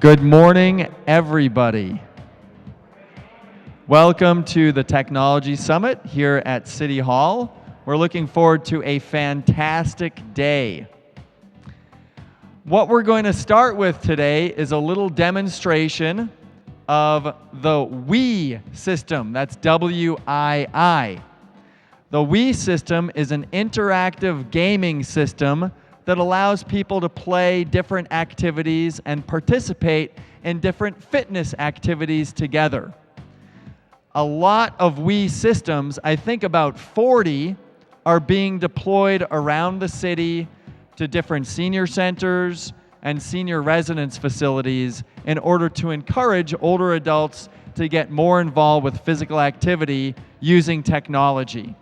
Good morning, everybody. Welcome to the Technology Summit here at City Hall. We're looking forward to a fantastic day. What we're going to start with today is a little demonstration of the Wii system. That's W-I-I. The Wii system is an interactive gaming system that allows people to play different activities and participate in different fitness activities together. A lot of Wii systems, I think about 40, are being deployed around the city to different senior centers and senior residence facilities in order to encourage older adults to get more involved with physical activity using technology.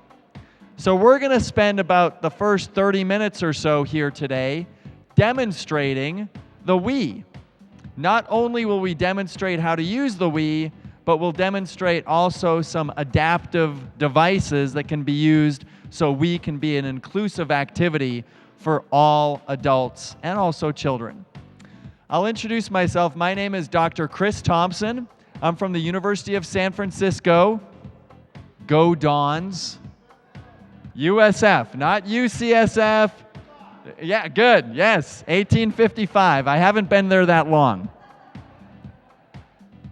So we're going to spend about the first 30 minutes or so here today demonstrating the Wii. Not only will we demonstrate how to use the Wii, but we'll demonstrate also some adaptive devices that can be used so Wii can be an inclusive activity for all adults and also children. I'll introduce myself. My name is Dr. Chris Thompson. I'm from the University of San Francisco. Go Dons. USF, not UCSF. Yeah, good. Yes, 1855. I haven't been there that long.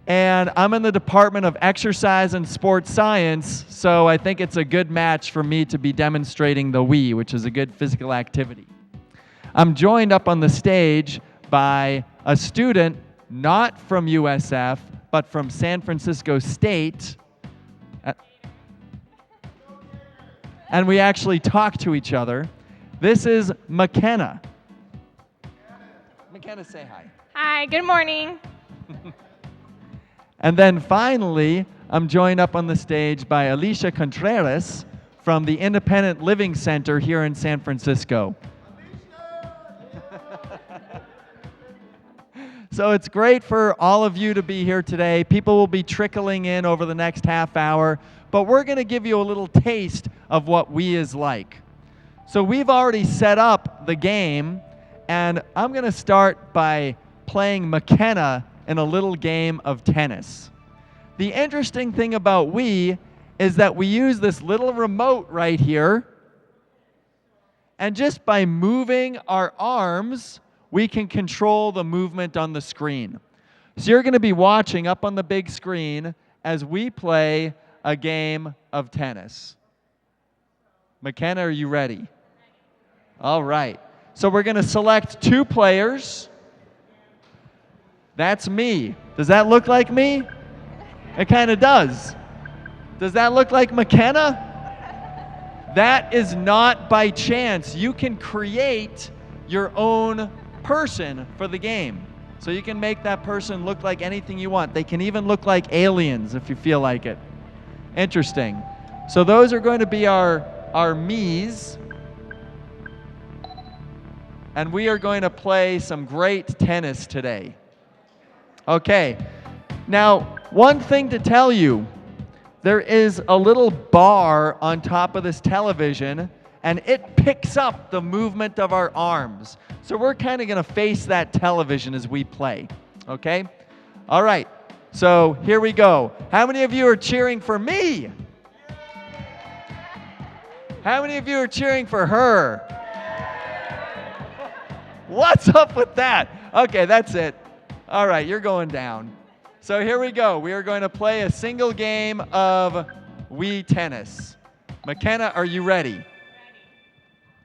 And I'm in the Department of Exercise and Sports Science, so I think it's a good match for me to be demonstrating the Wii, which is a good physical activity. I'm joined up on the stage by a student not from USF, but from San Francisco State. And we actually talk to each other. This is McKenna. McKenna, say hi. Hi, good morning. And then finally, I'm joined up on the stage by Alicia Contreras from the Independent Living Center here in San Francisco. So it's great for all of you to be here today. People will be trickling in over the next half hour, but we're going to give you a little taste of what Wii is like. So we've already set up the game, and I'm going to start by playing McKenna in a little game of tennis. The interesting thing about Wii is that we use this little remote right here, and just by moving our arms, we can control the movement on the screen. So you're going to be watching up on the big screen as we play a game of tennis. McKenna, are you ready? All right. So we're going to select two players. That's me. Does that look like me? It kind of does. Does that look like McKenna? That is not by chance. You can create your own person for the game. So you can make that person look like anything you want. They can even look like aliens if you feel like it. Interesting. So those are going to be our me's. And we are going to play some great tennis today. Okay. Now, one thing to tell you, there is a little bar on top of this television, and it picks up the movement of our arms. So we're kind of going to face that television as we play. Okay? All right. So here we go. How many of you are cheering for me? How many of you are cheering for her? What's up with that? Okay, that's it. All right, you're going down. So here we go. We are going to play a single game of Wii tennis. McKenna, are you ready?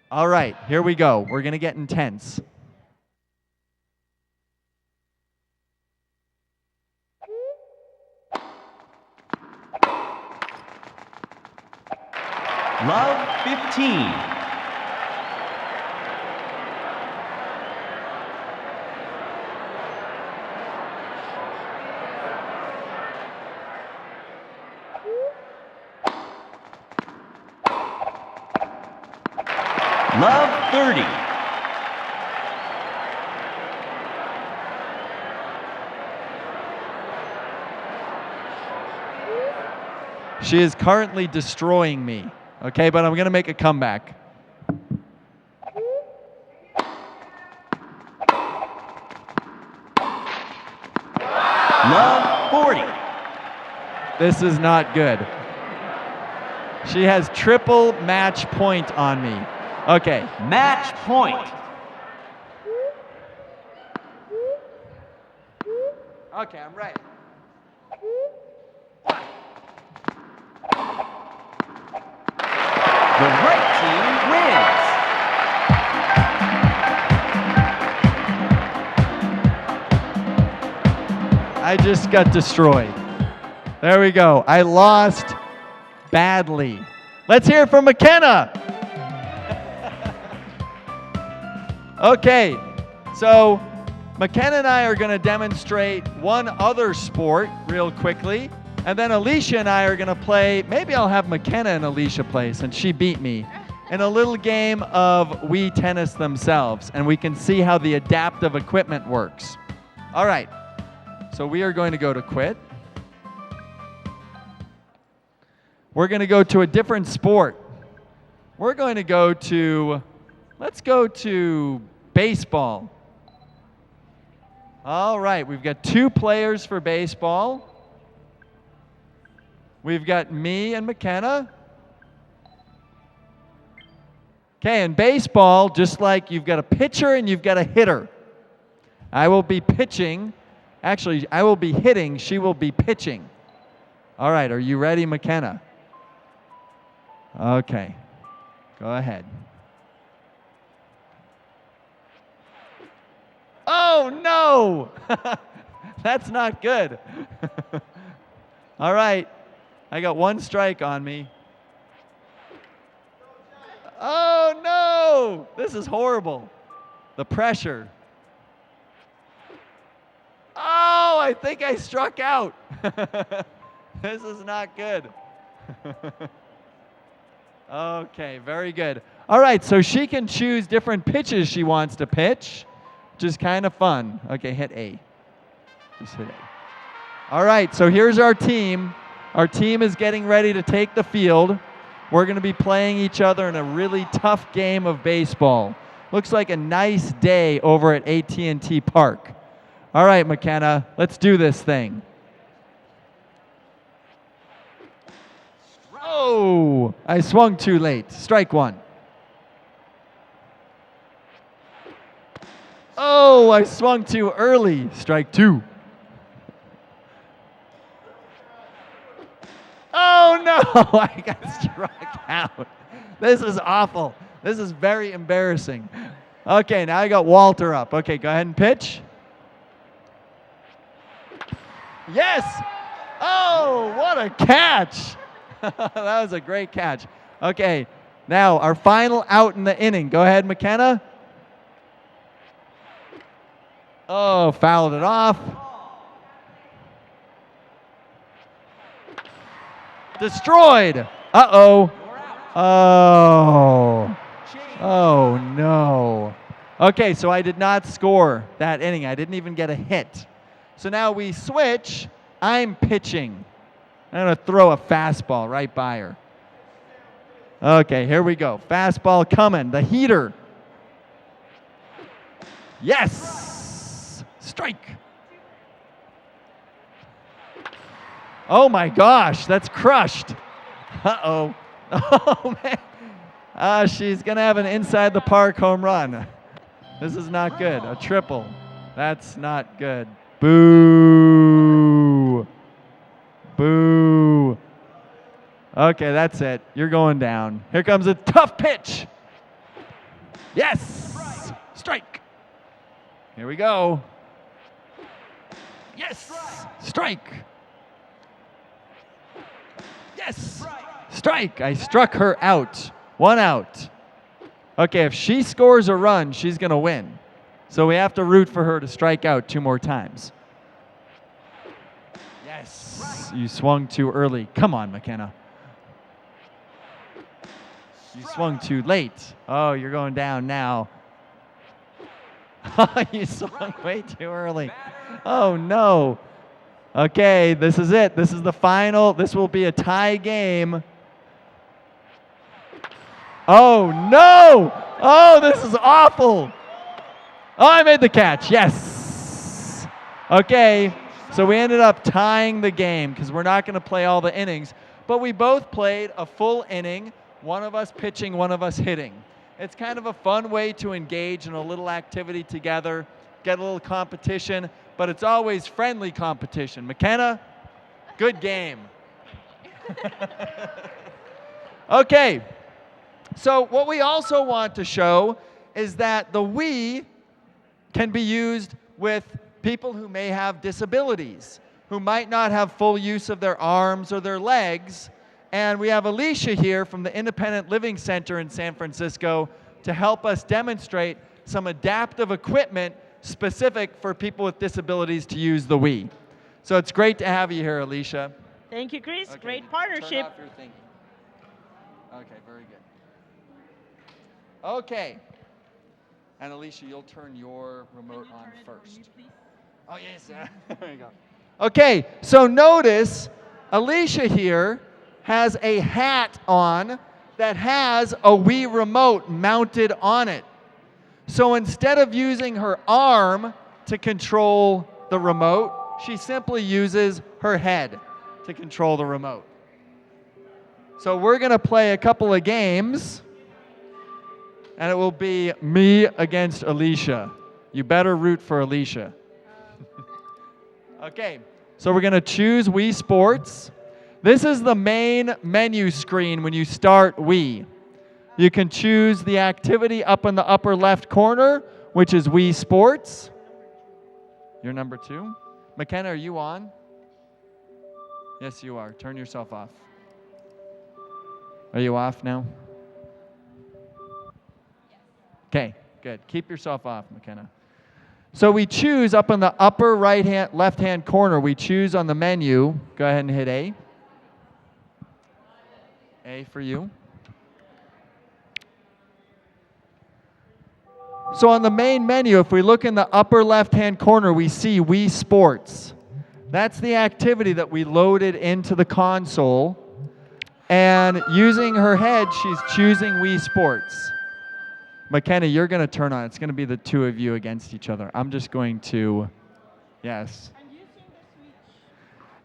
All right, here we go. We're going to get intense. Love 15. Love 30. She is currently destroying me, okay? But I'm going to make a comeback. Love 40. This is not good. She has triple match point on me. Okay. Match point. Okay, I'm ready. The right team wins. I just got destroyed. There we go. I lost badly. Let's hear it from McKenna. Okay, so McKenna and I are going to demonstrate one other sport real quickly, and then Alicia and I are going to play, maybe I'll have McKenna and Alicia play since she beat me, in a little game of Wii Tennis themselves, and we can see how the adaptive equipment works. All right, so we are going to go to quit. We're going to go to a different sport. We're going to go to, let's go to baseball. All right, we've got 2 players for baseball. We've got me and McKenna. Okay, in baseball, just like you've got a pitcher and you've got a hitter. I will be pitching. Actually, I will be hitting. She will be pitching. All right, are you ready, McKenna? Okay, go ahead. Oh, no! That's not good. All right, I got 1 strike on me. Oh, no! This is horrible. The pressure. Oh, I think I struck out. This is not good. Okay, very good. All right, so she can choose different pitches she wants to pitch, which is kind of fun. Okay, hit A. Just hit A. All right, so here's our team. Our team is getting ready to take the field. We're going to be playing each other in a really tough game of baseball. Looks like a nice day over at AT&T Park. All right, McKenna, let's do this thing. Oh, I swung too late. Strike 1. Oh, I swung too early. Strike 2. Oh, no, I got struck out. This is awful. This is very embarrassing. Okay, now I got Walter up. Okay, go ahead and pitch. Yes! Oh, what a catch! That was a great catch. Okay, now our final out in the inning. Go ahead, McKenna. Oh, fouled it off. Destroyed. Uh-oh. Oh. Oh, no. Okay, so I did not score that inning. I didn't even get a hit. So now we switch. I'm pitching. I'm going to throw a fastball right by her. Okay, here we go. Fastball coming. The heater. Yes! Strike. Oh my gosh, that's crushed. Uh-oh. Oh man. She's going to have an inside the park home run. This is not good. A triple. That's not good. Boo. Boo. Okay, that's it. You're going down. Here comes a tough pitch. Yes. Strike. Here we go. Yes. Strike. Yes. Strike. I struck her out. 1 out. Okay, if she scores a run, she's going to win. So we have to root for her to strike out 2 more times. Yes. You swung too early. Come on, McKenna. You swung too late. Oh, you're going down now. You swung way too early. Oh, no. Okay, this is it. This is the final. This will be a tie game. Oh, no. Oh, this is awful. Oh, I made the catch. Yes. Okay. So we ended up tying the game because we're not going to play all the innings. But we both played a full inning, one of us pitching, one of us hitting. It's kind of a fun way to engage in a little activity together, get a little competition, but it's always friendly competition. McKenna, good game. Okay, so what we also want to show is that the Wii can be used with people who may have disabilities, who might not have full use of their arms or their legs. And we have Alicia here from the Independent Living Center in San Francisco to help us demonstrate some adaptive equipment specific for people with disabilities to use the Wii. So it's great to have you here, Alicia. Thank you, Chris. Okay, Great partnership. Turn off your thinking. Okay, very good. Okay. And Alicia, you'll turn your remote on first. Oh, yes. There you go. Okay, so notice Alicia here has a hat on that has a Wii remote mounted on it. So instead of using her arm to control the remote, she simply uses her head to control the remote. So we're going to play a couple of games, and it will be me against Alicia. You better root for Alicia. Okay, so we're going to choose Wii Sports. This is the main menu screen when you start Wii. You can choose the activity up in the upper left corner, which is Wii Sports. You're number 2. McKenna, are you on? Yes, you are. Turn yourself off. Are you off now? Okay, good. Keep yourself off, McKenna. So we choose up in the upper left-hand corner, we choose on the menu. Go ahead and hit A. A for you. So on the main menu, if we look in the upper left-hand corner, we see Wii Sports. That's the activity that we loaded into the console. And using her head, she's choosing Wii Sports. McKenna, you're going to turn on. It's going to be the two of you against each other. I'm just going to, yes. I'm using the switch.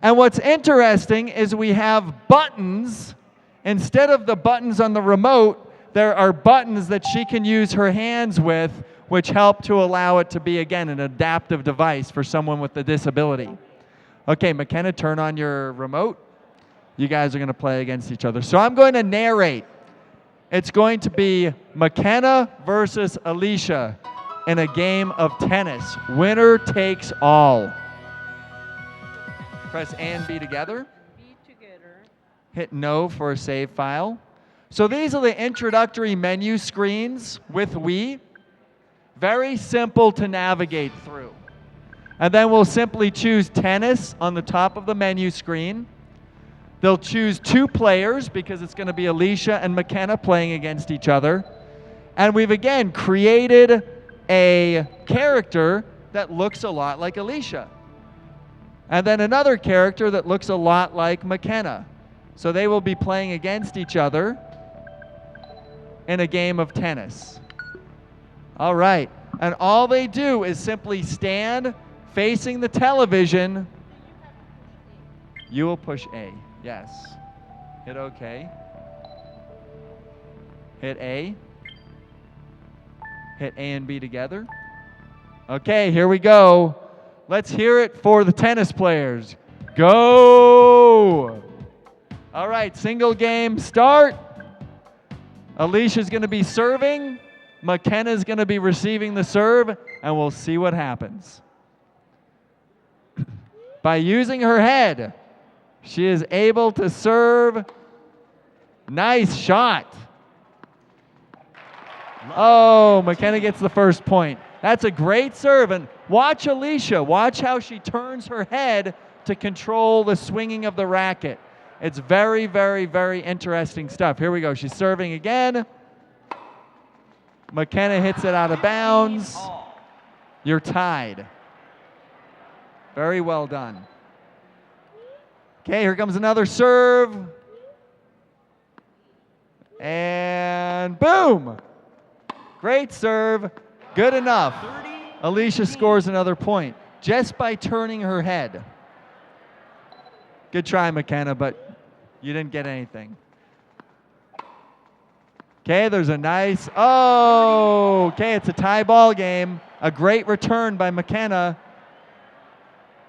And what's interesting is we have buttons. Instead of the buttons on the remote, there are buttons that she can use her hands with, which help to allow it to be, again, an adaptive device for someone with a disability. Okay, McKenna, turn on your remote. You guys are going to play against each other. So I'm going to narrate. It's going to be McKenna versus Alicia in a game of tennis. Winner takes all. Press A and B together. B together. Hit no for a save file. So these are the introductory menu screens with Wii. Very simple to navigate through. And then we'll simply choose tennis on the top of the menu screen. They'll choose 2 players because it's going to be Alicia and McKenna playing against each other. And we've again created a character that looks a lot like Alicia. And then another character that looks a lot like McKenna. So they will be playing against each other in a game of tennis. All right. And all they do is simply stand facing the television. You will push A. Yes. Hit OK. Hit A. Hit A and B together. Okay, here we go. Let's hear it for the tennis players. Go! All right, single game start. Alicia's going to be serving. McKenna's going to be receiving the serve, and we'll see what happens. By using her head, she is able to serve. Nice shot. Oh, McKenna gets the first point. That's a great serve. And watch Alicia. Watch how she turns her head to control the swinging of the racket. It's very, very, very interesting stuff. Here we go. She's serving again. McKenna hits it out of bounds. You're tied. Very well done. Okay, here comes another serve. And boom! Great serve. Good enough. Alicia scores another point. just by turning her head. Good try, McKenna, but you didn't get anything. Okay, there's a nice, oh, okay, it's a tie ball game. A great return by McKenna.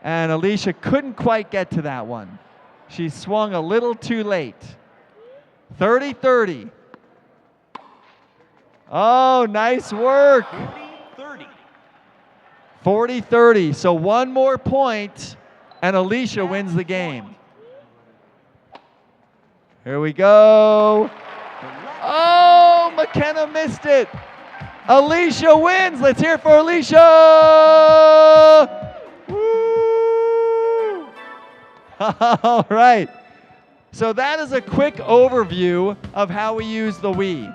And Alicia couldn't quite get to that one. She swung a little too late. 30-30. Oh, nice work. 40-30. 40-30. So one more point, and Alicia wins the game. Here we go. Oh, McKenna missed it. Alicia wins. Let's hear it for Alicia. Woo! All right. So that is a quick overview of how we use the Wii.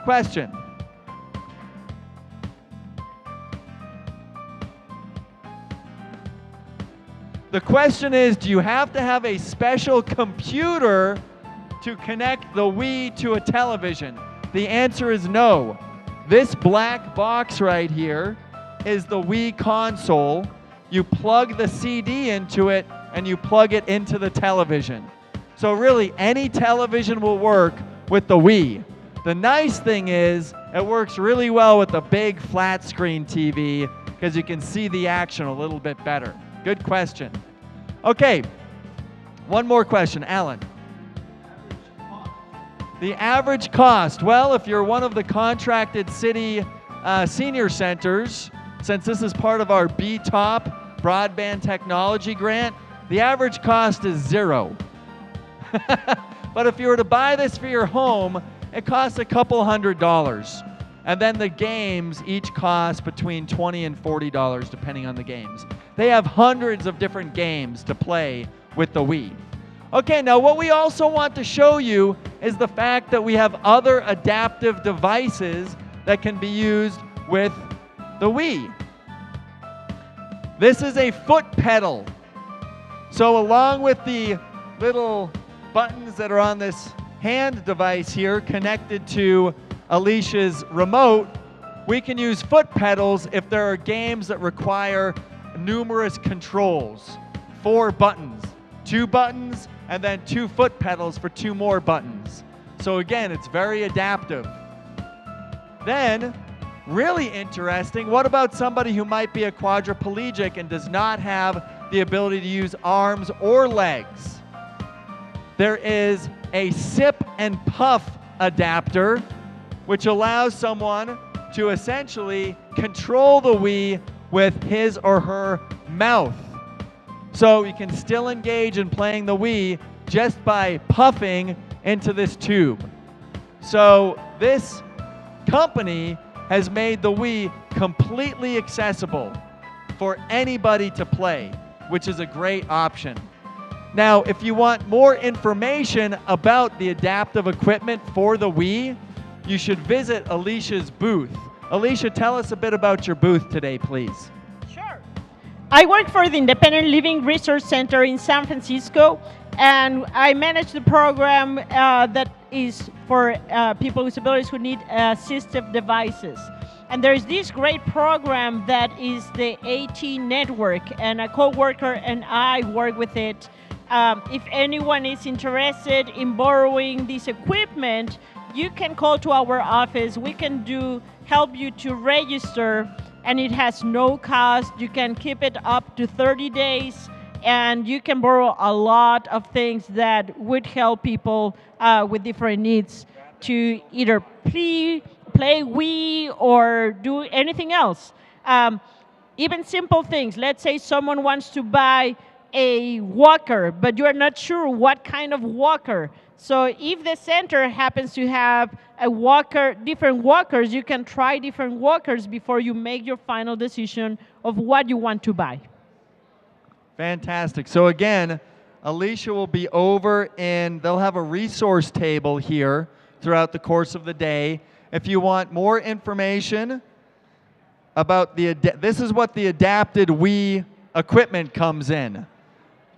Question. The question is, do you have to have a special computer to connect the Wii to a television? The answer is no. This black box right here is the Wii console. You plug the CD into it and you plug it into the television. So really, any television will work with the Wii. The nice thing is, it works really well with the big flat screen TV because you can see the action a little bit better. Good question. Okay, one more question, Alan. The average cost. Well, if you're one of the contracted city senior centers, since this is part of our B-Top Broadband Technology Grant, the average cost is $0. But if you were to buy this for your home, it costs a couple $100. And then the games each cost between $20 and $40, depending on the games. They have hundreds of different games to play with the Wii. Okay, now what we also want to show you is the fact that we have other adaptive devices that can be used with the Wii. This is a foot pedal. So along with the little buttons that are on this hand device here connected to Alicia's remote, we can use foot pedals if there are games that require numerous controls. 4 buttons, 2 buttons, and then 2 foot pedals for 2 more buttons. So again, it's very adaptive. Then, really interesting, what about somebody who might be a quadriplegic and does not have the ability to use arms or legs? There is a sip and puff adapter, which allows someone to essentially control the Wii with his or her mouth. So you can still engage in playing the Wii just by puffing into this tube. So this company has made the Wii completely accessible for anybody to play, which is a great option. Now, if you want more information about the adaptive equipment for the Wii, you should visit Alicia's booth. Alicia, tell us a bit about your booth today, please. Sure. I work for the Independent Living Research Center in San Francisco, and I manage the program that is for people with disabilities who need assistive devices. And there's this great program that is the AT Network, and a coworker and I work with it. If anyone is interested in borrowing this equipment, you can call to our office. We can help you to register, and it has no cost. You can keep it up to 30 days, and you can borrow a lot of things that would help people with different needs to either play Wii or do anything else. Even simple things. Let's say someone wants to buy a walker, but you're not sure what kind of walker. So if the center happens to have a walker, different walkers, you can try different walkers before you make your final decision of what you want to buy. Fantastic. So again, Alicia will be over and they'll have a resource table here throughout the course of the day. If you want more information about this is what the adapted Wii equipment comes in.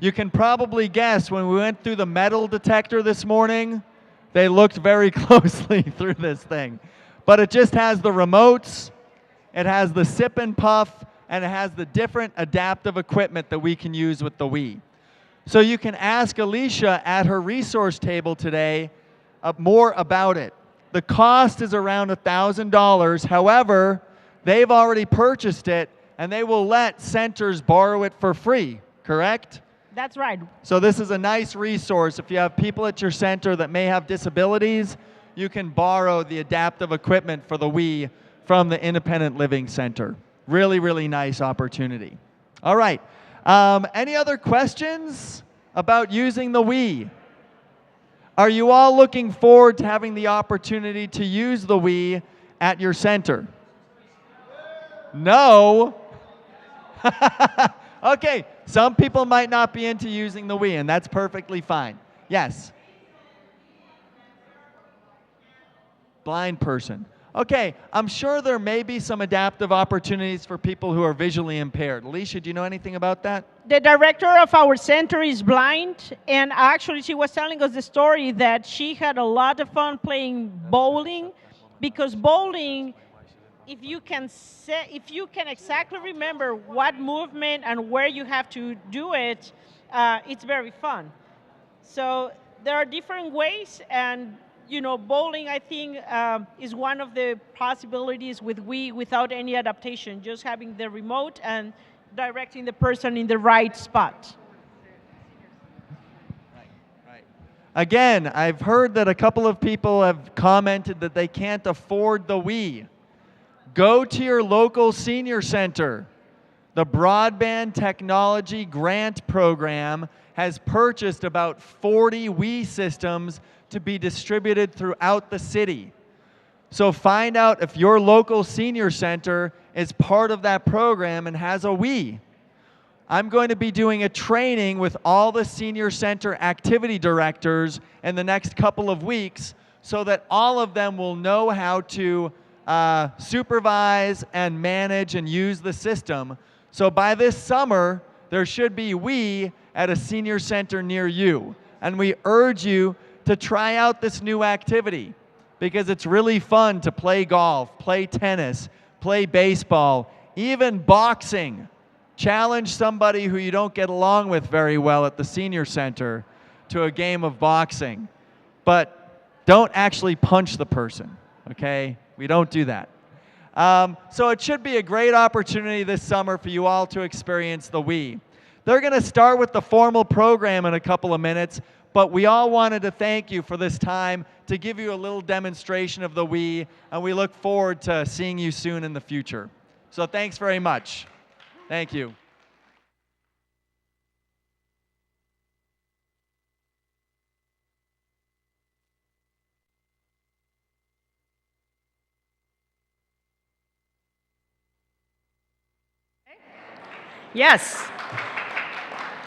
You can probably guess when we went through the metal detector this morning, they looked very closely through this thing. But it just has the remotes, it has the sip and puff and it has the different adaptive equipment that we can use with the Wii. So you can ask Alicia at her resource table today more about it. The cost is around $1,000. However, they've already purchased it, and they will let centers borrow it for free, correct? That's right. So this is a nice resource. If you have people at your center that may have disabilities, you can borrow the adaptive equipment for the Wii from the Independent Living Center. Really, really nice opportunity. All right. Any other questions about using the Wii? Are you all looking forward to having the opportunity to use the Wii at your center? No? Okay, some people might not be into using the Wii, and that's perfectly fine. Yes? Blind person. Okay, I'm sure there may be some adaptive opportunities for people who are visually impaired. Alicia, do you know anything about that? The director of our center is blind, and actually she was telling us the story that she had a lot of fun playing bowling, because bowling, if you can exactly remember what movement and where you have to do it, it's very fun. So there are different ways, and you know, bowling, I think, is one of the possibilities with Wii without any adaptation, just having the remote and directing the person in the right spot. Right. Again, I've heard that a couple of people have commented that they can't afford the Wii. Go to your local senior center. The Broadband Technology Grant Program has purchased about 40 Wii systems to be distributed throughout the city. So find out if your local senior center is part of that program and has a Wii. I'm going to be doing a training with all the senior center activity directors in the next couple of weeks so that all of them will know how to supervise and manage and use the system. So by this summer, there should be Wii at a senior center near you. And we urge you to try out this new activity because it's really fun to play golf, play tennis, play baseball, even boxing. Challenge somebody who you don't get along with very well at the senior center to a game of boxing. But don't actually punch the person, okay? We don't do that. So it should be a great opportunity this summer for you all to experience the Wii. They're going to start with the formal program in a couple of minutes, but we all wanted to thank you for this time to give you a little demonstration of the Wii, and we look forward to seeing you soon in the future. So thanks very much. Thank you. Yes.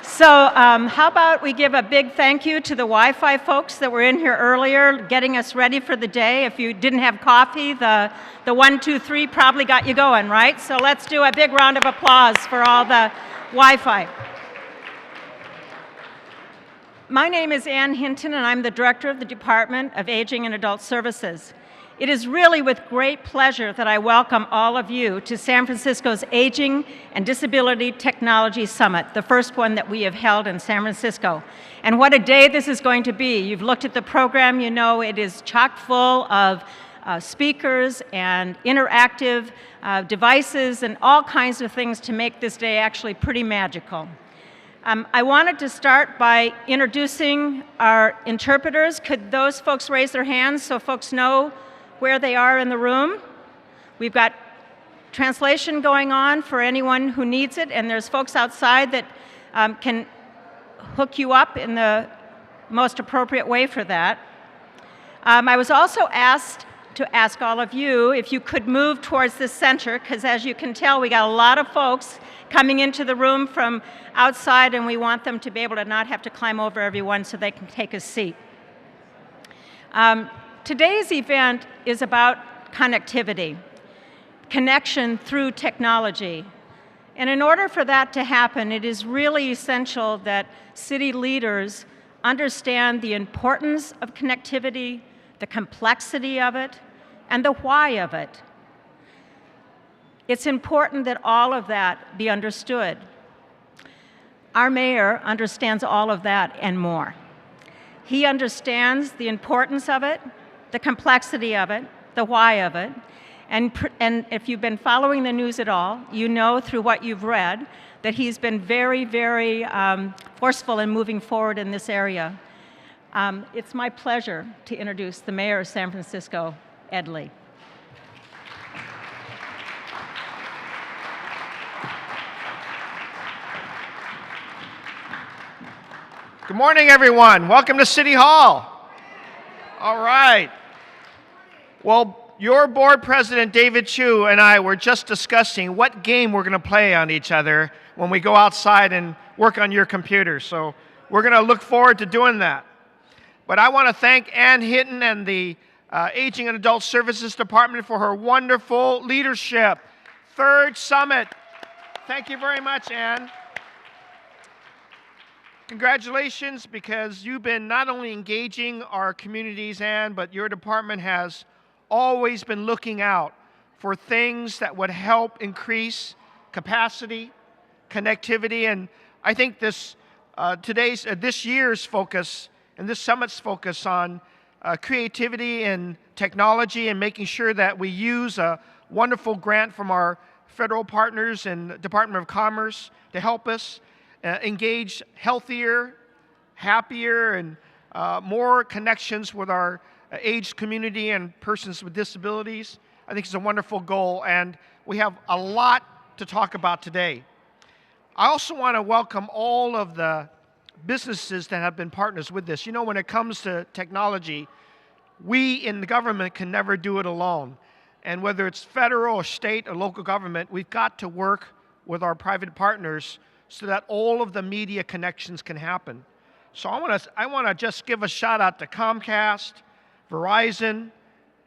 So how about we give a big thank you to the Wi-Fi folks that were in here earlier getting us ready for the day. If you didn't have coffee, the 1, 2, 3 probably got you going, right? So let's do a big round of applause for all the Wi-Fi. My name is Ann Hinton, and I'm the Director of the Department of Aging and Adult Services. It is really with great pleasure that I welcome all of you to San Francisco's Aging and Disability Technology Summit, the first one that we have held in San Francisco. And what a day this is going to be. You've looked at the program, you know it is chock full of speakers and interactive devices and all kinds of things to make this day actually pretty magical. I wanted to start by introducing our interpreters. Could those folks raise their hands so folks know where they are in the room? We've got translation going on for anyone who needs it, and there's folks outside that can hook you up in the most appropriate way for that. I was also asked to ask all of you if you could move towards the center, because as you can tell, we got a lot of folks coming into the room from outside, and we want them to be able to not have to climb over everyone so they can take a seat. Today's event is about connectivity, connection through technology. And in order for that to happen, it is really essential that city leaders understand the importance of connectivity, the complexity of it, and the why of it. It's important that all of that be understood. Our mayor understands all of that and more. He understands the importance of it, the complexity of it, the why of it, and if you've been following the news at all, you know through what you've read that he's been very, very forceful in moving forward in this area. It's my pleasure to introduce the mayor of San Francisco, Ed Lee. Good morning, everyone. Welcome to City Hall. All right. Well, your board president, David Chiu, and I were just discussing what game we're going to play on each other when we go outside and work on your computer. So we're going to look forward to doing that. But I want to thank Ann Hinton and the Aging and Adult Services Department for her wonderful leadership. Third Summit. Thank you very much, Ann. Congratulations, because you've been not only engaging our communities, Ann, but your department has always been looking out for things that would help increase capacity, connectivity, and I think this year's focus and this summit's focus on creativity and technology and making sure that we use a wonderful grant from our federal partners and Department of Commerce to help us engage healthier, happier, and more connections with our aged community and persons with disabilities. I think it's a wonderful goal, and we have a lot to talk about today. I also want to welcome all of the businesses that have been partners with this. You know, when it comes to technology, we in the government can never do it alone. And whether it's federal or state or local government, we've got to work with our private partners so that all of the media connections can happen. So I want to just give a shout out to Comcast, Verizon,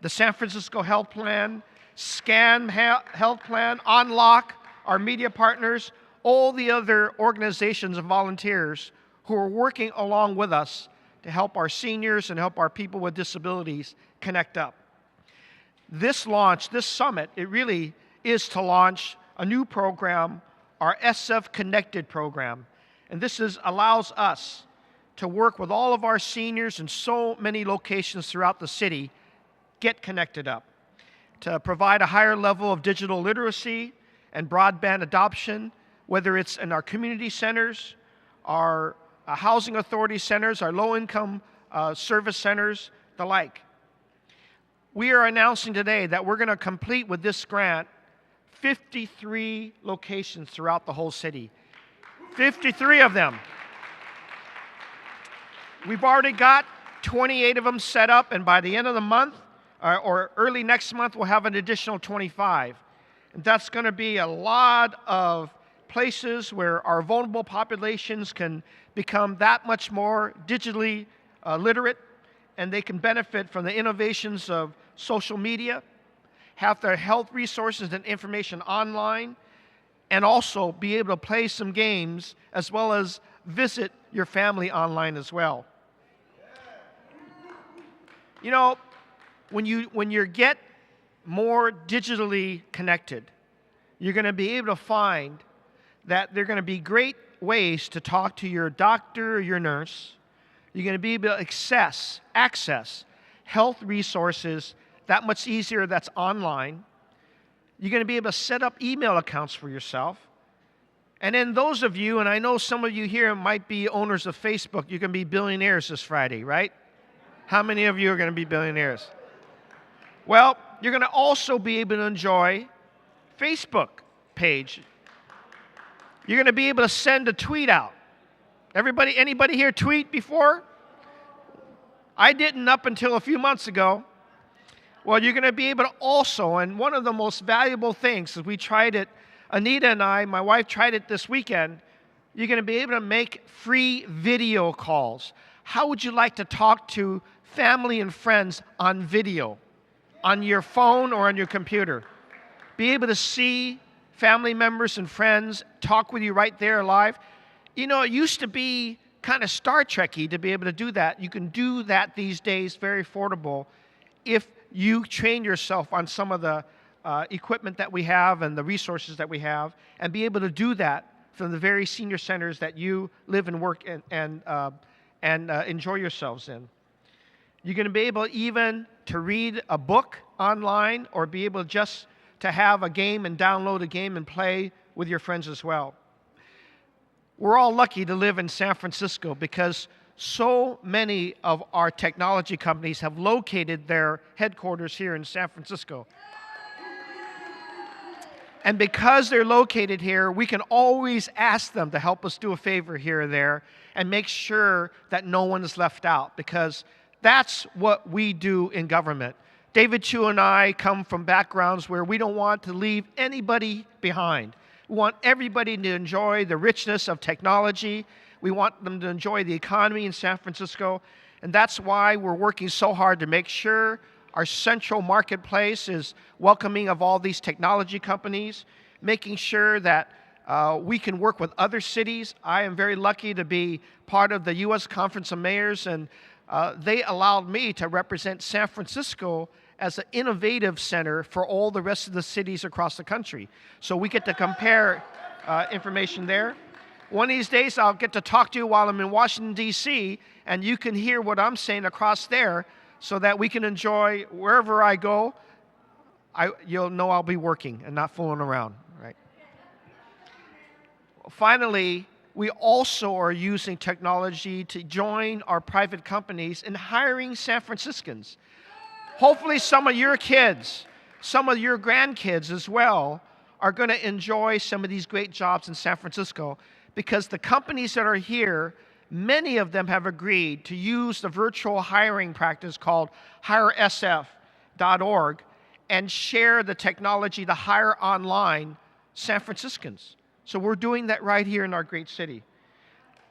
the San Francisco Health Plan, SCAN Health Plan, Unlock, our media partners, all the other organizations and volunteers who are working along with us to help our seniors and help our people with disabilities connect up. This summit, it really is to launch a new program, our SF Connected program. And this allows us to work with all of our seniors in so many locations throughout the city, get connected up, to provide a higher level of digital literacy and broadband adoption, whether it's in our community centers, our housing authority centers, our low-income service centers, the like. We are announcing today that we're going to complete with this grant 53 locations throughout the whole city. 53 of them. We've already got 28 of them set up, and by the end of the month, or early next month, we'll have an additional 25. And that's going to be a lot of places where our vulnerable populations can become that much more digitally literate, and they can benefit from the innovations of social media, have their health resources and information online, and also be able to play some games as well as visit your family online as well. You know, when you get more digitally connected, you're going to be able to find that there are going to be great ways to talk to your doctor or your nurse. You're going to be able to access health resources that much easier that's online. You're going to be able to set up email accounts for yourself. And then those of you, and I know some of you here might be owners of Facebook, you can be billionaires this Friday, right? How many of you are going to be billionaires? Well, you're going to also be able to enjoy Facebook page. You're going to be able to send a tweet out. Anybody here tweet before? I didn't up until a few months ago. Well, you're going to be able to also, and one of the most valuable things, is we tried it, Anita and I, my wife tried it this weekend, you're going to be able to make free video calls. How would you like to talk to family and friends on video, on your phone or on your computer? Be able to see family members and friends talk with you right there live. You know, it used to be kind of Star Trek-y to be able to do that. You can do that these days very affordable if you train yourself on some of the equipment that we have and the resources that we have, and be able to do that from the very senior centers that you live and work in and enjoy yourselves in. You're going to be able even to read a book online or be able just to have a game and download a game and play with your friends as well. We're all lucky to live in San Francisco because so many of our technology companies have located their headquarters here in San Francisco. And because they're located here, we can always ask them to help us do a favor here or there and make sure that no one is left out, because that's what we do in government. David Chiu and I come from backgrounds where we don't want to leave anybody behind. We want everybody to enjoy the richness of technology. We want them to enjoy the economy in San Francisco. And that's why we're working so hard to make sure our central marketplace is welcoming of all these technology companies, making sure that we can work with other cities. I am very lucky to be part of the U.S. Conference of Mayors, and they allowed me to represent San Francisco as an innovative center for all the rest of the cities across the country. So we get to compare information there. One of these days, I'll get to talk to you while I'm in Washington, D.C., and you can hear what I'm saying across there so that we can enjoy wherever I go. You'll know I'll be working and not fooling around, right? Finally, we also are using technology to join our private companies in hiring San Franciscans. Hopefully some of your kids, some of your grandkids as well, are going to enjoy some of these great jobs in San Francisco, because the companies that are here, many of them have agreed to use the virtual hiring practice called hiresf.org and share the technology to hire online San Franciscans. So we're doing that right here in our great city.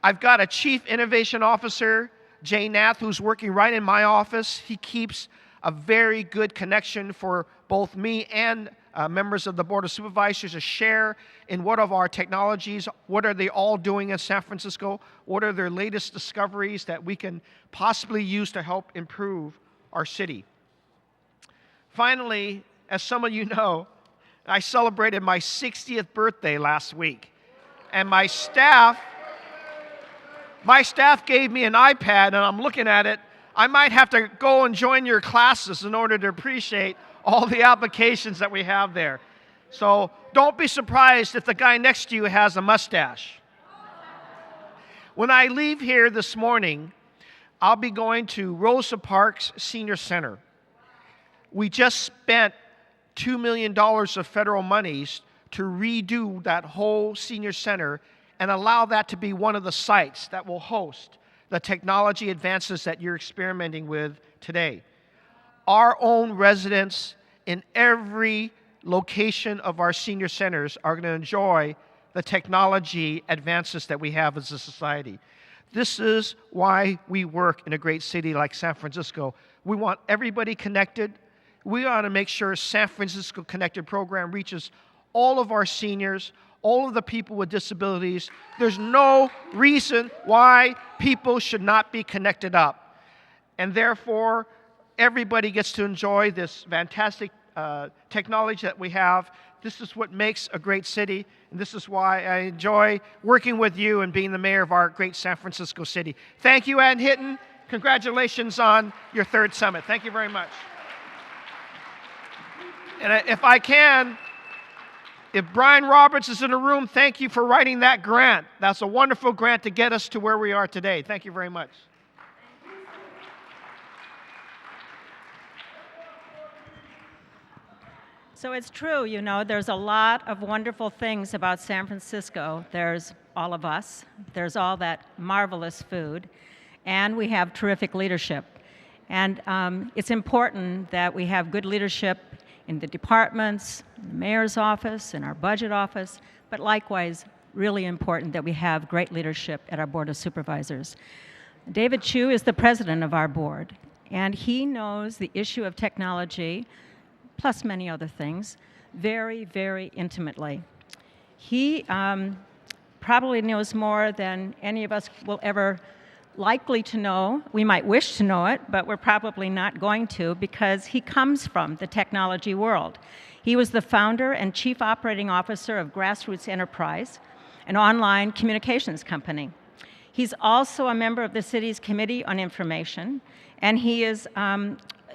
I've got a Chief Innovation Officer, Jay Nath, who's working right in my office. He keeps a very good connection for both me and members of the Board of Supervisors to share in what of our technologies, what are they all doing in San Francisco, what are their latest discoveries that we can possibly use to help improve our city. Finally, as some of you know, I celebrated my 60th birthday last week, and my staff gave me an iPad, and I'm looking at it. I might have to go and join your classes in order to appreciate all the applications that we have there. So don't be surprised if the guy next to you has a mustache. When I leave here this morning, I'll be going to Rosa Parks Senior Center. We just spent $2 million of federal monies to redo that whole senior center and allow that to be one of the sites that will host the technology advances that you're experimenting with today. Our own residents in every location of our senior centers are going to enjoy the technology advances that we have as a society. This is why we work in a great city like San Francisco. We want everybody connected. We ought to make sure San Francisco Connected program reaches all of our seniors, all of the people with disabilities. There's no reason why people should not be connected up. And therefore, everybody gets to enjoy this fantastic technology that we have. This is what makes a great city, and this is why I enjoy working with you and being the mayor of our great San Francisco city. Thank you, Ann Hinton. Congratulations on your third summit. Thank you very much. And if I can, if Brian Roberts is in the room, thank you for writing that grant. That's a wonderful grant to get us to where we are today. Thank you very much. So it's true, you know, there's a lot of wonderful things about San Francisco. There's all of us, there's all that marvelous food, and we have terrific leadership. And it's important that we have good leadership in the departments, in the mayor's office, in our budget office, but likewise, really important that we have great leadership at our Board of Supervisors. David Chiu is the president of our board, and he knows the issue of technology, plus many other things, very, very intimately. He probably knows more than any of us will ever likely to know. We might wish to know it, but we're probably not going to, because he comes from the technology world. He was the founder and chief operating officer of Grassroots Enterprise, an online communications company. He's also a member of the city's Committee on Information, and he is,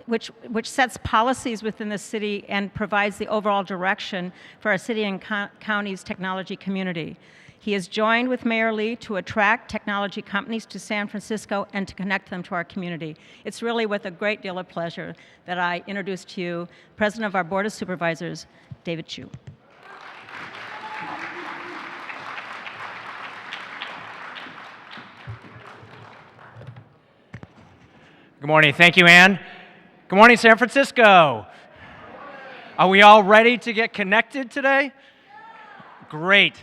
which sets policies within the city and provides the overall direction for our city and county's technology community. He has joined with Mayor Lee to attract technology companies to San Francisco and to connect them to our community. It's really with a great deal of pleasure that I introduce to you President of our Board of Supervisors, David Chiu. Good morning. Thank you, Ann. Good morning, San Francisco. Are we all ready to get connected today? Great.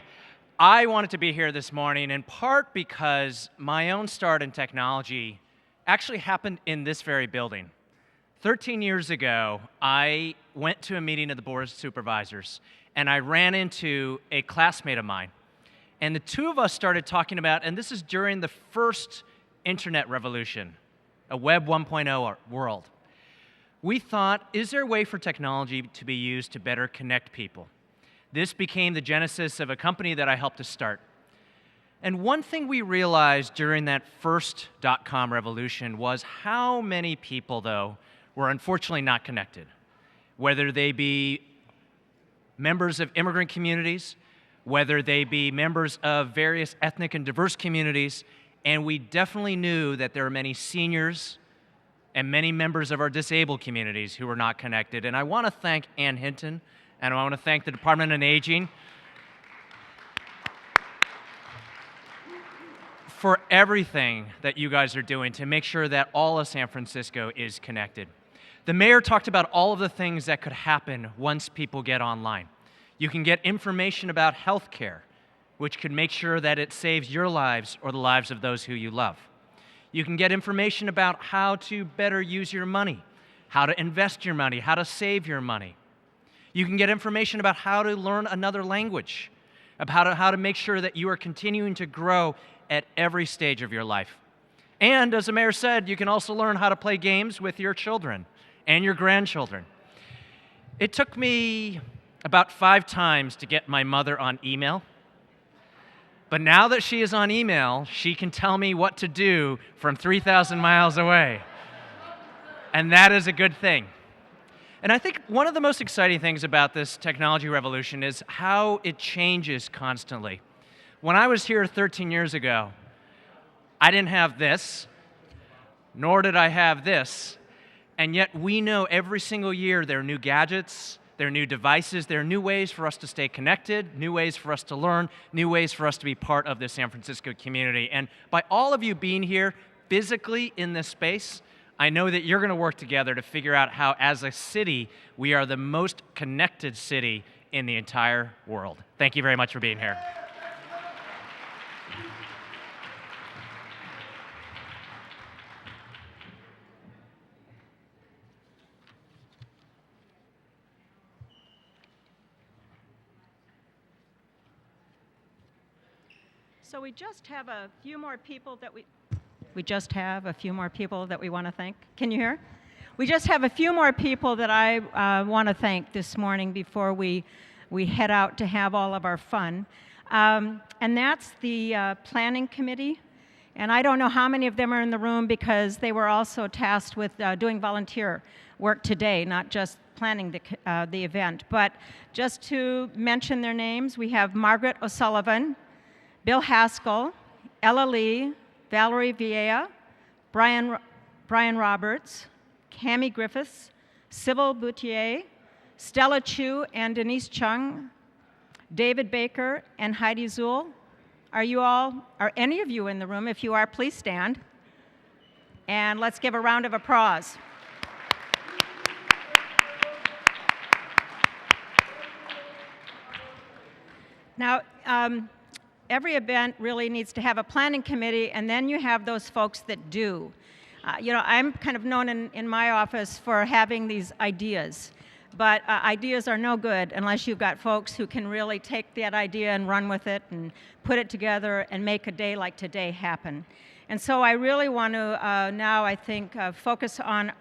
I wanted to be here this morning in part because my own start in technology actually happened in this very building. 13 years ago, I went to a meeting of the Board of Supervisors, and I ran into a classmate of mine. And the two of us started talking about, and this is during the first internet revolution, a Web 1.0 world. We thought, is there a way for technology to be used to better connect people? This became the genesis of a company that I helped to start. And one thing we realized during that first .com revolution was how many people, though, were unfortunately not connected. Whether they be members of immigrant communities, whether they be members of various ethnic and diverse communities, and we definitely knew that there are many seniors and many members of our disabled communities who were not connected. And I want to thank Ann Hinton, and I want to thank the Department on Aging for everything that you guys are doing to make sure that all of San Francisco is connected. The mayor talked about all of the things that could happen once people get online. You can get information about health care, which could make sure that it saves your lives or the lives of those who you love. You can get information about how to better use your money, how to invest your money, how to save your money. You can get information about how to learn another language, about how to make sure that you are continuing to grow at every stage of your life. And as the mayor said, you can also learn how to play games with your children and your grandchildren. It took me about 5 times to get my mother on email. But now that she is on email, she can tell me what to do from 3,000 miles away. And that is a good thing. And I think one of the most exciting things about this technology revolution is how it changes constantly. When I was here 13 years ago, I didn't have this, nor did I have this, and yet we know every single year there are new gadgets, there are new devices, there are new ways for us to stay connected, new ways for us to learn, new ways for us to be part of the San Francisco community. And by all of you being here physically in this space, I know that you're going to work together to figure out how, as a city, we are the most connected city in the entire world. Thank you very much for being here. So we just have a few more people that we want to thank. Can you hear? We just have a few more people that I want to thank this morning before we head out to have all of our fun. And that's the Planning Committee. And I don't know how many of them are in the room because they were also tasked with doing volunteer work today, not just planning the event. But just to mention their names, we have Margaret O'Sullivan, Bill Haskell, Ella Lee, Valerie Vieira, Brian Roberts, Cammie Griffiths, Sybil Boutier, Stella Chiu and Denise Chung, David Baker and Heidi Zuhl. Are any of you in the room? If you are, please stand. And let's give a round of applause. Now, every event really needs to have a planning committee, and then you have those folks that do. I'm kind of known in my office for having these ideas, but ideas are no good unless you've got folks who can really take that idea and run with it and put it together and make a day like today happen. And so I really want to now, I think, focus on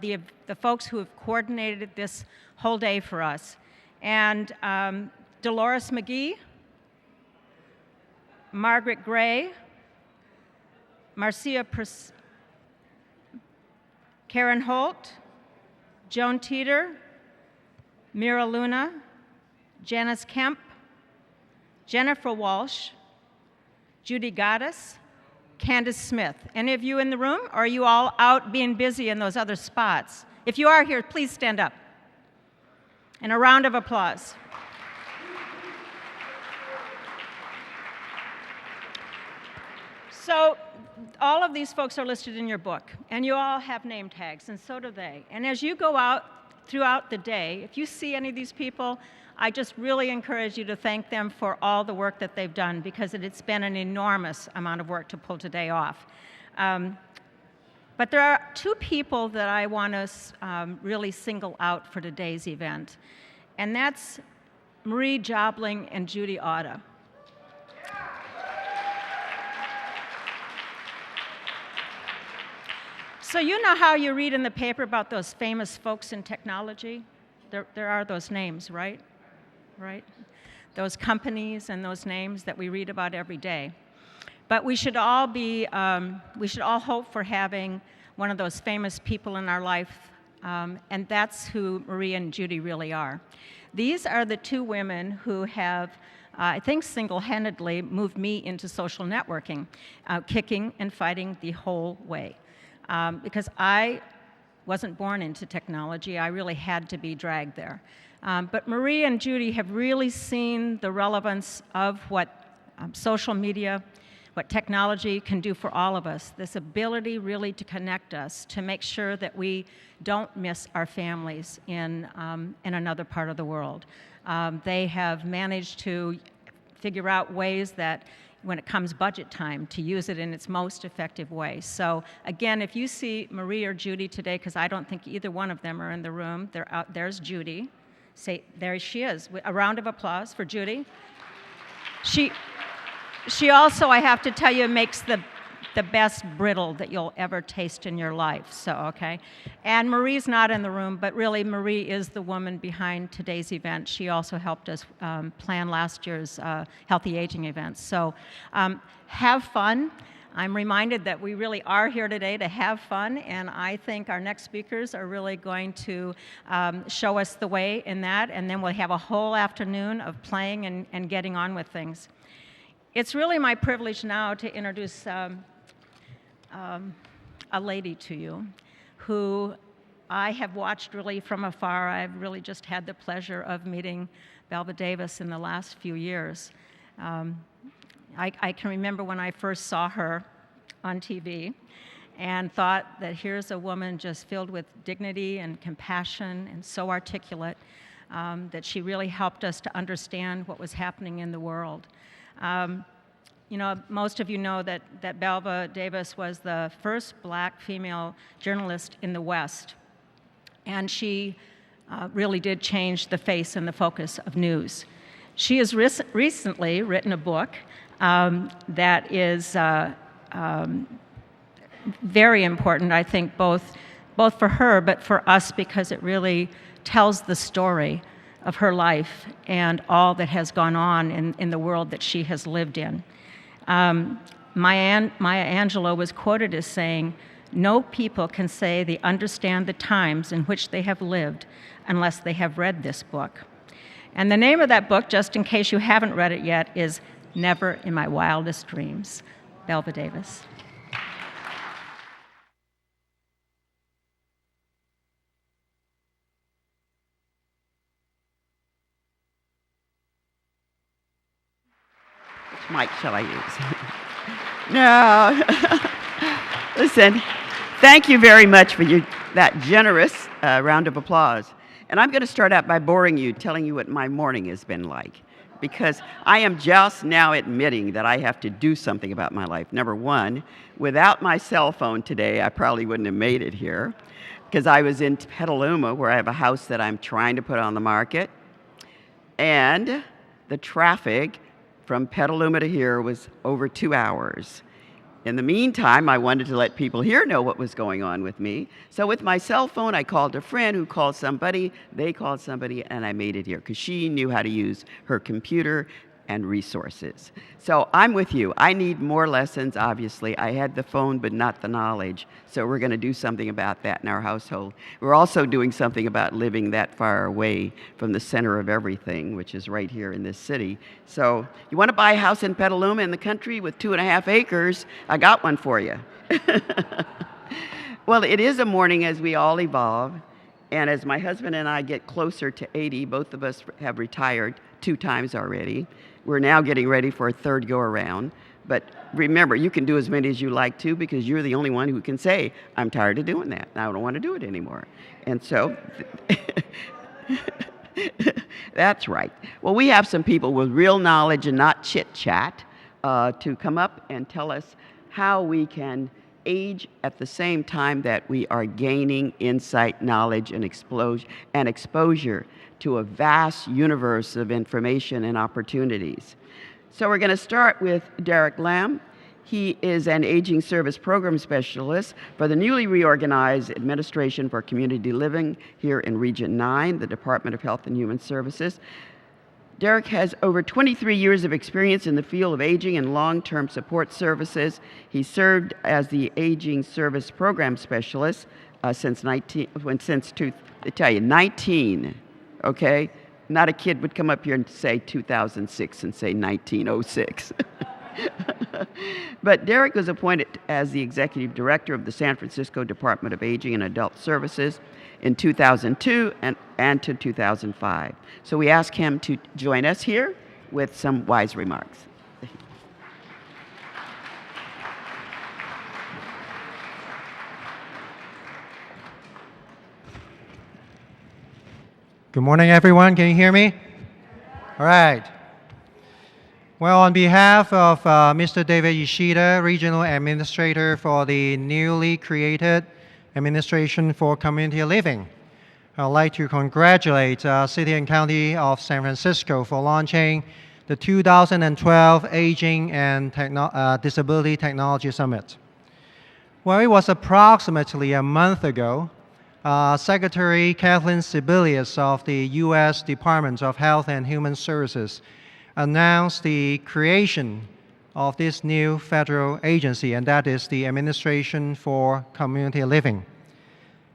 the folks who have coordinated this whole day for us. and Dolores McGee, Margaret Gray, Marcia Karen Holt, Joan Teeter, Mira Luna, Janice Kemp, Jennifer Walsh, Judy Gaddis, Candace Smith. Any of you in the room, or are you all out being busy in those other spots? If you are here, please stand up. And a round of applause. So all of these folks are listed in your book, and you all have name tags, and so do they. And as you go out throughout the day, if you see any of these people, I just really encourage you to thank them for all the work that they've done, because it's been an enormous amount of work to pull today off. But there are two people that I want to really single out for today's event, and that's Marie Jobling and Judy Otta. So you know how you read in the paper about those famous folks in technology? There are those names, right? Right? Those companies and those names that we read about every day. But we should all hope for having one of those famous people in our life, and that's who Marie and Judy really are. These are the two women who have, I think, single-handedly moved me into social networking, kicking and fighting the whole way. Because I wasn't born into technology, I really had to be dragged there. But Marie and Judy have really seen the relevance of what social media, what technology can do for all of us, this ability really to connect us, to make sure that we don't miss our families in another part of the world. They have managed to figure out ways that, when it comes budget time, to use it in its most effective way. So again, if you see Marie or Judy today, because I don't think either one of them are in the room, they're out. There's Judy. Say, there she is. A round of applause for Judy. She also, I have to tell you, makes the best brittle that you'll ever taste in your life, so okay. And Marie's not in the room, but really Marie is the woman behind today's event. She also helped us plan last year's Healthy Aging events. So have fun. I'm reminded that we really are here today to have fun, and I think our next speakers are really going to show us the way in that, and then we'll have a whole afternoon of playing and getting on with things. It's really my privilege now to introduce a lady to you who I have watched really from afar. I've really just had the pleasure of meeting Belva Davis in the last few years. I can remember when I first saw her on TV and thought that here's a woman just filled with dignity and compassion and so articulate that she really helped us to understand what was happening in the world. You know, most of you know that Belva Davis was the first black female journalist in the West, and she really did change the face and the focus of news. She has recently written a book that is very important, I think, both for her but for us, because it really tells the story of her life and all that has gone on in the world that she has lived in. Maya Angelou was quoted as saying, "No people can say they understand the times in which they have lived unless they have read this book." And the name of that book, just in case you haven't read it yet, is Never in My Wildest Dreams. Belva Davis. Which mic shall I use? No. Listen, thank you very much for that generous round of applause. And I'm going to start out by boring you, telling you what my morning has been like, because I am just now admitting that I have to do something about my life. Number one, without my cell phone today, I probably wouldn't have made it here, because I was in Petaluma, where I have a house that I'm trying to put on the market, and the traffic from Petaluma to here was over 2 hours. In the meantime, I wanted to let people here know what was going on with me. So with my cell phone, I called a friend who called somebody, they called somebody, and I made it here because she knew how to use her computer and resources. So I'm with you. I need more lessons, obviously. I had the phone, but not the knowledge. So we're going to do something about that in our household. We're also doing something about living that far away from the center of everything, which is right here in this city. So you want to buy a house in Petaluma in the country with 2.5 acres? I got one for you. Well, it is a morning as we all evolve. And as my husband and I get closer to 80, both of us have retired 2 times already. We're now getting ready for a 3rd go-around. But remember, you can do as many as you like to because you're the only one who can say, I'm tired of doing that. I don't want to do it anymore. And so, that's right. Well, we have some people with real knowledge and not chit-chat to come up and tell us how we can age at the same time that we are gaining insight, knowledge, and exposure to a vast universe of information and opportunities. So we're going to start with Darrick M. He is an Aging Service Program Specialist for the newly reorganized Administration for Community Living here in Region 9, the Department of Health and Human Services. Darrick has over 23 years of experience in the field of aging and long-term support services. He served as the Aging Service Program Specialist since 19, okay? Not a kid would come up here and say 2006 and say 1906. But Darrick was appointed as the Executive Director of the San Francisco Department of Aging and Adult Services in 2002 and to 2005. So we ask him to join us here with some wise remarks. Good morning, everyone. Can you hear me? All right. Well, on behalf of Mr. David Ishida, Regional Administrator for the newly created Administration for Community Living, I'd like to congratulate City and County of San Francisco for launching the 2012 Aging and Disability Technology Summit. Well, it was approximately a month ago, Secretary Kathleen Sebelius of the U.S. Department of Health and Human Services announced the creation of this new federal agency, and that is the Administration for Community Living.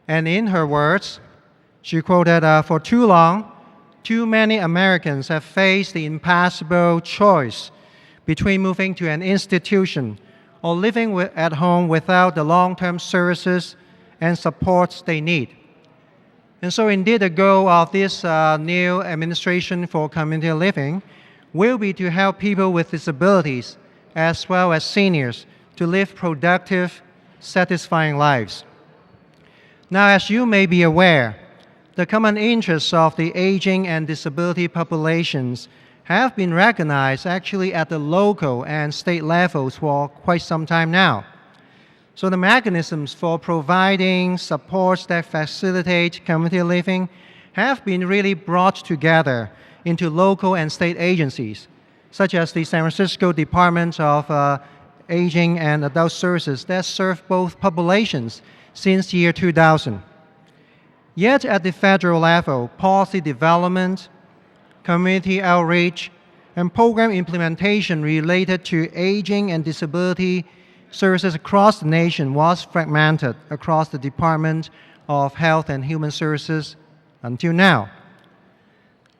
And in her words, she quoted, "For too long, too many Americans have faced the impassable choice between moving to an institution or living at home without the long-term services and supports they need." And so indeed the goal of this new Administration for Community Living will be to help people with disabilities as well as seniors to live productive, satisfying lives. Now, as you may be aware, the common interests of the aging and disability populations have been recognized actually at the local and state levels for quite some time now. So the mechanisms for providing supports that facilitate community living have been really brought together into local and state agencies, such as the San Francisco Department of Aging and Adult Services that serve both populations since year 2000. Yet at the federal level, policy development, community outreach, and program implementation related to aging and disability services across the nation was fragmented across the Department of Health and Human Services until now.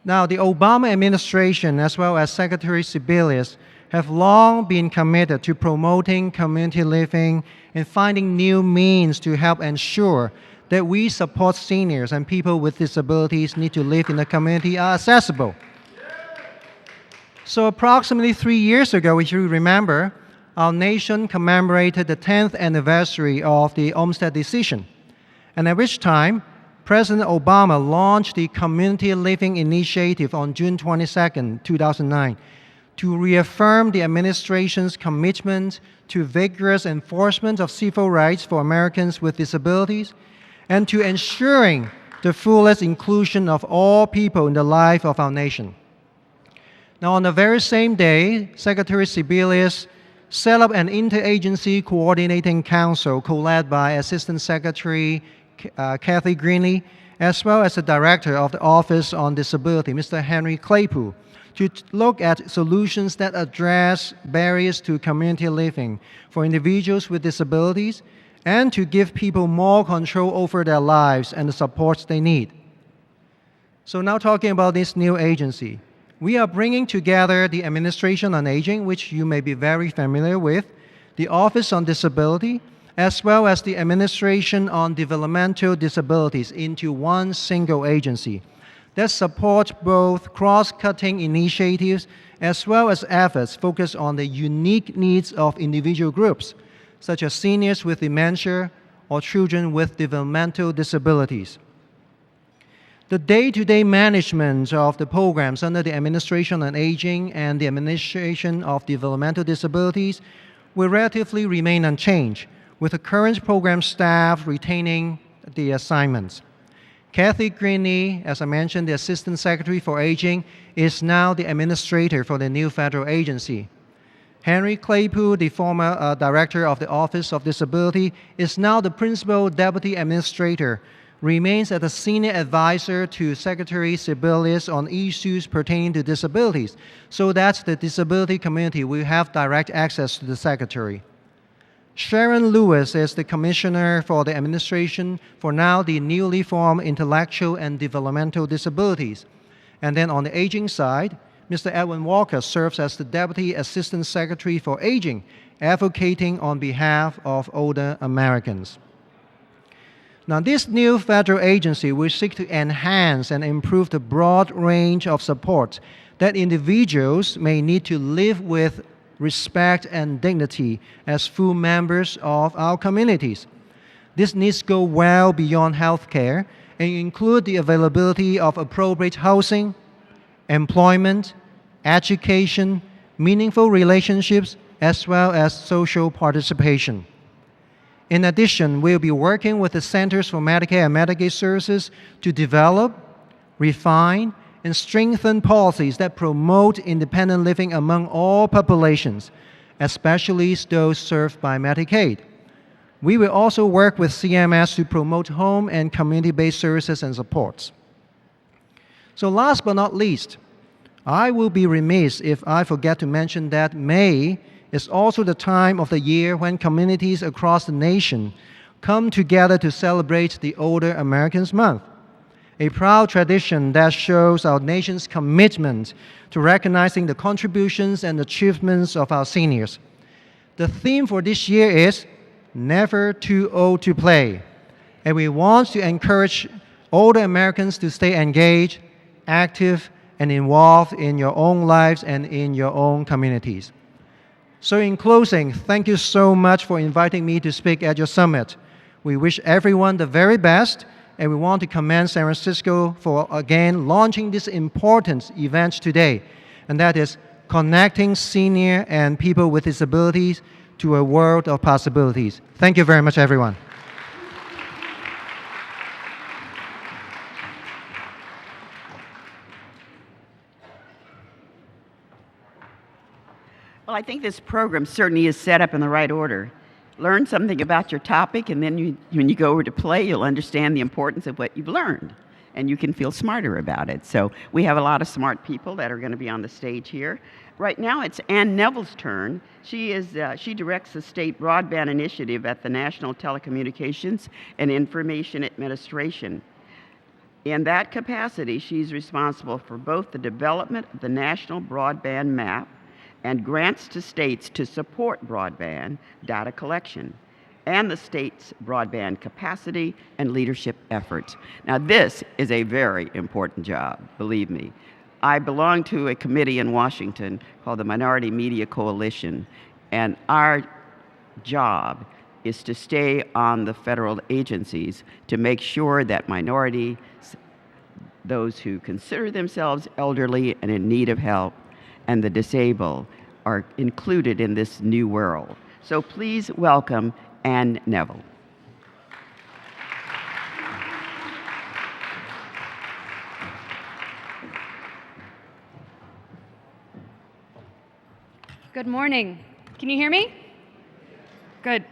Now, the Obama administration, as well as Secretary Sebelius, have long been committed to promoting community living and finding new means to help ensure that we support seniors and people with disabilities need to live in the community are accessible. So approximately 3 years ago, if you remember, our nation commemorated the 10th anniversary of the Olmstead decision, and at which time President Obama launched the Community Living Initiative on June 22, 2009, to reaffirm the administration's commitment to vigorous enforcement of civil rights for Americans with disabilities and to ensuring the fullest inclusion of all people in the life of our nation. Now, on the very same day, Secretary Sebelius set up an interagency coordinating council co-led by Assistant Secretary Kathy Greenlee, as well as the Director of the Office on Disability, Mr. Henry Claypool, to look at solutions that address barriers to community living for individuals with disabilities and to give people more control over their lives and the supports they need. So now talking about this new agency. We are bringing together the Administration on Aging, which you may be very familiar with, the Office on Disability, as well as the Administration on Developmental Disabilities into one single agency that supports both cross-cutting initiatives as well as efforts focused on the unique needs of individual groups, such as seniors with dementia or children with developmental disabilities. The day-to-day management of the programs under the Administration on Aging and the Administration of Developmental Disabilities will relatively remain unchanged, with the current program staff retaining the assignments. Kathy Greenlee, as I mentioned, the Assistant Secretary for Aging, is now the administrator for the new federal agency. Henry Claypool, the former Director of the Office of Disability, is now the Principal Deputy Administrator, remains as a Senior Advisor to Secretary Sebelius on issues pertaining to disabilities, so that the disability community will have direct access to the Secretary. Sharon Lewis is the Commissioner for the Administration for now the newly formed Intellectual and Developmental Disabilities. And then on the aging side, Mr. Edwin Walker serves as the Deputy Assistant Secretary for Aging, advocating on behalf of older Americans. Now, this new federal agency will seek to enhance and improve the broad range of support that individuals may need to live with respect and dignity as full members of our communities. These needs go well beyond healthcare and include the availability of appropriate housing, employment, education, meaningful relationships, as well as social participation. In addition, we'll be working with the Centers for Medicare and Medicaid Services to develop, refine, and strengthen policies that promote independent living among all populations, especially those served by Medicaid. We will also work with CMS to promote home and community-based services and supports. So last but not least, I will be remiss if I forget to mention that May is also the time of the year when communities across the nation come together to celebrate the Older Americans Month, a proud tradition that shows our nation's commitment to recognizing the contributions and achievements of our seniors. The theme for this year is Never Too Old to Play, and we want to encourage older Americans to stay engaged, active, and involved in your own lives and in your own communities. So in closing, thank you so much for inviting me to speak at your summit. We wish everyone the very best, and we want to commend San Francisco for again launching this important event today, and that is connecting senior and people with disabilities to a world of possibilities. Thank you very much, everyone. Well, I think this program certainly is set up in the right order. Learn something about your topic, and then when you go over to play, you'll understand the importance of what you've learned, and you can feel smarter about it. So we have a lot of smart people that are going to be on the stage here. Right now, it's Ann Neville's turn. She directs the State Broadband Initiative at the National Telecommunications and Information Administration. In that capacity, she's responsible for both the development of the National Broadband Map and grants to states to support broadband data collection and the state's broadband capacity and leadership efforts. Now, this is a very important job, believe me. I belong to a committee in Washington called the Minority Media Coalition, and our job is to stay on the federal agencies to make sure that minorities, those who consider themselves elderly and in need of help, and the disabled are included in this new world. So please welcome Ann Neville. Good morning. Can you hear me? Good.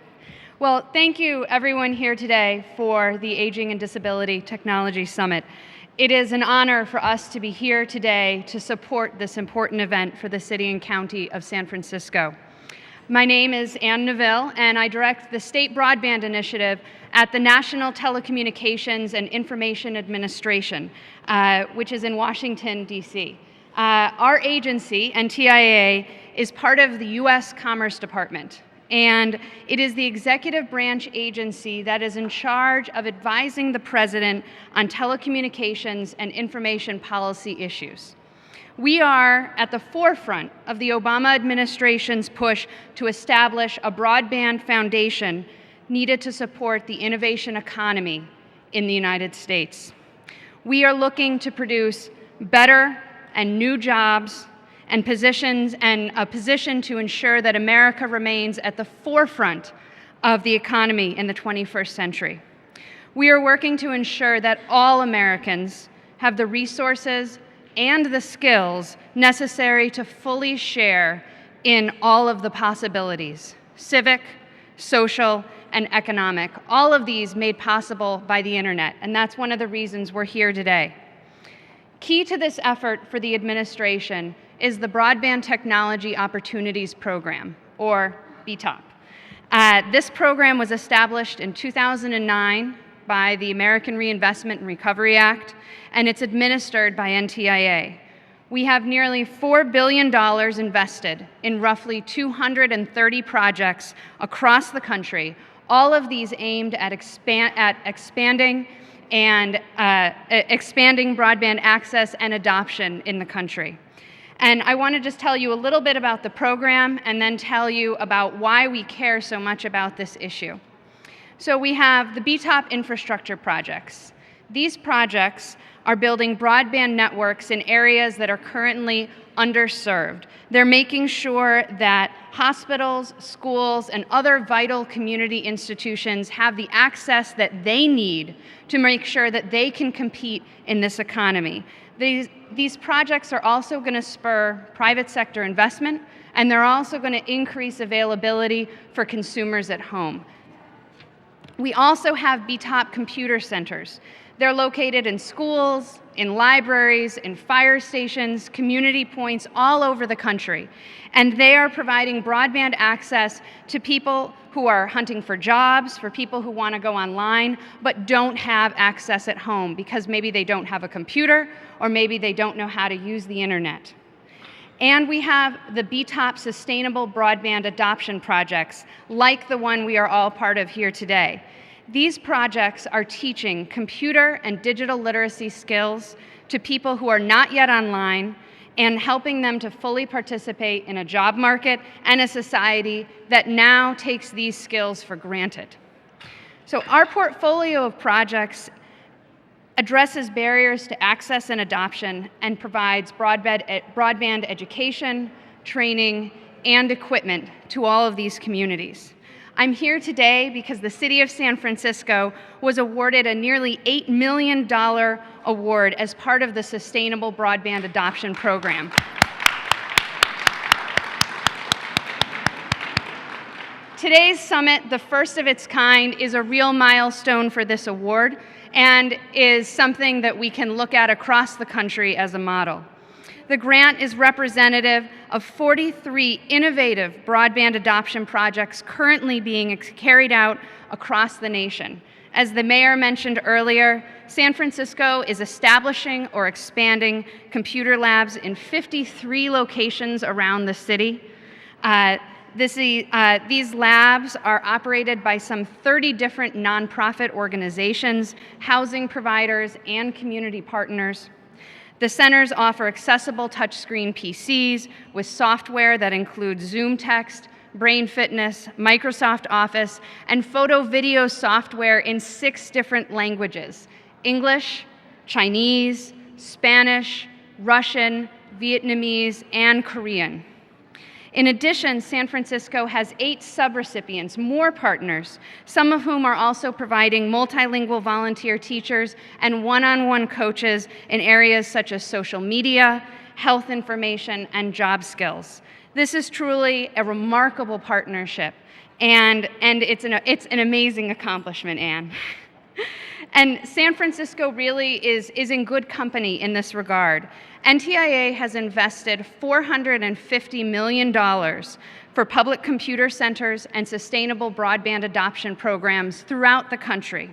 Well, thank you everyone here today for the Aging and Disability Technology Summit. It is an honor for us to be here today to support this important event for the City and County of San Francisco. My name is Nevilee, and I direct the State Broadband Initiative at the National Telecommunications and Information Administration, which is in Washington, D.C. Our agency, NTIA, is part of the U.S. Commerce Department, and it is the executive branch agency that is in charge of advising the President on telecommunications and information policy issues. We are at the forefront of the Obama administration's push to establish a broadband foundation needed to support the innovation economy in the United States. We are looking to produce better and new jobs and a position to ensure that America remains at the forefront of the economy in the 21st century. We are working to ensure that all Americans have the resources and the skills necessary to fully share in all of the possibilities, civic, social, and economic, all of these made possible by the internet, and that's one of the reasons we're here today. Key to this effort for the administration is the Broadband Technology Opportunities Program, or BTOP. This program was established in 2009 by the American Reinvestment and Recovery Act, and it's administered by NTIA. We have nearly $4 billion invested in roughly 230 projects across the country, all of these aimed at expanding broadband access and adoption in the country. And I want to just tell you a little bit about the program and then tell you about why we care so much about this issue. So we have the BTOP infrastructure projects. These projects are building broadband networks in areas that are currently underserved. They're making sure that hospitals, schools, and other vital community institutions have the access that they need to make sure that they can compete in this economy. These projects are also going to spur private sector investment, and they're also going to increase availability for consumers at home. We also have BTOP computer centers. They're located in schools, in libraries, in fire stations, community points all over the country. And they are providing broadband access to people who are hunting for jobs, for people who want to go online, but don't have access at home because maybe they don't have a computer or maybe they don't know how to use the internet. And we have the BTOP Sustainable Broadband Adoption Projects, like the one we are all part of here today. These projects are teaching computer and digital literacy skills to people who are not yet online and helping them to fully participate in a job market and a society that now takes these skills for granted. So our portfolio of projects addresses barriers to access and adoption and provides broadband education, training, and equipment to all of these communities. I'm here today because the City of San Francisco was awarded a nearly $8 million award as part of the Sustainable Broadband Adoption Program. Today's summit, the first of its kind, is a real milestone for this award and is something that we can look at across the country as a model. The grant is representative of 43 innovative broadband adoption projects currently being carried out across the nation. As the mayor mentioned earlier, San Francisco is establishing or expanding computer labs in 53 locations around the city. These labs are operated by some 30 different nonprofit organizations, housing providers, and community partners. The centers offer accessible touchscreen PCs with software that includes Zoom Text, Brain Fitness, Microsoft Office, and photo-video software in 6 different languages: English, Chinese, Spanish, Russian, Vietnamese, and Korean. In addition, San Francisco has 8 subrecipients, more partners, some of whom are also providing multilingual volunteer teachers and one-on-one coaches in areas such as social media, health information, and job skills. This is truly a remarkable partnership, and it's an amazing accomplishment, Anne. And San Francisco really is in good company in this regard. NTIA has invested $450 million for public computer centers and sustainable broadband adoption programs throughout the country.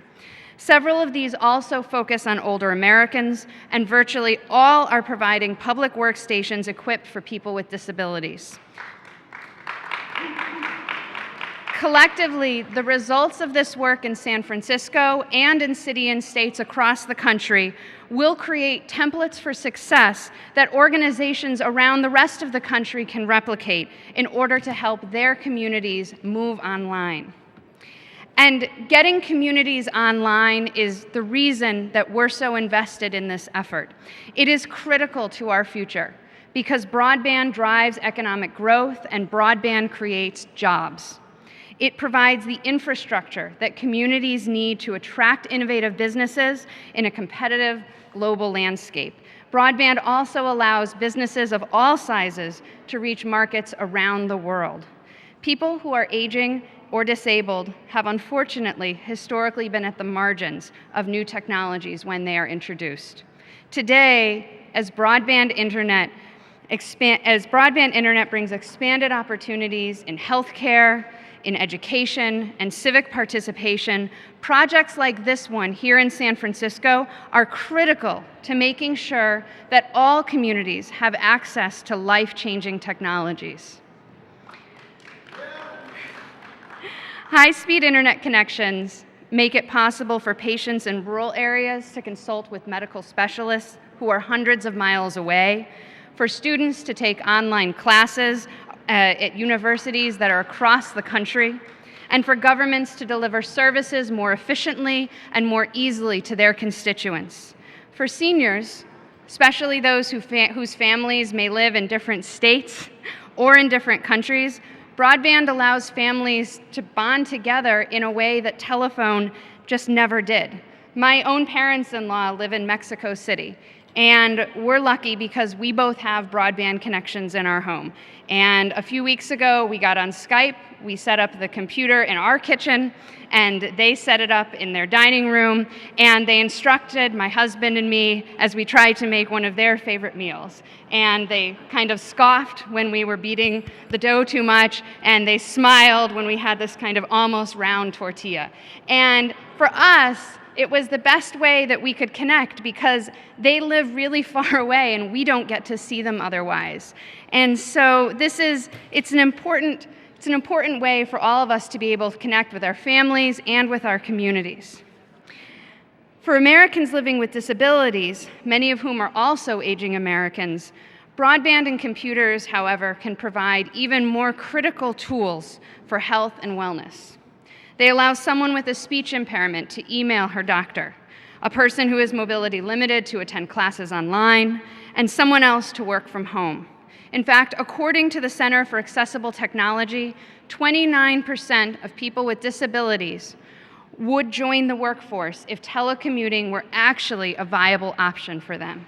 Several of these also focus on older Americans, and virtually all are providing public workstations equipped for people with disabilities. Collectively, the results of this work in San Francisco and in cities and states across the country will create templates for success that organizations around the rest of the country can replicate in order to help their communities move online. And getting communities online is the reason that we're so invested in this effort. It is critical to our future because broadband drives economic growth and broadband creates jobs. It provides the infrastructure that communities need to attract innovative businesses in a competitive global landscape. Broadband also allows businesses of all sizes to reach markets around the world. People who are aging or disabled have unfortunately historically been at the margins of new technologies when they are introduced. Today, as broadband internet brings expanded opportunities in healthcare, in education, and civic participation, projects like this one here in San Francisco are critical to making sure that all communities have access to life-changing technologies. High-speed internet connections make it possible for patients in rural areas to consult with medical specialists who are hundreds of miles away, for students to take online classes at universities that are across the country, and for governments to deliver services more efficiently and more easily to their constituents. For seniors, especially those whose families may live in different states or in different countries, broadband allows families to bond together in a way that telephone just never did. My own parents-in-law live in Mexico City, and we're lucky because we both have broadband connections in our home. And a few weeks ago, we got on Skype, we set up the computer in our kitchen, and they set it up in their dining room, and they instructed my husband and me as we tried to make one of their favorite meals. And they kind of scoffed when we were beating the dough too much, and they smiled when we had this kind of almost round tortilla. And for us, it was the best way that we could connect because they live really far away and we don't get to see them otherwise. And so it's an important way for all of us to be able to connect with our families and with our communities. For Americans living with disabilities, many of whom are also aging Americans, broadband and computers, however, can provide even more critical tools for health and wellness. They allow someone with a speech impairment to email her doctor, a person who is mobility limited to attend classes online, and someone else to work from home. In fact, according to the Center for Accessible Technology, 29% of people with disabilities would join the workforce if telecommuting were actually a viable option for them.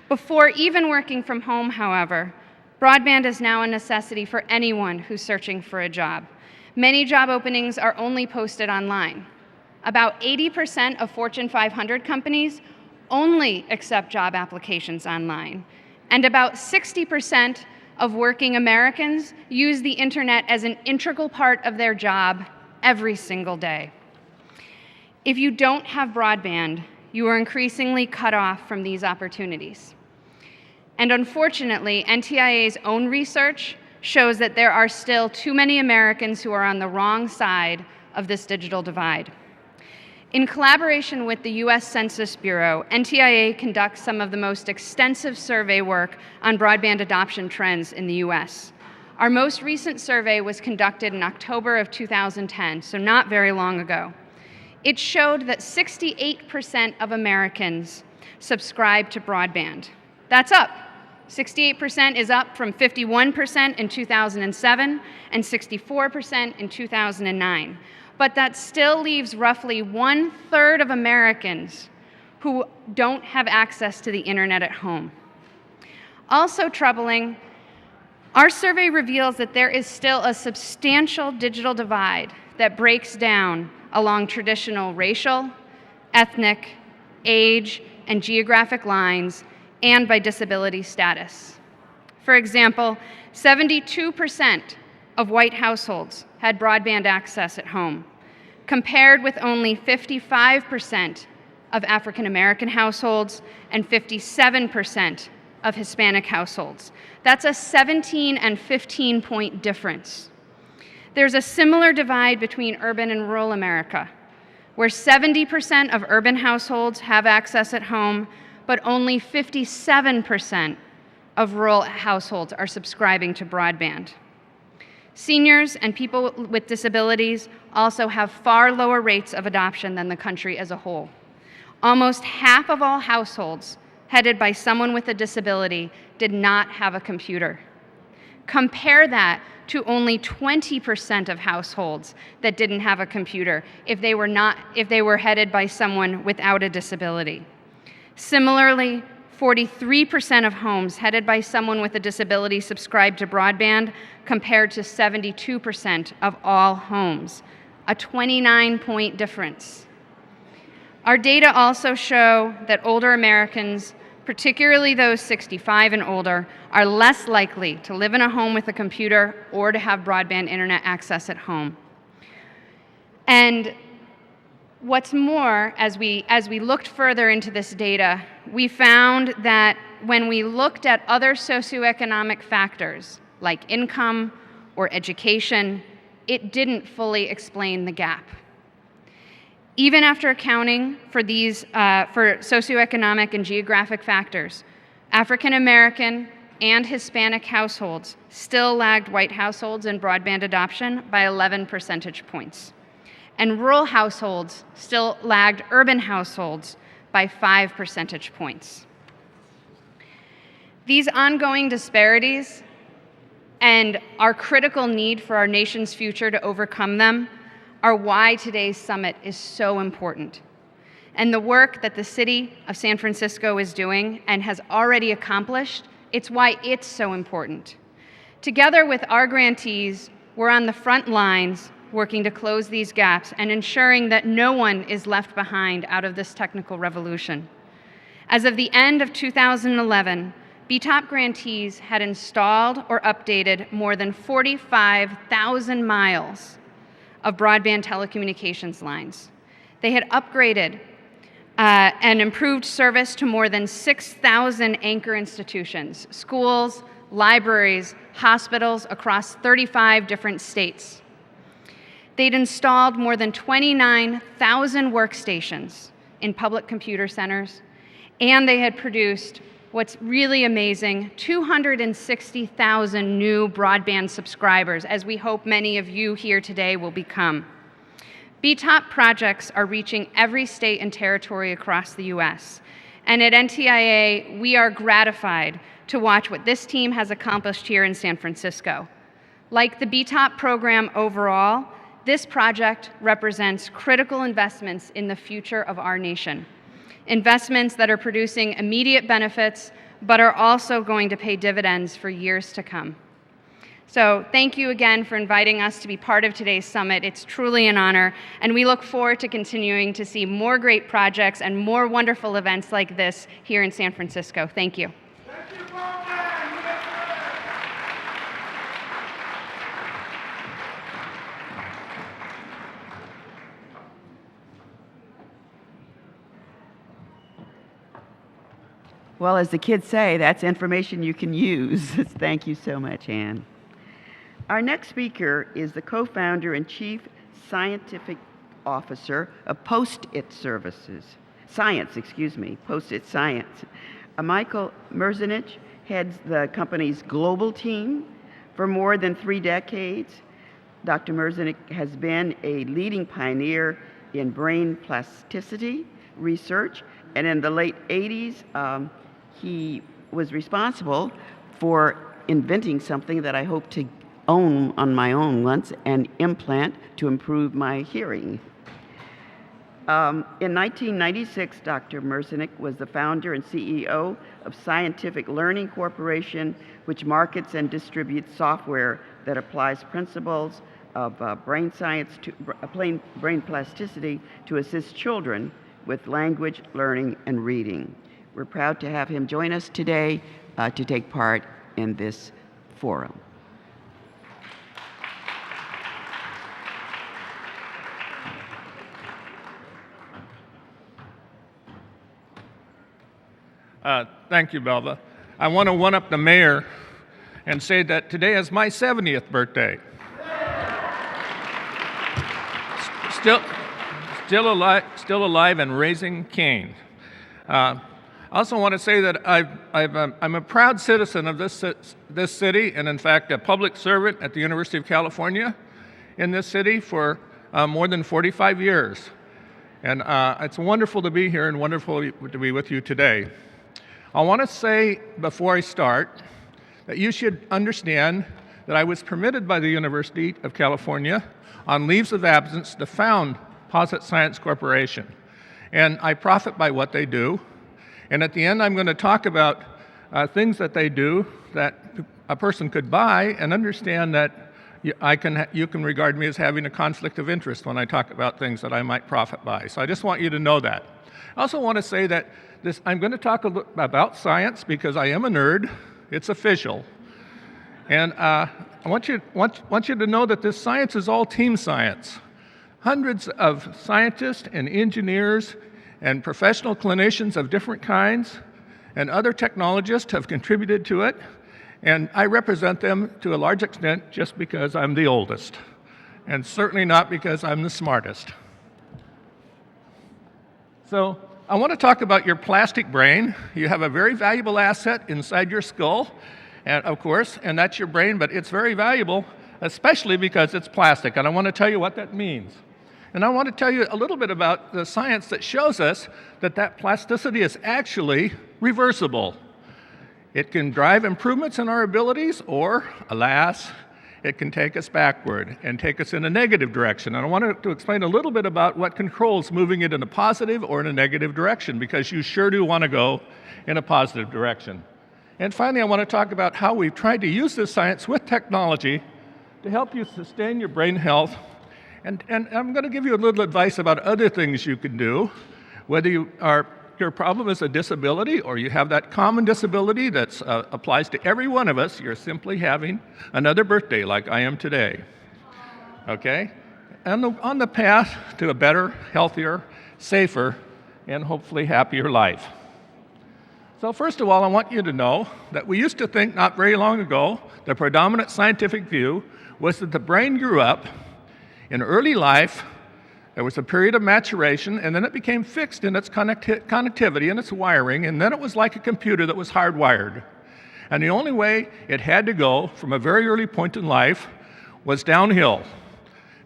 Before even working from home, however, broadband is now a necessity for anyone who's searching for a job. Many job openings are only posted online. About 80% of Fortune 500 companies only accept job applications online. And about 60% of working Americans use the internet as an integral part of their job every single day. If you don't have broadband, you are increasingly cut off from these opportunities. And unfortunately, NTIA's own research shows that there are still too many Americans who are on the wrong side of this digital divide. In collaboration with the US Census Bureau, NTIA conducts some of the most extensive survey work on broadband adoption trends in the US. Our most recent survey was conducted in October of 2010, so not very long ago. It showed that 68% of Americans subscribe to broadband. That's up. 68% is up from 51% in 2007 and 64% in 2009. But that still leaves roughly 1/3 of Americans who don't have access to the internet at home. Also troubling, Our survey reveals that there is still a substantial digital divide that breaks down along traditional racial, ethnic, age, and geographic lines, and by disability status. For example, 72% of white households had broadband access at home, compared with only 55% of African American households and 57% of Hispanic households. That's a 17 and 15-point difference. There's a similar divide between urban and rural America, where 70% of urban households have access at home, but only 57% of rural households are subscribing to broadband. Seniors and people with disabilities also have far lower rates of adoption than the country as a whole. Almost half of all households headed by someone with a disability did not have a computer. Compare that to only 20% of households that didn't have a computer if they were headed by someone without a disability. Similarly, 43% of homes headed by someone with a disability subscribed to broadband, compared to 72% of all homes, a 29-point difference. Our data also show that older Americans, particularly those 65 and older, are less likely to live in a home with a computer or to have broadband internet access at home. And what's more, as we looked further into this data, we found that when we looked at other socioeconomic factors like income or education, it didn't fully explain the gap. Even after accounting for these for socioeconomic and geographic factors, African American and Hispanic households still lagged white households in broadband adoption by 11 percentage points. And rural households still lagged urban households by 5 percentage points. These ongoing disparities and our critical need for our nation's future to overcome them are why today's summit is so important. And the work that the city of San Francisco is doing and has already accomplished, it's why it's so important. Together with our grantees, we're on the front lines working to close these gaps and ensuring that no one is left behind out of this technical revolution. As of the end of 2011, BTOP grantees had installed or updated more than 45,000 miles of broadband telecommunications lines. They had upgraded and improved service to more than 6,000 anchor institutions, schools, libraries, hospitals across 35 different states. They'd installed more than 29,000 workstations in public computer centers, and they had produced what's really amazing, 260,000 new broadband subscribers, as we hope many of you here today will become. BTOP projects are reaching every state and territory across the US. And at NTIA, we are gratified to watch what this team has accomplished here in San Francisco. Like the BTOP program overall, this project represents critical investments in the future of our nation. Investments that are producing immediate benefits, but are also going to pay dividends for years to come. So thank you again for inviting us to be part of today's summit. It's truly an honor, and we look forward to continuing to see more great projects and more wonderful events like this here in San Francisco. Thank you. Well, as the kids say, that's information you can use. Thank you so much, Anne. Our next speaker is the co-founder and chief scientific officer of Post-it Science. Michael Merzenich heads the company's global team for more than 3 decades. Dr. Merzenich has been a leading pioneer in brain plasticity research, and in the late 80s, he was responsible for inventing something that I hope to own on my own once, an implant to improve my hearing. In 1996, Dr. Merzenich was the founder and CEO of Scientific Learning Corporation, which markets and distributes software that applies principles of brain science to brain plasticity to assist children with language learning and reading. We're proud to have him join us today to take part in this forum. Thank you, Belva. I want to one-up the mayor and say that today is my 70th birthday. Still alive and raising Cain. I also want to say that I'm a proud citizen of this city, and in fact a public servant at the University of California in this city for more than 45 years. And it's wonderful to be here and wonderful to be with you today. I want to say before I start that you should understand that I was permitted by the University of California on leaves of absence to found Posit Science Corporation. And I profit by what they do. And at the end, I'm going to talk about things that they do that a person could buy and understand that you can regard me as having a conflict of interest when I talk about things that I might profit by. So I just want you to know that. I also want to say that I'm going to talk about science because I am a nerd. It's official. And I want you to know that this science is all team science. Hundreds of scientists and engineers and professional clinicians of different kinds and other technologists have contributed to it. And I represent them to a large extent just because I'm the oldest, and certainly not because I'm the smartest. So I want to talk about your plastic brain. You have a very valuable asset inside your skull, and of course, and that's your brain, but it's very valuable, especially because it's plastic, and I want to tell you what that means. And I want to tell you a little bit about the science that shows us that plasticity is actually reversible. It can drive improvements in our abilities, or, alas, it can take us backward and take us in a negative direction. And I wanted to explain a little bit about what controls moving it in a positive or in a negative direction, because you sure do want to go in a positive direction. And finally, I want to talk about how we've tried to use this science with technology to help you sustain your brain health. And I'm going to give you a little advice about other things you can do, whether your problem is a disability or you have that common disability that applies to every one of us. You're simply having another birthday like I am today. Okay? And on the path to a better, healthier, safer, and hopefully happier life. So first of all, I want you to know that we used to think not very long ago, the predominant scientific view was that the brain grew up in early life. There was a period of maturation, and then it became fixed in its connectivity and its wiring, and then it was like a computer that was hardwired. And the only way it had to go from a very early point in life was downhill.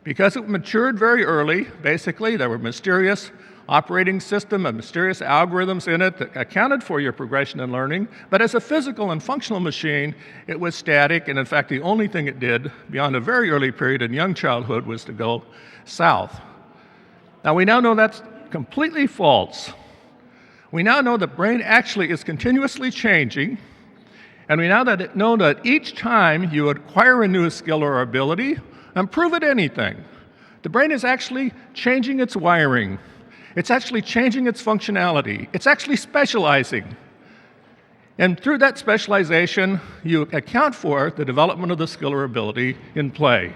Because it matured very early, basically, there were mysterious operating system and mysterious algorithms in it that accounted for your progression in learning, but as a physical and functional machine, it was static, and in fact, the only thing it did beyond a very early period in young childhood was to go south. Now, we now know that's completely false. We now know the brain actually is continuously changing, and we now know that each time you acquire a new skill or ability, improve at anything, the brain is actually changing its wiring. It's actually changing its functionality. It's actually specializing. And through that specialization, you account for the development of the skill or ability in play.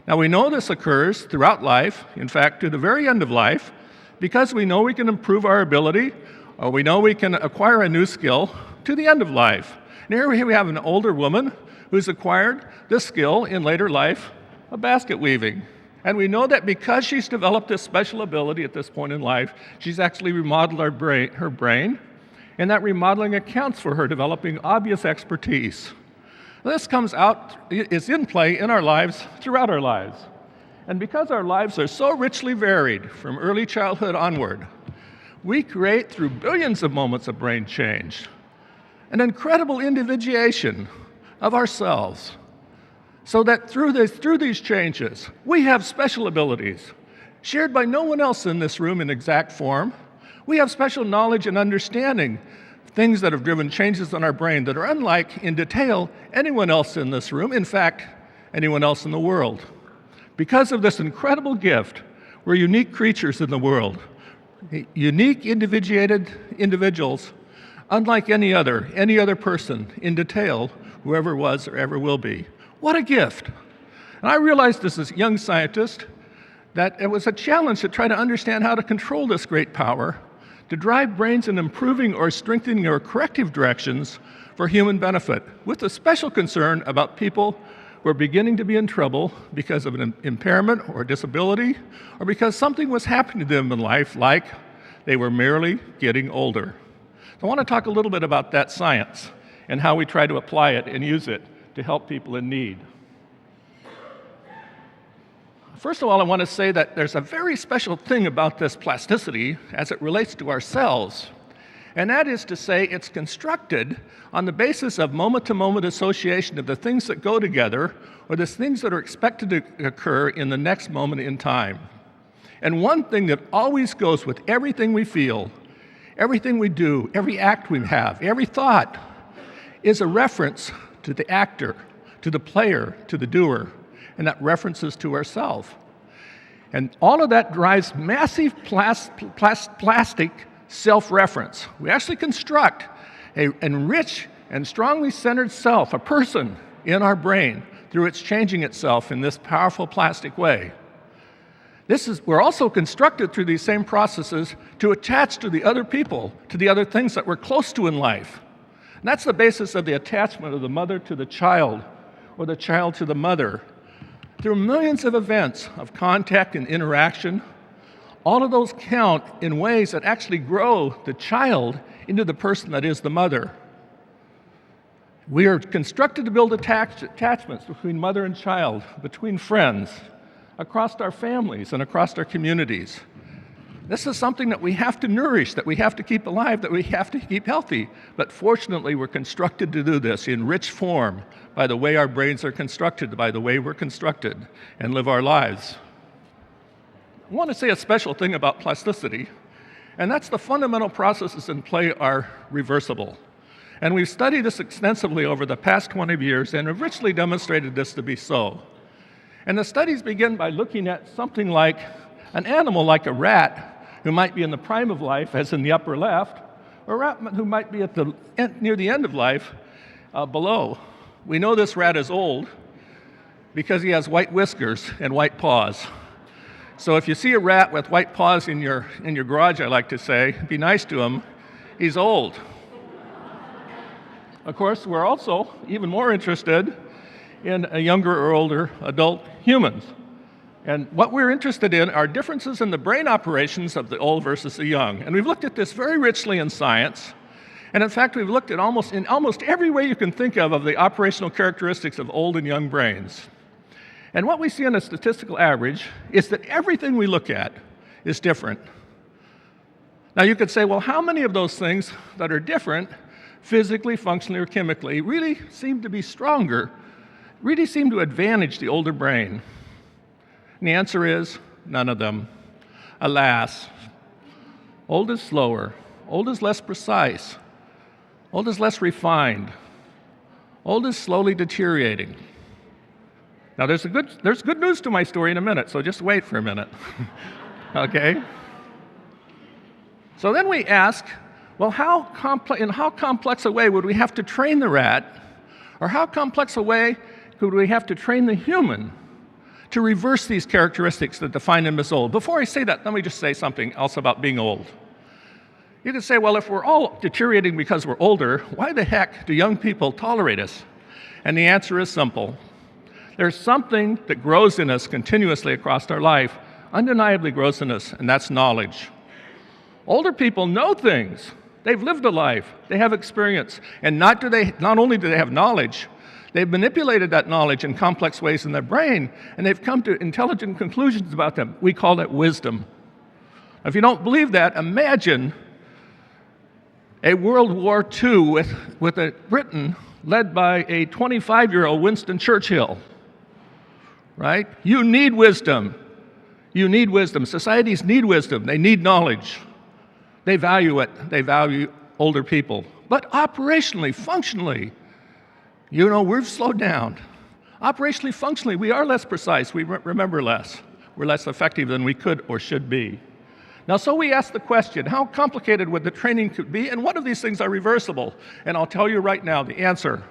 Now, we know this occurs throughout life, in fact, to the very end of life, because we know we can improve our ability, or we know we can acquire a new skill to the end of life. And here we have an older woman who's acquired this skill in later life of basket weaving. And we know that because she's developed this special ability at this point in life, she's actually remodeled her brain, and that remodeling accounts for her developing obvious expertise. This is in play in our lives, throughout our lives. And because our lives are so richly varied from early childhood onward, we create, through billions of moments of brain change, an incredible individuation of ourselves. So that through these changes, we have special abilities. shared by no one else in this room in exact form. We have special knowledge and understanding, things that have driven changes in our brain that are unlike, in detail, anyone else in this room, in fact, anyone else in the world. Because of this incredible gift, we're unique creatures in the world, unique individuated individuals, unlike any other person, in detail, whoever was or ever will be. What a gift. And I realized as a young scientist that it was a challenge to try to understand how to control this great power, to drive brains in improving or strengthening or corrective directions for human benefit, with a special concern about people who are beginning to be in trouble because of an impairment or disability, or because something was happening to them in life, like they were merely getting older. So I want to talk a little bit about that science and how we try to apply it and use it to help people in need. First of all, I want to say that there's a very special thing about this plasticity as it relates to ourselves, and that is to say it's constructed on the basis of moment-to-moment association of the things that go together or the things that are expected to occur in the next moment in time. And one thing that always goes with everything we feel, everything we do, every act we have, every thought, is a reference to the actor, to the player, to the doer, and that references to ourselves. And all of that drives massive plastic self-reference. We actually construct an rich and strongly centered self, a person, in our brain through its changing itself in this powerful plastic way. We're also constructed through these same processes to attach to the other people, to the other things that we're close to in life. And that's the basis of the attachment of the mother to the child, or the child to the mother. Through millions of events of contact and interaction, all of those count in ways that actually grow the child into the person that is the mother. We are constructed to build attachments between mother and child, between friends, across our families and across our communities. This is something that we have to nourish, that we have to keep alive, that we have to keep healthy. But fortunately, we're constructed to do this in rich form by the way our brains are constructed, by the way we're constructed and live our lives. I want to say a special thing about plasticity, and that's the fundamental processes in play are reversible. And we've studied this extensively over the past 20 years and have richly demonstrated this to be so. And the studies begin by looking at something like an animal like a rat who might be in the prime of life, as in the upper left, or a rat who might be near the end of life below. We know this rat is old because he has white whiskers and white paws. So if you see a rat with white paws in your garage, I like to say, be nice to him. He's old. Of course, we're also even more interested in younger or older adult humans. And what we're interested in are differences in the brain operations of the old versus the young. And we've looked at this very richly in science. And in fact, we've looked at almost every way you can think of the operational characteristics of old and young brains. And what we see on a statistical average is that everything we look at is different. Now you could say, well, how many of those things that are different, physically, functionally, or chemically, really seem to be stronger, really seem to advantage the older brain? And the answer is none of them. Alas, old is slower, old is less precise, old is less refined, old is slowly deteriorating. Now there's good news to my story in a minute, so just wait for a minute. Okay? So then we ask, well, in how complex a way would we have to train the rat, or how complex a way could we have to train the human to reverse these characteristics that define them as old? Before I say that, let me just say something else about being old. You could say, well, if we're all deteriorating because we're older, why the heck do young people tolerate us? And the answer is simple. There's something that grows in us continuously across our life, undeniably grows in us, and that's knowledge. Older people know things. They've lived a life. They have experience. And not only do they have knowledge, they've manipulated that knowledge in complex ways in their brain, and they've come to intelligent conclusions about them. We call that wisdom. If you don't believe that, imagine a World War II with a Britain led by a 25-year-old Winston Churchill, right? You need wisdom. You need wisdom. Societies need wisdom. They need knowledge. They value it. They value older people. But operationally, functionally, you know, we've slowed down. Operationally, functionally, we are less precise. We remember less. We're less effective than we could or should be. Now, so we ask the question, how complicated would the training could be, and what of these things are reversible? And I'll tell you right now the answer.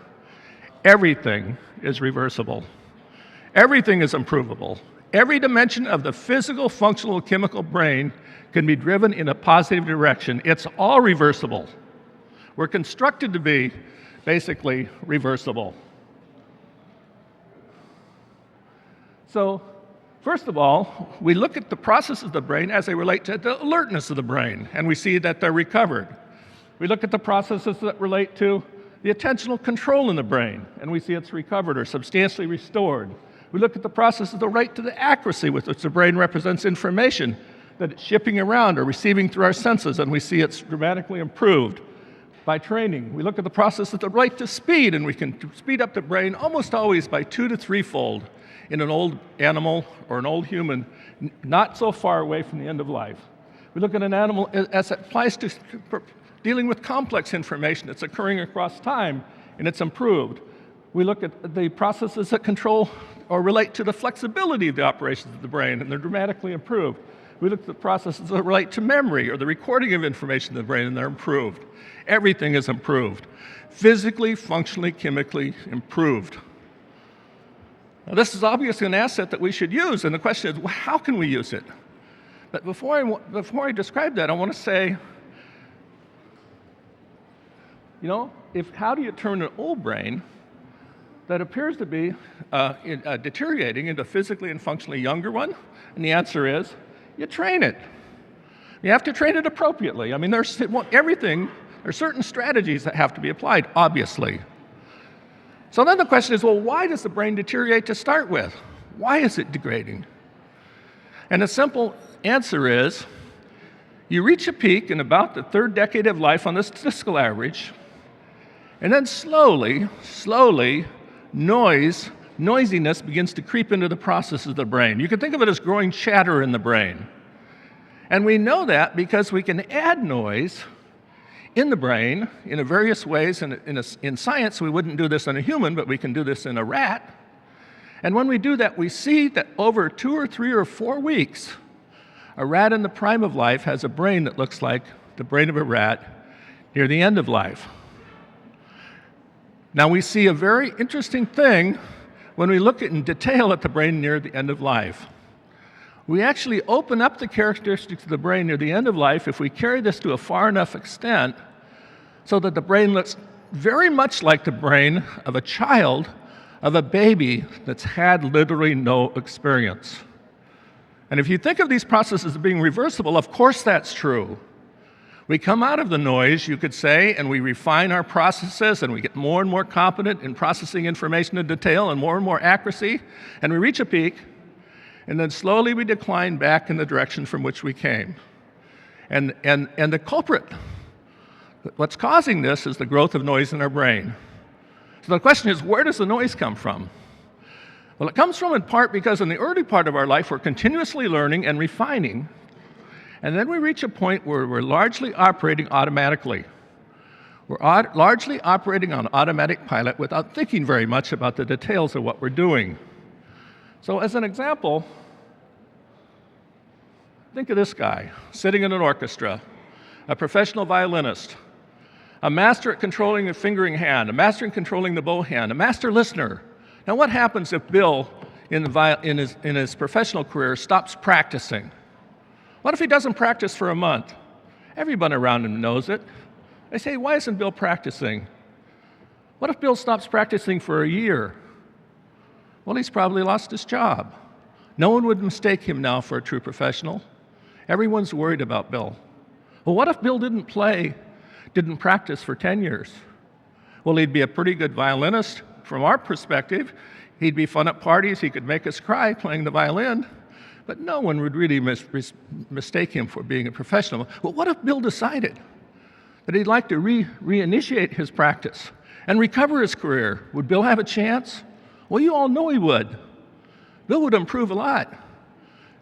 Everything is reversible. Everything is improvable. Every dimension of the physical, functional, chemical brain can be driven in a positive direction. It's all reversible. We're constructed to be basically reversible. So, first of all, we look at the processes of the brain as they relate to the alertness of the brain, and we see that they're recovered. We look at the processes that relate to the attentional control in the brain, and we see it's recovered or substantially restored. We look at the processes that relate to the accuracy with which the brain represents information that it's shipping around or receiving through our senses, and we see it's dramatically improved by training. We look at the processes that relate to speed, and we can speed up the brain almost always by 2 to 3-fold in an old animal or an old human, not so far away from the end of life. We look at an animal as it applies to dealing with complex information that's occurring across time, and it's improved. We look at the processes that control or relate to the flexibility of the operations of the brain, and they're dramatically improved. We look at the processes that relate to memory or the recording of information in the brain, and they're improved. Everything is improved. Physically, functionally, chemically improved. Now, this is obviously an asset that we should use, and the question is, well, how can we use it? But before I describe that, I want to say, you know, how do you turn an old brain that appears to be deteriorating into a physically and functionally younger one? And the answer is, you train it. You have to train it appropriately. I mean, there's certain strategies that have to be applied, obviously. So then the question is, well, why does the brain deteriorate to start with? Why is it degrading? And the simple answer is, you reach a peak in about the 3rd decade of life on the statistical average, and then slowly, noisiness begins to creep into the processes of the brain. You can think of it as growing chatter in the brain. And we know that because we can add noise in the brain in various ways. In science, we wouldn't do this in a human, but we can do this in a rat. And when we do that, we see that over 2 or 3 or 4 weeks, a rat in the prime of life has a brain that looks like the brain of a rat near the end of life. Now, we see a very interesting thing when we look in detail at the brain near the end of life. We actually open up the characteristics of the brain near the end of life if we carry this to a far enough extent so that the brain looks very much like the brain of a child, of a baby that's had literally no experience. And if you think of these processes as being reversible, of course that's true. We come out of the noise, you could say, and we refine our processes, and we get more and more competent in processing information in detail and more accuracy, and we reach a peak, and then slowly we decline back in the direction from which we came. And the culprit, what's causing this, is the growth of noise in our brain. So the question is, where does the noise come from? Well, it comes from in part because in the early part of our life, we're continuously learning and refining, and then we reach a point where we're largely operating automatically. We're largely operating on automatic pilot without thinking very much about the details of what we're doing. So as an example, think of this guy sitting in an orchestra, a professional violinist, a master at controlling the fingering hand, a master in controlling the bow hand, a master listener. Now what happens if Bill, in his professional career, stops practicing? What if he doesn't practice for a month? Everyone around him knows it. They say, why isn't Bill practicing? What if Bill stops practicing for a year? Well, he's probably lost his job. No one would mistake him now for a true professional. Everyone's worried about Bill. Well, what if Bill didn't practice for 10 years? Well, he'd be a pretty good violinist. From our perspective, he'd be fun at parties. He could make us cry playing the violin. But no one would really mistake him for being a professional. Well, what if Bill decided that he'd like to reinitiate his practice and recover his career? Would Bill have a chance? Well, you all know he would. Bill would improve a lot.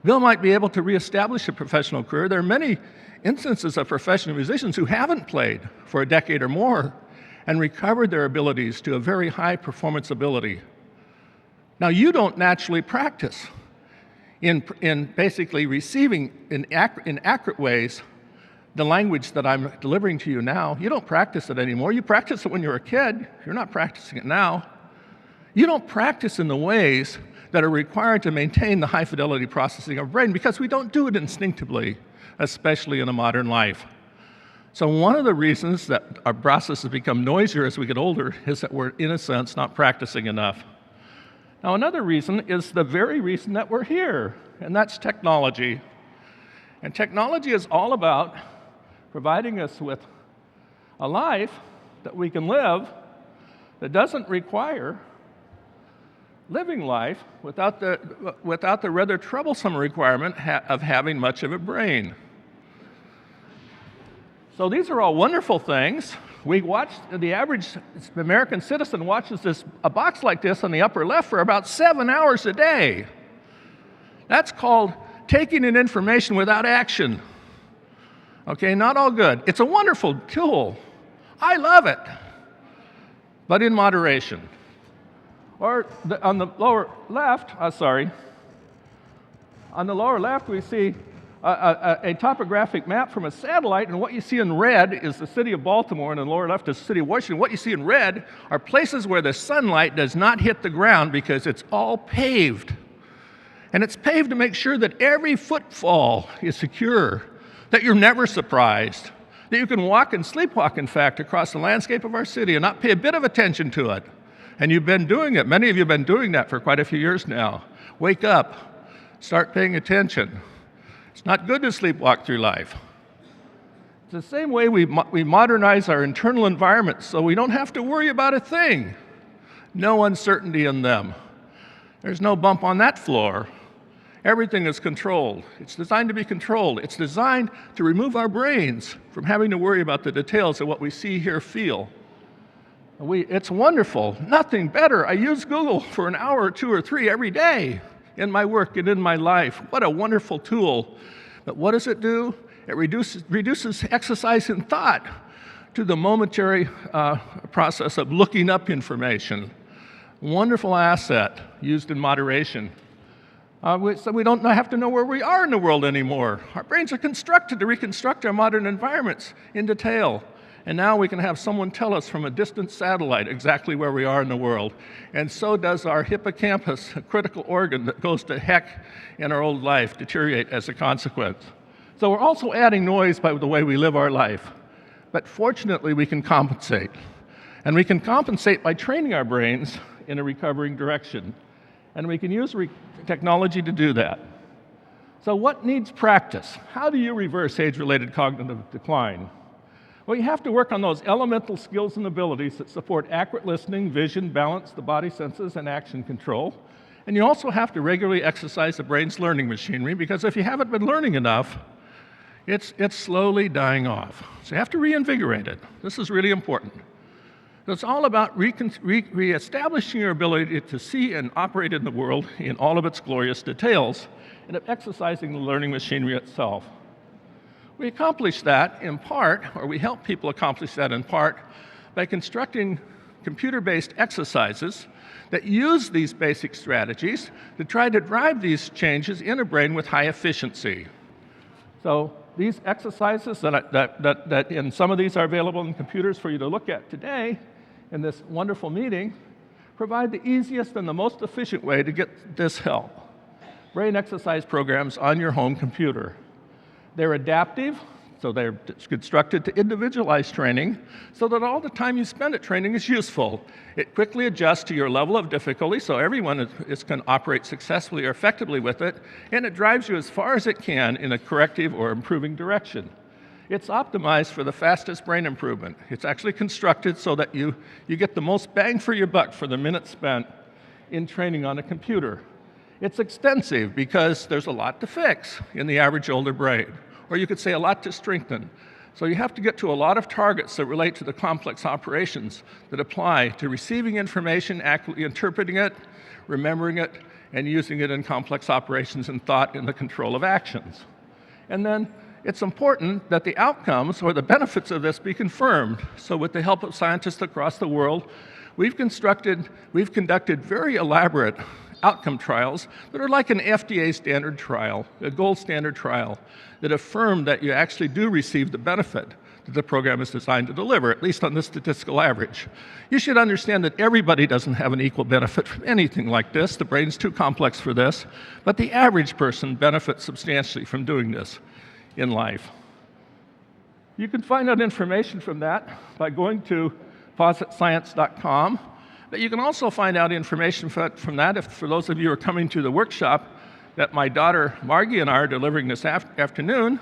Bill might be able to reestablish a professional career. There are many instances of professional musicians who haven't played for a decade or more and recovered their abilities to a very high performance ability. Now, you don't naturally practice in basically receiving in accurate ways the language that I'm delivering to you now. You don't practice it anymore. You practiced it when you were a kid. You're not practicing it now. You don't practice in the ways that are required to maintain the high fidelity processing of brain because we don't do it instinctively, especially in a modern life. So one of the reasons that our processes become noisier as we get older is that we're, in a sense, not practicing enough. Now, another reason is the very reason that we're here, and that's technology. And technology is all about providing us with a life that we can live that doesn't require living life without the rather troublesome requirement of having much of a brain. So these are all wonderful things. The average American citizen watches a box like this on the upper left for about 7 hours a day. That's called taking in information without action. Okay, not all good. It's a wonderful tool. I love it, but in moderation. Or on the lower left, on the lower left we see a topographic map from a satellite, and what you see in red is the city of Baltimore, and in the lower left is the city of Washington. What you see in red are places where the sunlight does not hit the ground because it's all paved. And it's paved to make sure that every footfall is secure, that you're never surprised, that you can walk and sleepwalk, in fact, across the landscape of our city and not pay a bit of attention to it. And you've been doing it. Many of you have been doing that for quite a few years now. Wake up. Start paying attention. It's not good to sleepwalk through life. It's the same way we modernize our internal environments so we don't have to worry about a thing. No uncertainty in them. There's no bump on that floor. Everything is controlled. It's designed to be controlled. It's designed to remove our brains from having to worry about the details of what we see, hear, feel. It's wonderful. Nothing better. I use Google for an hour or 2 or 3 every day in my work and in my life. What a wonderful tool. But what does it do? It reduces exercise in thought to the momentary process of looking up information. Wonderful asset used in moderation. So we don't have to know where we are in the world anymore. Our brains are constructed to reconstruct our modern environments in detail. And now we can have someone tell us from a distant satellite exactly where we are in the world. And so does our hippocampus, a critical organ that goes to heck in our old life, deteriorate as a consequence. So we're also adding noise by the way we live our life. But fortunately, we can compensate. And we can compensate by training our brains in a recovering direction. And we can use technology to do that. So what needs practice? How do you reverse age-related cognitive decline? Well, you have to work on those elemental skills and abilities that support accurate listening, vision, balance, the body senses, and action control. And you also have to regularly exercise the brain's learning machinery, because if you haven't been learning enough, it's slowly dying off. So you have to reinvigorate it. This is really important. So it's all about reestablishing your ability to see and operate in the world in all of its glorious details, and of exercising the learning machinery itself. We accomplish that in part, or we help people accomplish that in part, by constructing computer-based exercises that use these basic strategies to try to drive these changes in a brain with high efficiency. So these exercises and some of these are available in computers for you to look at today in this wonderful meeting, provide the easiest and the most efficient way to get this help. Brain exercise programs on your home computer. They're adaptive, so they're constructed to individualize training so that all the time you spend at training is useful. It quickly adjusts to your level of difficulty so everyone can operate successfully or effectively with it, and it drives you as far as it can in a corrective or improving direction. It's optimized for the fastest brain improvement. It's actually constructed so that you get the most bang for your buck for the minutes spent in training on a computer. It's extensive because there's a lot to fix in the average older brain, or you could say a lot to strengthen. So you have to get to a lot of targets that relate to the complex operations that apply to receiving information, accurately interpreting it, remembering it, and using it in complex operations and thought in the control of actions. And then it's important that the outcomes or the benefits of this be confirmed. So with the help of scientists across the world, we've conducted very elaborate outcome trials that are like an FDA standard trial, a gold standard trial, that affirm that you actually do receive the benefit that the program is designed to deliver, at least on the statistical average. You should understand that everybody doesn't have an equal benefit from anything like this. The brain's too complex for this, but the average person benefits substantially from doing this in life. You can find out information from that by going to positscience.com, but you can also find out information from that for those of you who are coming to the workshop that my daughter Margie and I are delivering this afternoon.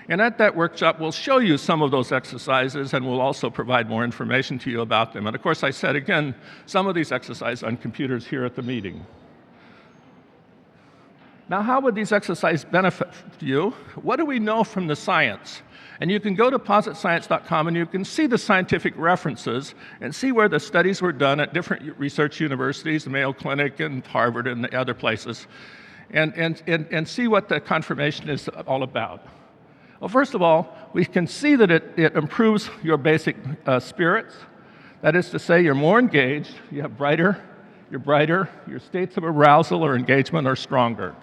And at that workshop, we'll show you some of those exercises, and we'll also provide more information to you about them. And of course, I said again, some of these exercises on computers here at the meeting. Now, how would these exercises benefit you? What do we know from the science? And you can go to positscience.com and you can see the scientific references and see where the studies were done at different research universities, the Mayo Clinic and Harvard and the other places, and see what the confirmation is all about. Well, first of all, we can see that it improves your basic spirits. That is to say, you're more engaged, you're brighter, your states of arousal or engagement are stronger.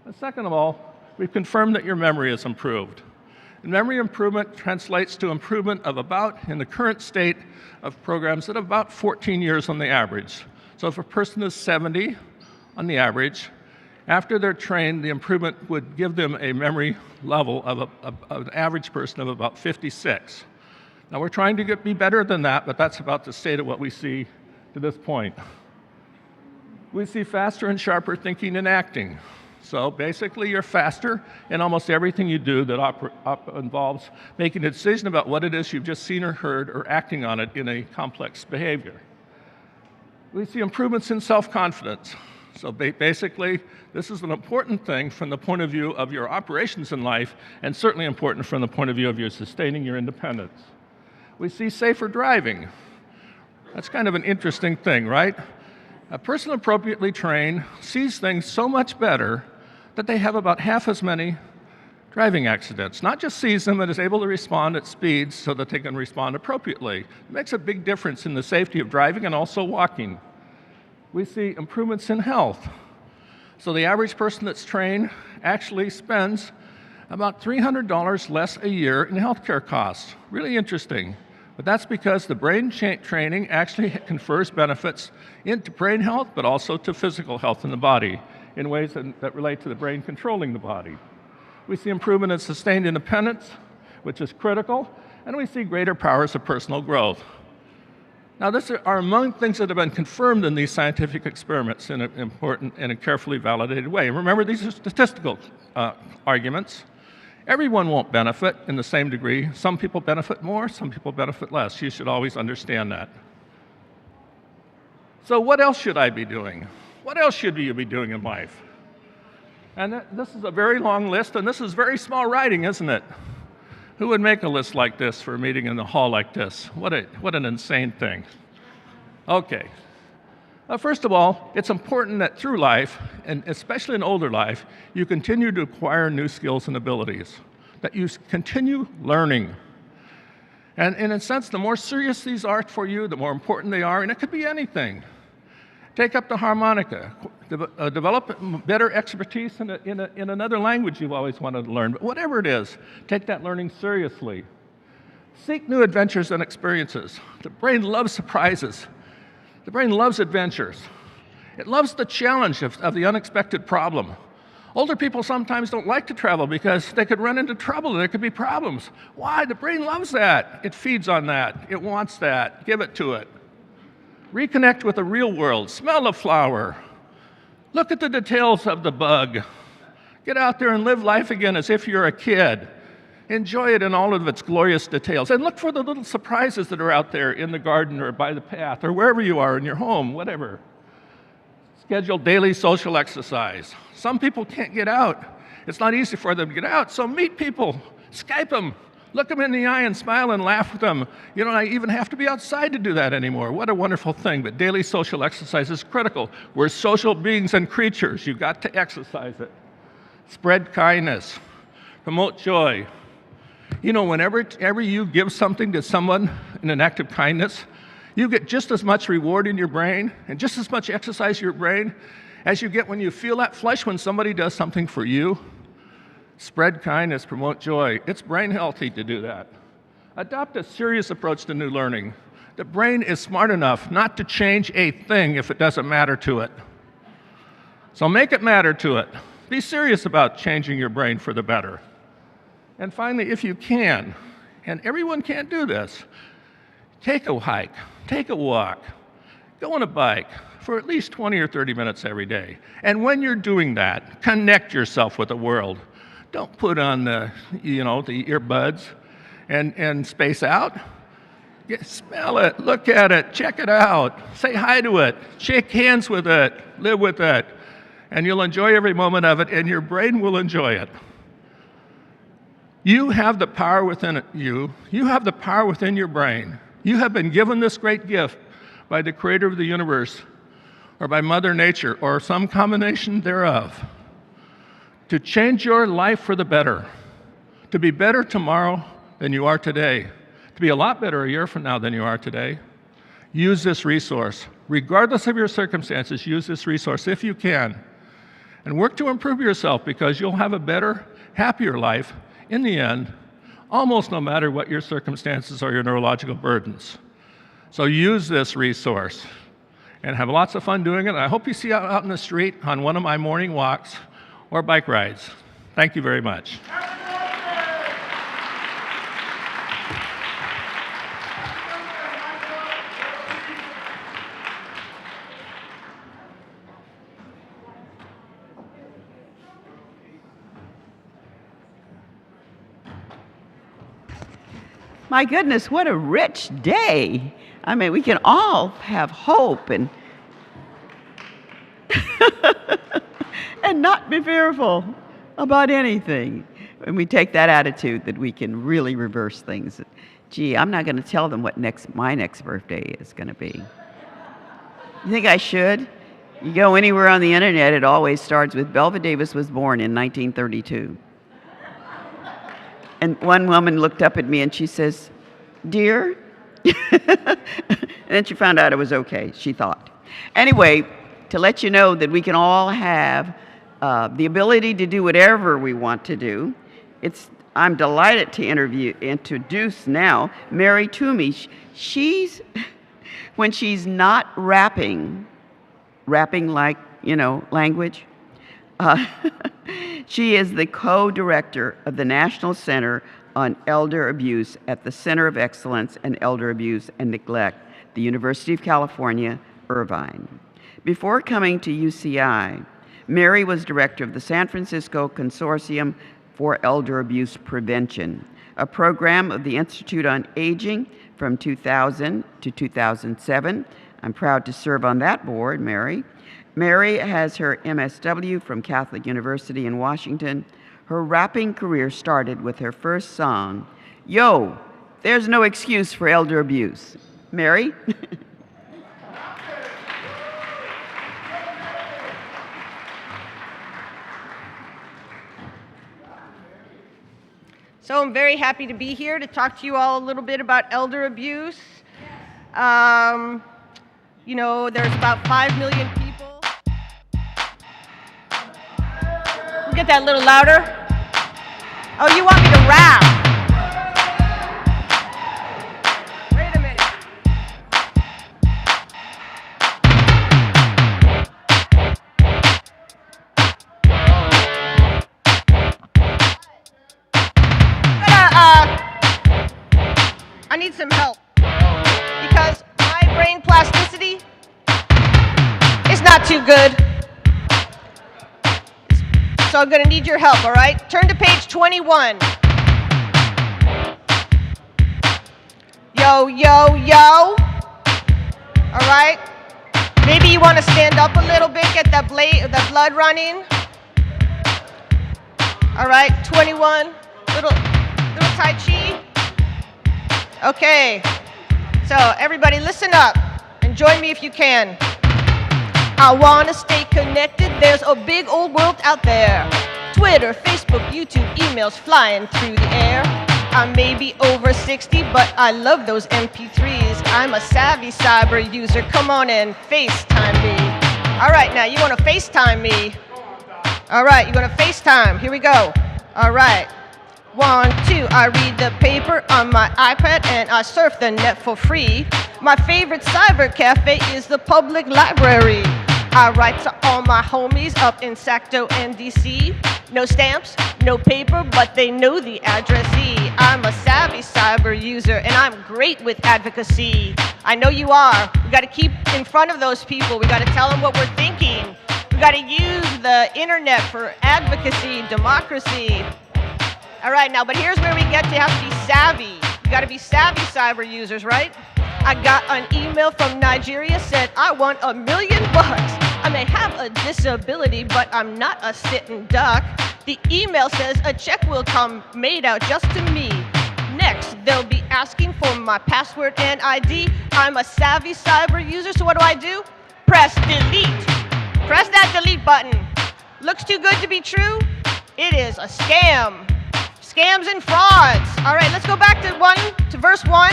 And second of all, we've confirmed that your memory is improved. And memory improvement translates to improvement of about, in the current state of programs, at about 14 years on the average. So if a person is 70 on the average, after they're trained, the improvement would give them a memory level of an average person of about 56. Now we're trying to be better than that, but that's about the state of what we see to this point. We see faster and sharper thinking and acting. So basically, you're faster in almost everything you do that involves making a decision about what it is you've just seen or heard or acting on it in a complex behavior. We see improvements in self-confidence. So basically, this is an important thing from the point of view of your operations in life, and certainly important from the point of view of your sustaining your independence. We see safer driving. That's kind of an interesting thing, right? A person appropriately trained sees things so much better that they have about half as many driving accidents. Not just sees them, but is able to respond at speeds so that they can respond appropriately. It makes a big difference in the safety of driving and also walking. We see improvements in health. So the average person that's trained actually spends about $300 less a year in healthcare costs. Really interesting. But that's because the brain training actually confers benefits into brain health, but also to physical health in the body in ways that relate to the brain controlling the body. We see improvement in sustained independence, which is critical, and we see greater powers of personal growth. Now, these are among things that have been confirmed in these scientific experiments in an important and a carefully validated way. Remember, these are statistical arguments. Everyone won't benefit in the same degree. Some people benefit more, some people benefit less. You should always understand that. So what else should I be doing? What else should you be doing in life? And this is a very long list, and this is very small writing, isn't it? Who would make a list like this for a meeting in the hall like this? What an insane thing. Okay. First of all, it's important that through life, and especially in older life, you continue to acquire new skills and abilities, that you continue learning. And in a sense, the more serious these are for you, the more important they are, and it could be anything. Take up the harmonica, develop better expertise in another language you've always wanted to learn, but whatever it is, take that learning seriously. Seek new adventures and experiences. The brain loves surprises. The brain loves adventures. It loves the challenge of the unexpected problem. Older people sometimes don't like to travel because they could run into trouble and there could be problems. Why? The brain loves that. It feeds on that. It wants that. Give it to it. Reconnect with the real world. Smell the flower. Look at the details of the bug. Get out there and live life again as if you're a kid. Enjoy it in all of its glorious details. And look for the little surprises that are out there in the garden or by the path or wherever you are in your home, whatever. Schedule daily social exercise. Some people can't get out. It's not easy for them to get out, so meet people. Skype them. Look them in the eye and smile and laugh with them. You don't even have to be outside to do that anymore. What a wonderful thing. But daily social exercise is critical. We're social beings and creatures. You've got to exercise it. Spread kindness. Promote joy. You know, whenever you give something to someone in an act of kindness, you get just as much reward in your brain and just as much exercise in your brain as you get when you feel that flush when somebody does something for you. Spread kindness, promote joy. It's brain healthy to do that. Adopt a serious approach to new learning. The brain is smart enough not to change a thing if it doesn't matter to it. So make it matter to it. Be serious about changing your brain for the better. And finally, if you can, and everyone can't do this, take a hike, take a walk, go on a bike for at least 20 or 30 minutes every day. And when you're doing that, connect yourself with the world. Don't put on the earbuds and space out. Smell it, look at it, check it out, say hi to it, shake hands with it, live with it, and you'll enjoy every moment of it, and your brain will enjoy it. You have the power within you. You have the power within your brain. You have been given this great gift by the creator of the universe, or by Mother Nature, or some combination thereof, to change your life for the better, to be better tomorrow than you are today, to be a lot better a year from now than you are today. Use this resource. Regardless of your circumstances, use this resource if you can. And work to improve yourself, because you'll have a better, happier life in the end, almost no matter what your circumstances or your neurological burdens. So use this resource and have lots of fun doing it. I hope you see out in the street on one of my morning walks or bike rides. Thank you very much. My goodness, what a rich day. I mean, we can all have hope and and not be fearful about anything. And we take that attitude that we can really reverse things. Gee, I'm not going to tell them what my next birthday is going to be. You think I should? You go anywhere on the internet, it always starts with Belva Davis was born in 1932. And one woman looked up at me and she says, "Dear?" And then she found out it was okay, she thought. Anyway, to let you know that we can all have the ability to do whatever we want to do, I'm delighted to introduce now Mary Twomey. She's, when she's not rapping like, language, she is the co-director of the National Center on Elder Abuse at the Center of Excellence in Elder Abuse and Neglect, the University of California, Irvine. Before coming to UCI, Mary was director of the San Francisco Consortium for Elder Abuse Prevention, a program of the Institute on Aging from 2000 to 2007. I'm proud to serve on that board, Mary. Mary has her MSW from Catholic University in Washington. Her rapping career started with her first song, "Yo, There's No Excuse for Elder Abuse." Mary? So I'm very happy to be here to talk to you all a little bit about elder abuse. There's about 5 million people. We'll get that a little louder. Oh, you want me to rap? Wait a minute. I need some help because my brain plasticity is not too good. So I'm going to need your help, all right? Turn to page 21. Yo, yo, yo. All right? Maybe you want to stand up a little bit, get the blood running. All right, 21. Little Tai Chi? Okay. So everybody listen up and join me if you can. I want to stay connected. There's a big old world out there. Twitter, Facebook, YouTube, emails flying through the air. I may be over 60, but I love those MP3s. I'm a savvy cyber user. Come on and FaceTime me. All right, now you want to FaceTime me. All right, you're going to FaceTime. Here we go. All right. 1, 2, I read the paper on my iPad and I surf the net for free. My favorite cyber cafe is the public library. I write to all my homies up in Sacto and DC. No stamps, no paper, but they know the addressee. I'm a savvy cyber user and I'm great with advocacy. I know you are. We got to keep in front of those people. We got to tell them what we're thinking. We got to use the internet for advocacy, democracy. All right, now, but here's where we get to have to be savvy. You got to be savvy cyber users, right? I got an email from Nigeria, said, I want $1 million. I may have a disability, but I'm not a sitting duck. The email says a check will come made out just to me. Next, they'll be asking for my password and ID. I'm a savvy cyber user, so what do? Press delete. Press that delete button. Looks too good to be true? It is a scam. Scams and frauds. All right, let's go back to verse 1.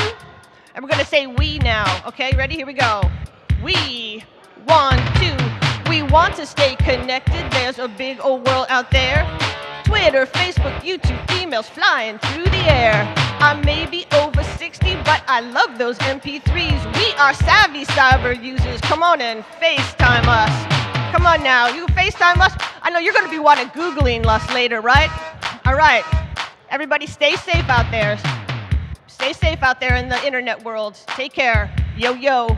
And we're going to say we now. Okay, ready? Here we go. We, 1, 2. We want to stay connected. There's a big old world out there. Twitter, Facebook, YouTube, emails flying through the air. I may be over 60, but I love those MP3s. We are savvy cyber users. Come on and FaceTime us. Come on now, you FaceTime us. I know you're going to be wanting Googling us later, right? All right. Everybody stay safe out there. Stay safe out there in the internet world. Take care. Yo, yo.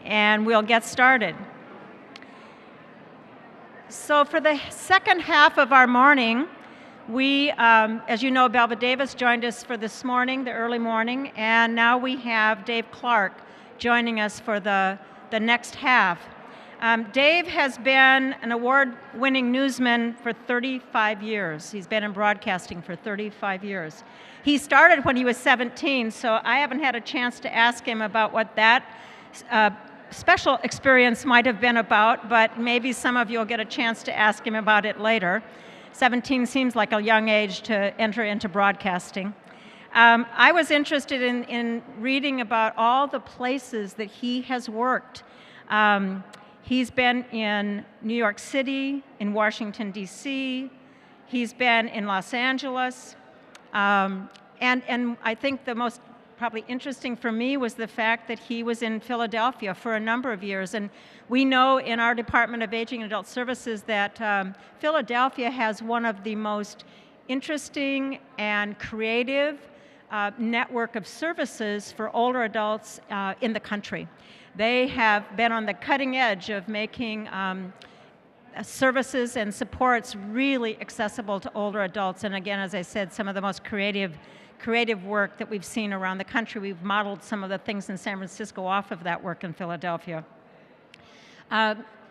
And we'll get started. So for the second half of our morning, we, as you know, Belva Davis joined us for this morning, the early morning, and now we have Dave Clark joining us for the next half. Dave has been an award-winning newsman for 35 years. He's been in broadcasting for 35 years. He started when he was 17, so I haven't had a chance to ask him about what that special experience might have been about, but maybe some of you will get a chance to ask him about it later. 17 seems like a young age to enter into broadcasting. I was interested in reading about all the places that he has worked. He's been in New York City, in Washington, D.C., he's been in Los Angeles, and I think the most probably interesting for me was the fact that he was in Philadelphia for a number of years. And we know in our Department of Aging and Adult Services that Philadelphia has one of the most interesting and creative network of services for older adults in the country. They have been on the cutting edge of making services and supports really accessible to older adults. And again, as I said, some of the most creative work that we've seen around the country. We've modeled some of the things in San Francisco off of that work in Philadelphia.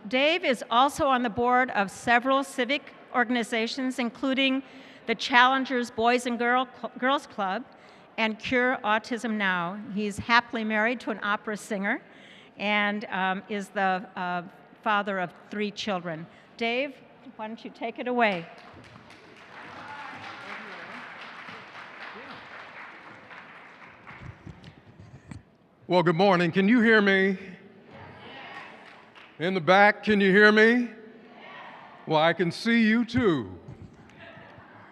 Dave is also on the board of several civic organizations, including the Challengers Boys and Girls Club and Cure Autism Now. He's happily married to an opera singer and is the father of 3 children. Dave, why don't you take it away? Well, good morning. Can you hear me? In the back, can you hear me? Well, I can see you too.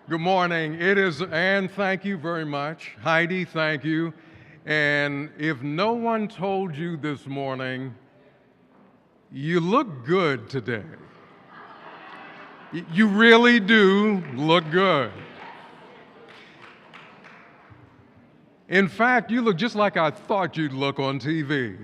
Good morning. It is Ann, thank you very much. Heidi, thank you. And if no one told you this morning, you look good today. You really do look good. In fact, you look just like I thought you'd look on TV.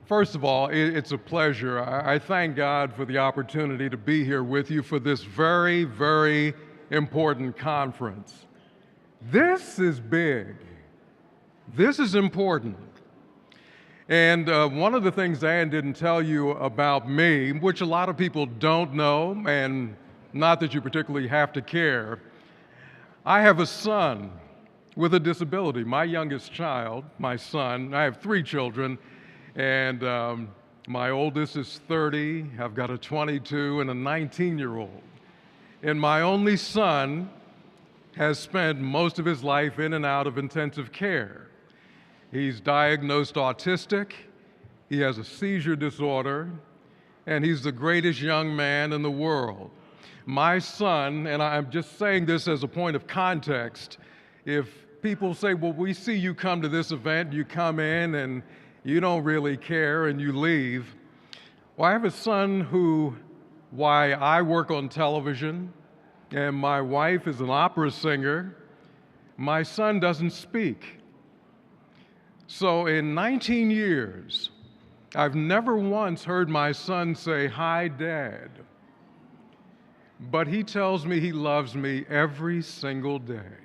First of all, it's a pleasure. I thank God for the opportunity to be here with you for this very, very important conference. This is big. This is important. And one of the things Ann didn't tell you about me, which a lot of people don't know, and not that you particularly have to care, I have a son with a disability. My youngest child, my son, I have 3 children, and my oldest is 30, I've got a 22 and a 19-year-old. And my only son has spent most of his life in and out of intensive care. He's diagnosed autistic, he has a seizure disorder, and he's the greatest young man in the world. My son, and I'm just saying this as a point of context, if people say, well, we see you come to this event, you come in and you don't really care and you leave. Well, I have a son who, why I work on television and my wife is an opera singer, my son doesn't speak. So in 19 years, I've never once heard my son say, "Hi, Dad." But he tells me he loves me every single day.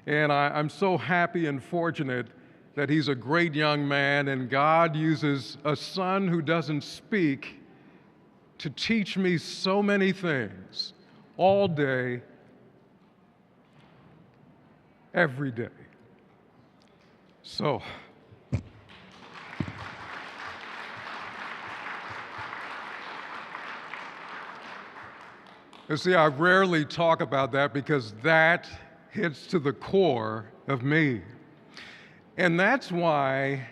And I'm so happy and fortunate that he's a great young man, and God uses a son who doesn't speak to teach me so many things all day, every day. So, you see, I rarely talk about that because that hits to the core of me. And that's why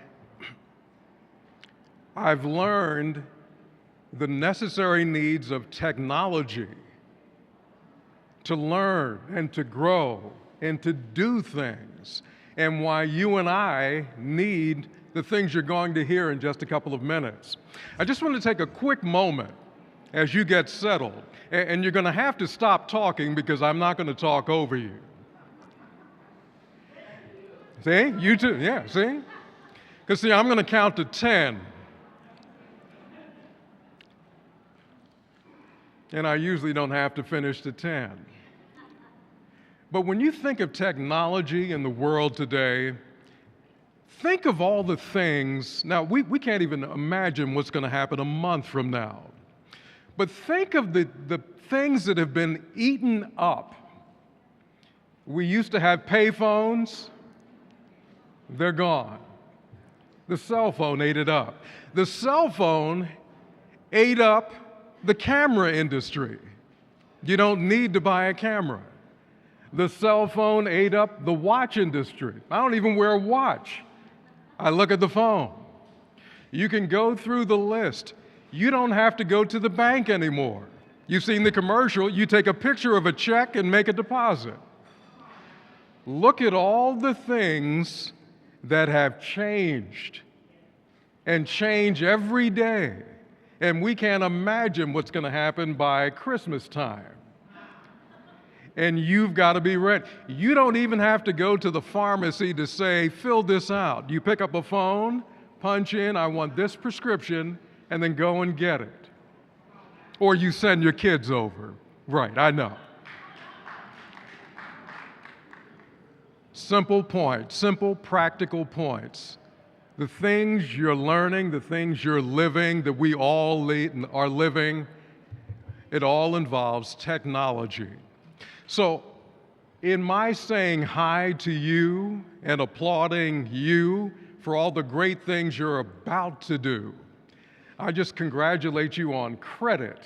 I've learned the necessary needs of technology to learn and to grow and to do things, and why you and I need the things you're going to hear in just a couple of minutes. I just want to take a quick moment as you get settled, and you're going to have to stop talking because I'm not going to talk over you. See? You too, yeah, see? Because see, I'm going to count to 10. And I usually don't have to finish to 10. But when you think of technology in the world today, think of all the things. Now, we can't even imagine what's going to happen a month from now. But think of the things that have been eaten up. We used to have payphones. They're gone. The cell phone ate it up. The cell phone ate up the camera industry. You don't need to buy a camera. The cell phone ate up the watch industry. I don't even wear a watch. I look at the phone. You can go through the list. You don't have to go to the bank anymore. You've seen the commercial. You take a picture of a check and make a deposit. Look at all the things that have changed and change every day. And we can't imagine what's going to happen by Christmas time. And you've got to be ready. You don't even have to go to the pharmacy to say, fill this out. You pick up a phone, punch in, I want this prescription, and then go and get it. Or you send your kids over. Right, I know. Simple points, simple practical points. The things you're learning, the things you're living, that we all are living, it all involves technology. So, in my saying hi to you and applauding you for all the great things you're about to do, I just congratulate you on credit,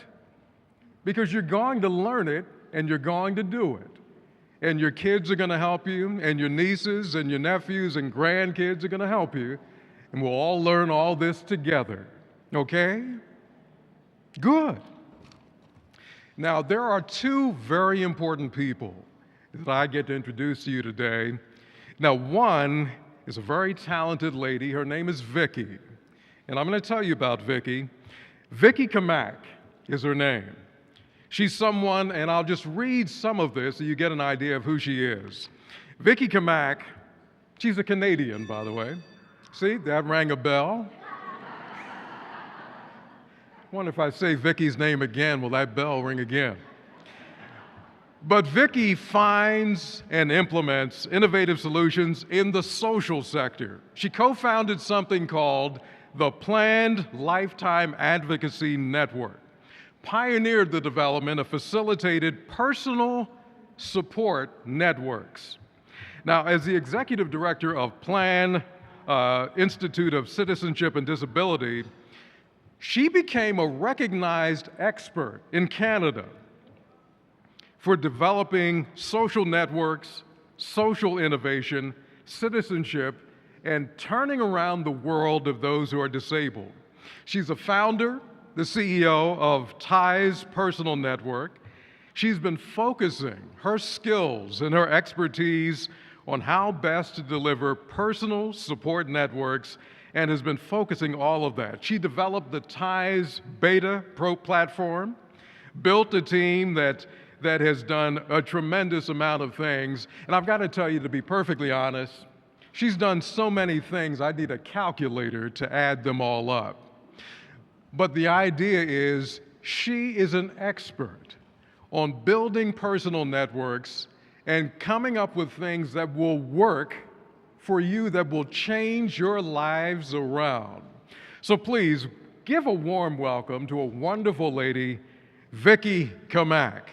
because you're going to learn it and you're going to do it. And your kids are going to help you, and your nieces and your nephews and grandkids are going to help you, and we'll all learn all this together. Okay? Good. Now, there are 2 very important people that I get to introduce to you today. Now, one is a very talented lady. Her name is Vickie. And I'm going to tell you about Vickie. Vickie Cammack is her name. She's someone, and I'll just read some of this so you get an idea of who she is. Vickie Cammack, she's a Canadian, by the way. See, that rang a bell. wonder if I say Vickie's name again, will that bell ring again? But Vickie finds and implements innovative solutions in the social sector. She co-founded something called the Planned Lifetime Advocacy Network, pioneered the development of facilitated personal support networks. Now, as the executive director of PLAN, Institute of Citizenship and Disability, she became a recognized expert in Canada for developing social networks, social innovation, citizenship, and turning around the world of those who are disabled. She's a founder, the CEO of TIE's Personal Network. She's been focusing her skills and her expertise on how best to deliver personal support networks and has been focusing all of that. She developed the TIE's Beta Pro platform, built a team that has done a tremendous amount of things. And I've got to tell you, to be perfectly honest, she's done so many things, I need a calculator to add them all up. But the idea is she is an expert on building personal networks and coming up with things that will work for you, that will change your lives around. So please give a warm welcome to a wonderful lady, Vickie Cammack.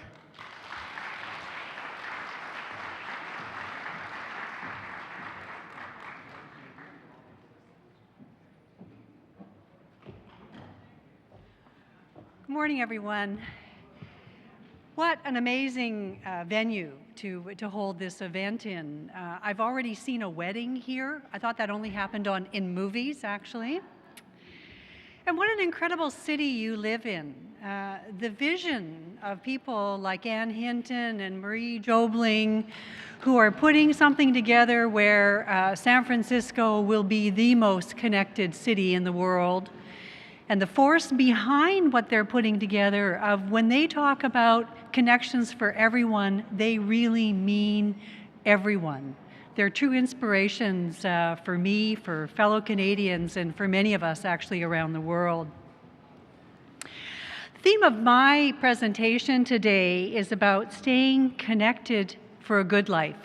Good morning, everyone. What an amazing venue to hold this event in. I've already seen a wedding here. I thought that only happened in movies, actually. And what an incredible city you live in. The vision of people like Ann Hinton and Marie Jobling, who are putting something together where San Francisco will be the most connected city in the world. And the force behind what they're putting together of when they talk about connections for everyone, they really mean everyone. They're true inspirations for me, for fellow Canadians, and for many of us actually around the world. The theme of my presentation today is about staying connected for a good life.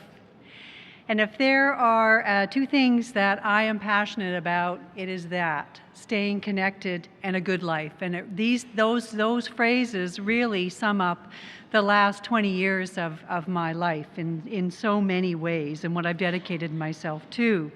And if there are two things that I am passionate about, it is that, staying connected and a good life. And those phrases really sum up the last 20 years of my life in so many ways and what I've dedicated myself to.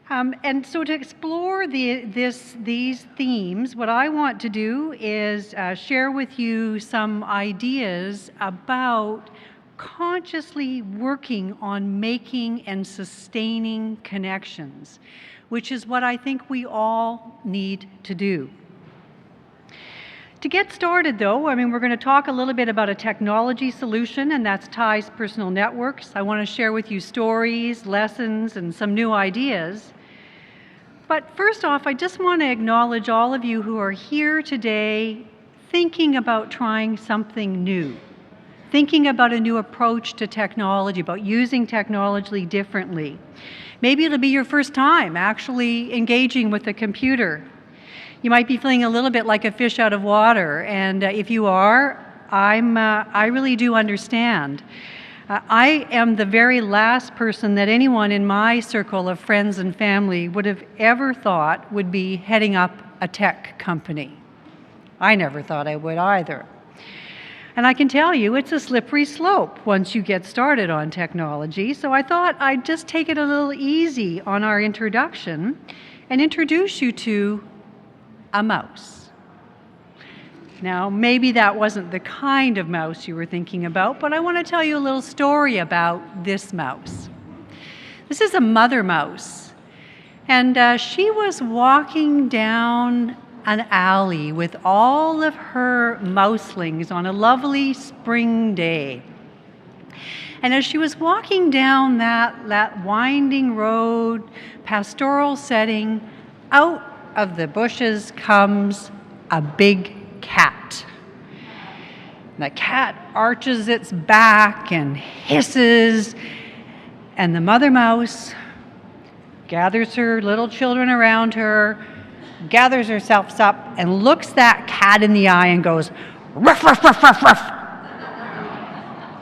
And so to explore these themes, what I want to do is share with you some ideas about consciously working on making and sustaining connections, which is what I think we all need to do. To get started though, we're going to talk a little bit about a technology solution, and that's TIE's Personal Networks. I want to share with you stories, lessons, and some new ideas. But first off, I just want to acknowledge all of you who are here today thinking about trying something new, thinking about a new approach to technology, about using technology differently. Maybe it'll be your first time actually engaging with a computer. You might be feeling a little bit like a fish out of water, and if you are, I really do understand. I am the very last person that anyone in my circle of friends and family would have ever thought would be heading up a tech company. I never thought I would either. And I can tell you, it's a slippery slope once you get started on technology, so I thought I'd just take it a little easy on our introduction and introduce you to a mouse. Now, maybe that wasn't the kind of mouse you were thinking about, but I want to tell you a little story about this mouse. This is a mother mouse, and she was walking down an alley with all of her mouselings on a lovely spring day. And as she was walking down that winding road, pastoral setting, out of the bushes comes a big cat. The cat arches its back and hisses, and the mother mouse gathers her little children around her, gathers herself up and looks that cat in the eye and goes, ruff, ruff, ruff, ruff, ruff.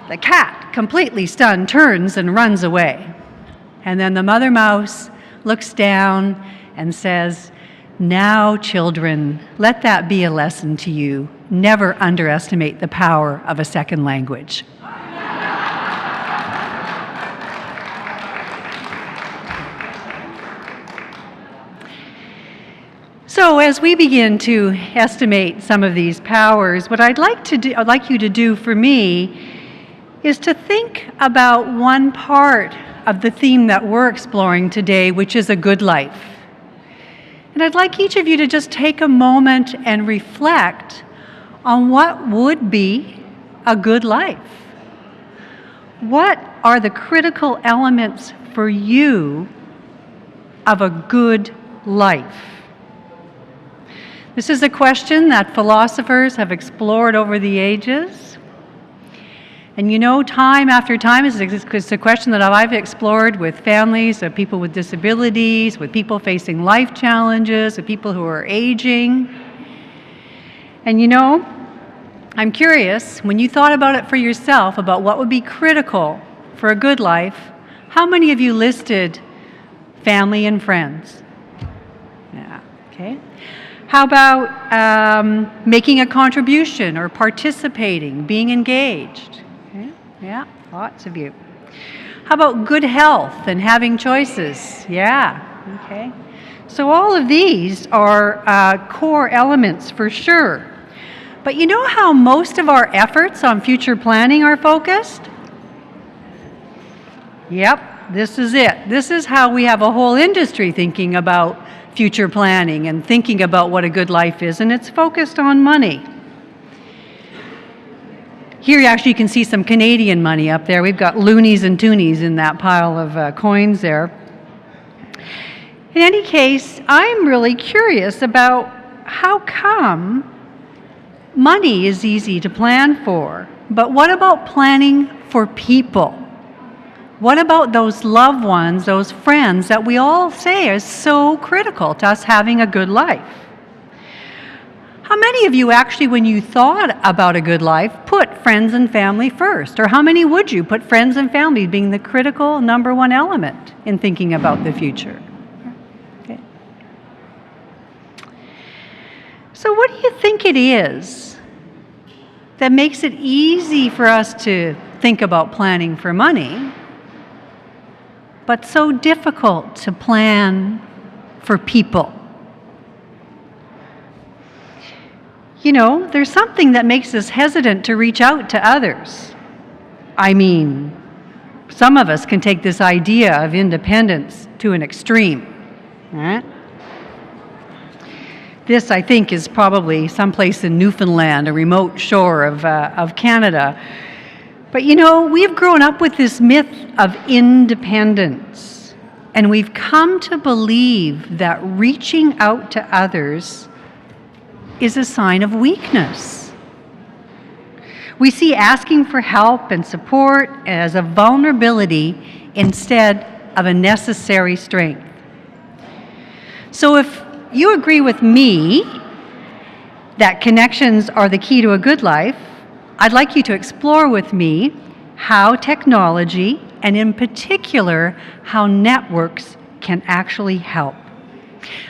The cat, completely stunned, turns and runs away. And then the mother mouse looks down and says, now, children, let that be a lesson to you. Never underestimate the power of a second language. So as we begin to estimate some of these powers, what I'd like you to do for me is to think about one part of the theme that we're exploring today, which is a good life. And I'd like each of you to just take a moment and reflect on what would be a good life. What are the critical elements for you of a good life? This is a question that philosophers have explored over the ages. And you know, time after time, it's a question that I've explored with families of people with disabilities, with people facing life challenges, with people who are aging. And you know, I'm curious, when you thought about it for yourself, about what would be critical for a good life, how many of you listed family and friends? Yeah, okay. How about making a contribution or participating, being engaged? Okay. Yeah, lots of you. How about good health and having choices? Yeah, okay. So all of these are core elements for sure. But you know how most of our efforts on future planning are focused? Yep, this is it. This is how we have a whole industry thinking about future planning and thinking about what a good life is, and it's focused on money. Here actually you can see some Canadian money up there. We've got loonies and toonies in that pile of coins there. In any case, I'm really curious about how come money is easy to plan for, but what about planning for people? What about those loved ones, those friends that we all say are so critical to us having a good life? How many of you actually, when you thought about a good life, put friends and family first? Or how many would you put friends and family being the critical number one element in thinking about the future? Okay. So what do you think it is that makes it easy for us to think about planning for money, but so difficult to plan for people? You know, there's something that makes us hesitant to reach out to others. I mean, some of us can take this idea of independence to an extreme, right? This, I think, is probably someplace in Newfoundland, a remote shore of Canada. But you know, we've grown up with this myth of independence, and we've come to believe that reaching out to others is a sign of weakness. We see asking for help and support as a vulnerability instead of a necessary strength. So if you agree with me that connections are the key to a good life, I'd like you to explore with me how technology, and in particular, how networks can actually help.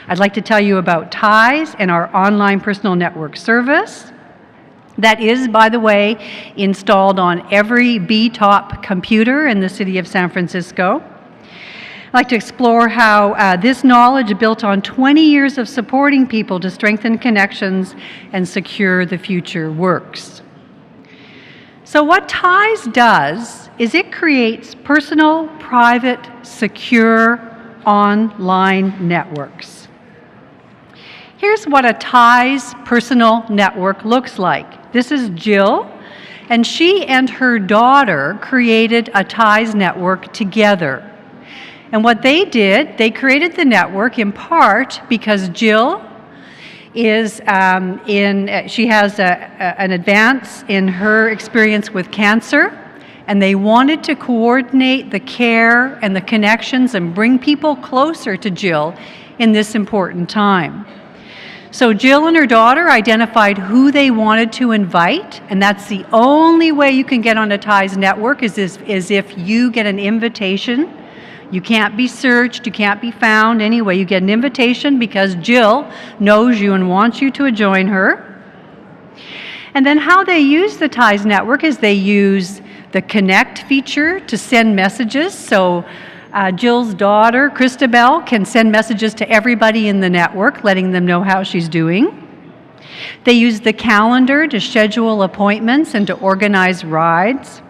I'd like to tell you about TIES and our online personal network service. That is, by the way, installed on every B-top computer in the city of San Francisco. I'd like to explore how this knowledge built on 20 years of supporting people to strengthen connections and secure the future works. So what TIES does is it creates personal, private, secure online networks. Here's what a TIES personal network looks like. This is Jill, and she and her daughter created a TIES network together. And what they did, they created the network in part because Jill is she has an advance in her experience with cancer, and they wanted to coordinate the care and the connections and bring people closer to Jill in this important time. So Jill and her daughter identified who they wanted to invite, and that's the only way you can get on a TIES network is if you get an invitation. You can't be searched, you can't be found. Anyway, you get an invitation because Jill knows you and wants you to join her. And then how they use the TIES network is they use the Connect feature to send messages. So Jill's daughter, Christabel, can send messages to everybody in the network, letting them know how she's doing. They use the calendar to schedule appointments and to organize rides.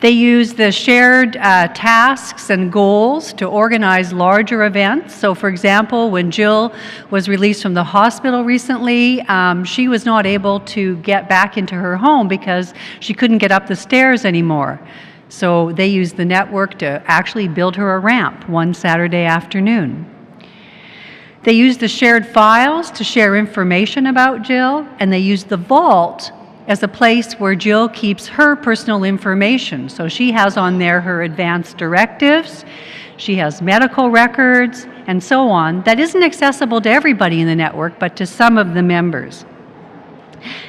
They use the shared tasks and goals to organize larger events. So for example, when Jill was released from the hospital recently, she was not able to get back into her home because she couldn't get up the stairs anymore. So they used the network to actually build her a ramp one Saturday afternoon. They used the shared files to share information about Jill, and they used the vault as a place where Jill keeps her personal information. So she has on there her advanced directives, she has medical records, and so on, that isn't accessible to everybody in the network, but to some of the members.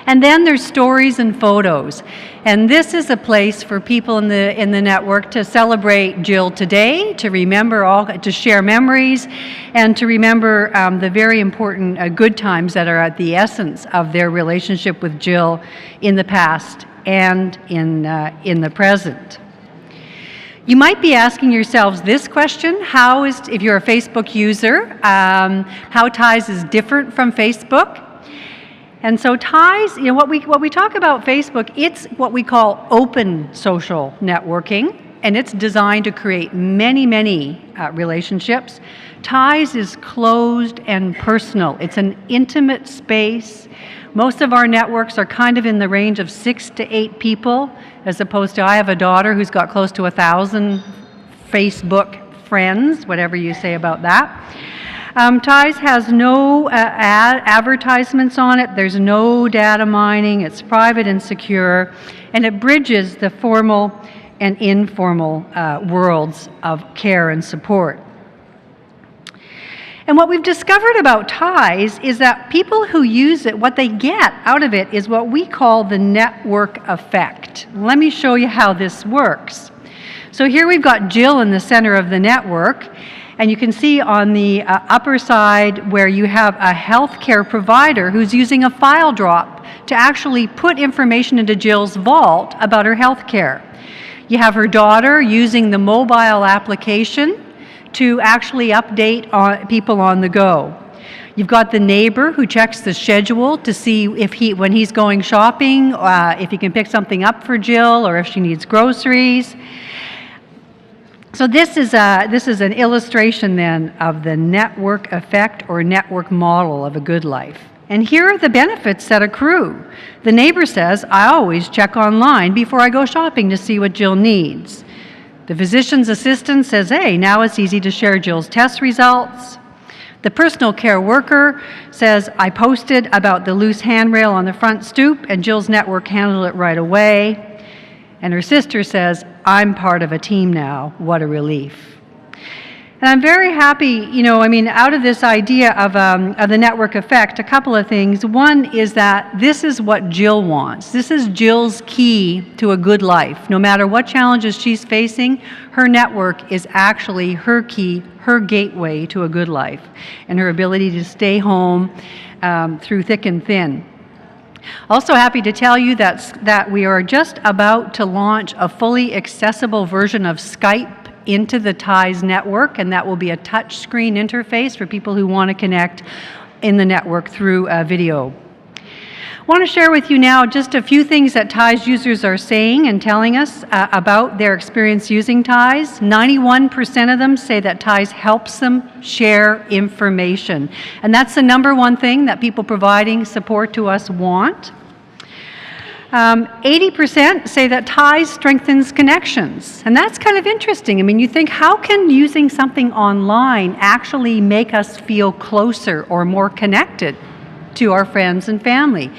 And then there's stories and photos. And this is a place for people in the network to celebrate Jill today, to remember to share memories, and to remember the very important good times that are at the essence of their relationship with Jill in the past and in the present. You might be asking yourselves this question: if you're a Facebook user, how TIES is different from Facebook? And so TIES, what we talk about Facebook, it's what we call open social networking, and it's designed to create many, many relationships. TIES is closed and personal. It's an intimate space. Most of our networks are kind of in the range of 6 to 8 people, as opposed to I have a daughter who's got close to 1,000 Facebook friends, whatever you say about that. TIES has no advertisements on it. There's no data mining. It's private and secure, and it bridges the formal and informal worlds of care and support. And what we've discovered about TIES is that people who use it, what they get out of it is what we call the network effect. Let me show you how this works. So here we've got Jill in the center of the network. And you can see on the upper side where you have a healthcare provider who's using a file drop to actually put information into Jill's vault about her healthcare. You have her daughter using the mobile application to actually update people on the go. You've got the neighbor who checks the schedule to see when he's going shopping, if he can pick something up for Jill or if she needs groceries. So this is an illustration then of the network effect or network model of a good life. And here are the benefits that accrue. The neighbor says, I always check online before I go shopping to see what Jill needs. The physician's assistant says, hey, now it's easy to share Jill's test results. The personal care worker says, I posted about the loose handrail on the front stoop and Jill's network handled it right away. And her sister says, I'm part of a team now. What a relief. And I'm very happy, out of this idea of the network effect, a couple of things. One is that this is what Jill wants. This is Jill's key to a good life. No matter what challenges she's facing, her network is actually her key, her gateway to a good life, and her ability to stay home through thick and thin. Also happy to tell you that we are just about to launch a fully accessible version of Skype into the TIES network, and that will be a touch screen interface for people who want to connect in the network through video. I want to share with you now just a few things that TIES users are saying and telling us about their experience using TIES. 91% of them say that TIES helps them share information. And that's the number one thing that people providing support to us want. 80% say that TIES strengthens connections. And that's kind of interesting. I mean, you think, how can using something online actually make us feel closer or more connected to our friends and family?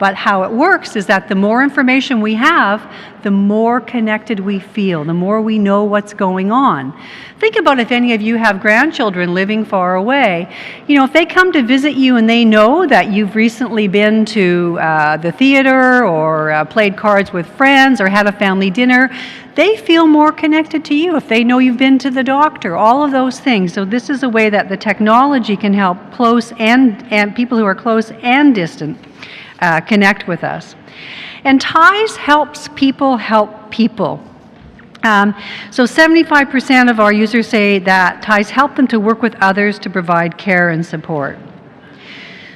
But how it works is that the more information we have, the more connected we feel, the more we know what's going on. Think about if any of you have grandchildren living far away. You know, if they come to visit you and they know that you've recently been to the theater or played cards with friends or had a family dinner, they feel more connected to you if they know you've been to the doctor, all of those things. So this is a way that the technology can help close and people who are close and distant connect with us. And TIES helps people help people. So 75% of our users say that TIES help them to work with others to provide care and support.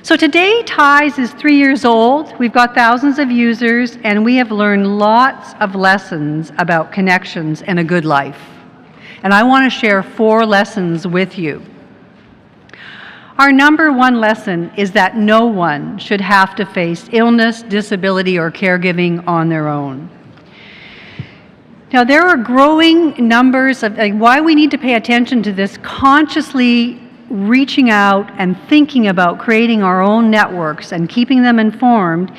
So today, TIES is 3 years old. We've got thousands of users, and we have learned lots of lessons about connections and a good life. And I want to share 4 lessons with you. Our number 1 lesson is that no one should have to face illness, disability, or caregiving on their own. Now, there are growing numbers of why we need to pay attention to this, consciously reaching out and thinking about creating our own networks and keeping them informed.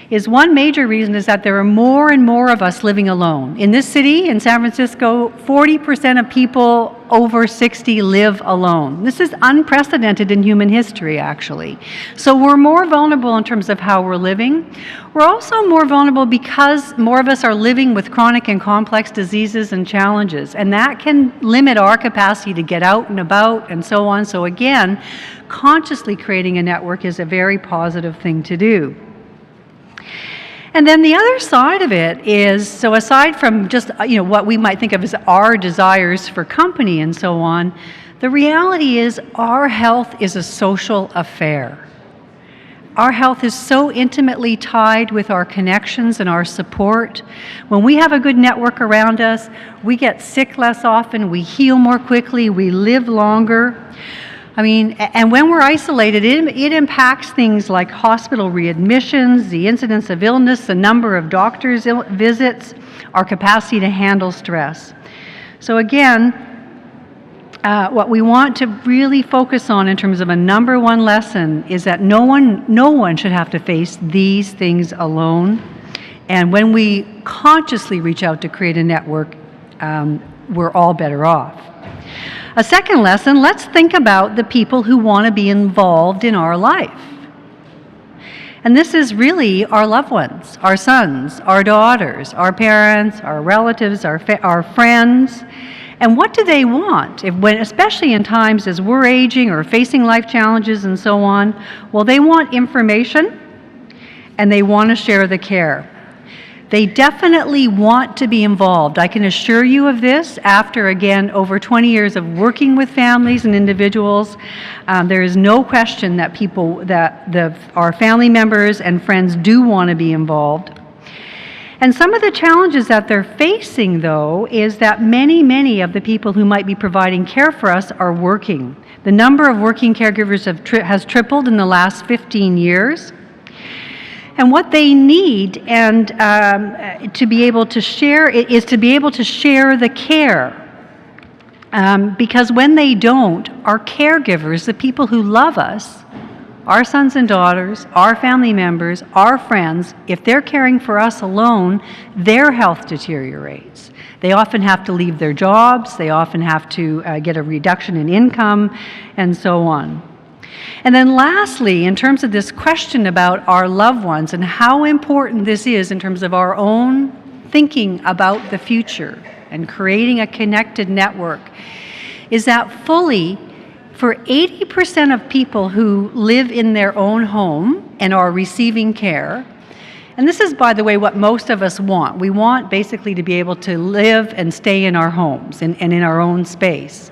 Is one major reason is that there are more and more of us living alone. In this city, in San Francisco, 40% of people over 60 live alone. This is unprecedented in human history, actually. So we're more vulnerable in terms of how we're living. We're also more vulnerable because more of us are living with chronic and complex diseases and challenges, and that can limit our capacity to get out and about and so on. So again, consciously creating a network is a very positive thing to do. And then the other side of it is, so aside from just what we might think of as our desires for company and so on, the reality is our health is a social affair. Our health is so intimately tied with our connections and our support. When we have a good network around us, we get sick less often, we heal more quickly, we live longer. I mean, and when we're isolated, it impacts things like hospital readmissions, the incidence of illness, the number of doctor's visits, our capacity to handle stress. So again, what we want to really focus on in terms of a number 1 lesson is that no one should have to face these things alone. And when we consciously reach out to create a network, we're all better off. A second lesson, let's think about the people who want to be involved in our life. And this is really our loved ones, our sons, our daughters, our parents, our relatives, our friends. And what do they want, especially in times as we're aging or facing life challenges and so on? Well, they want information and they want to share the care. They definitely want to be involved. I can assure you of this after, again, over 20 years of working with families and individuals. There is no question that our family members and friends do want to be involved. And some of the challenges that they're facing, though, is that many of the people who might be providing care for us are working. The number of working caregivers has tripled in the last 15 years. And what they need and to be able to share is to be able to share the care. Because when they don't, our caregivers, the people who love us, our sons and daughters, our family members, our friends, if they're caring for us alone, their health deteriorates. They often have to leave their jobs, they often have to get a reduction in income, and so on. And then lastly, in terms of this question about our loved ones and how important this is in terms of our own thinking about the future and creating a connected network, is that fully for 80% of people who live in their own home and are receiving care, and this is, by the way, what most of us want. We want basically to be able to live and stay in our homes and in our own space.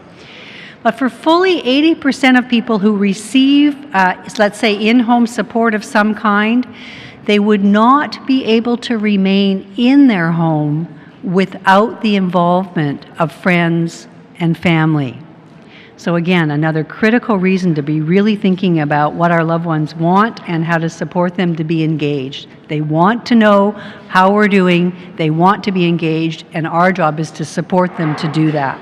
But for fully 80% of people who receive, let's say, in-home support of some kind, they would not be able to remain in their home without the involvement of friends and family. So again, another critical reason to be really thinking about what our loved ones want and how to support them to be engaged. They want to know how we're doing, they want to be engaged, and our job is to support them to do that.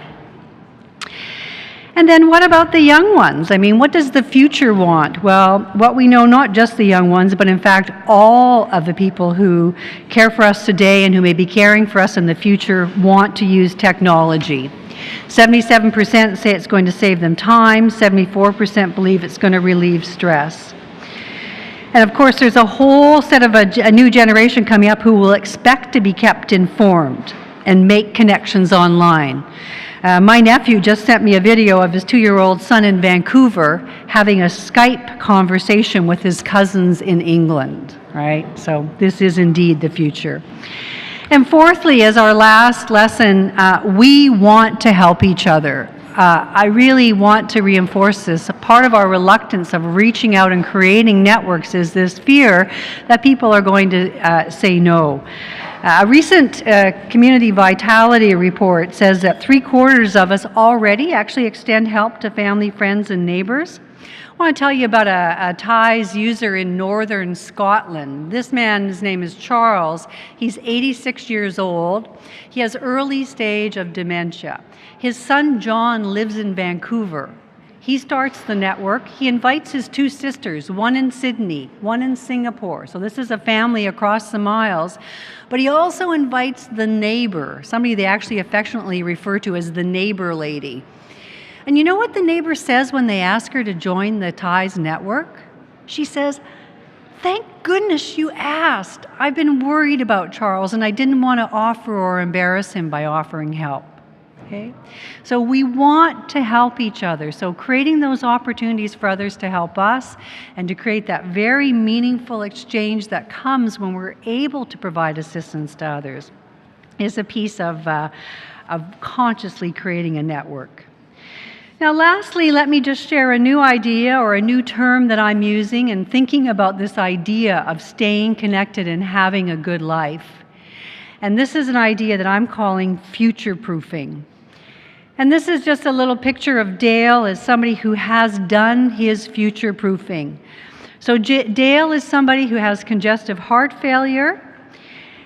And then what about the young ones? I mean, what does the future want? Well, what we know, not just the young ones, but in fact all of the people who care for us today and who may be caring for us in the future want to use technology. 77% say it's going to save them time, 74% believe it's going to relieve stress. And of course, there's a whole set of a new generation coming up who will expect to be kept informed and make connections online. My nephew just sent me a video of his 2-year-old son in Vancouver having a Skype conversation with his cousins in England, right? So this is indeed the future. And fourthly, as our last lesson, we want to help each other. I really want to reinforce this. A part of our reluctance of reaching out and creating networks is this fear that people are going to say no. A recent community vitality report says that 3/4 of us already actually extend help to family, friends, and neighbors. I want to tell you about a TIES user in northern Scotland. This man, his name is Charles. He's 86 years old. He has early stage of dementia. His son John lives in Vancouver. He starts the network. He invites his 2 sisters, one in Sydney, one in Singapore. So this is a family across the miles. But he also invites the neighbor, somebody they actually affectionately refer to as the neighbor lady. And you know what the neighbor says when they ask her to join the TIES network? She says, "Thank goodness you asked. I've been worried about Charles and I didn't want to offer or embarrass him by offering help." Okay? So we want to help each other. So creating those opportunities for others to help us and to create that very meaningful exchange that comes when we're able to provide assistance to others is a piece of consciously creating a network. Now lastly, let me just share a new idea or a new term that I'm using and thinking about this idea of staying connected and having a good life. And this is an idea that I'm calling future-proofing. And this is just a little picture of Dale as somebody who has done his future-proofing. So Dale is somebody who has congestive heart failure,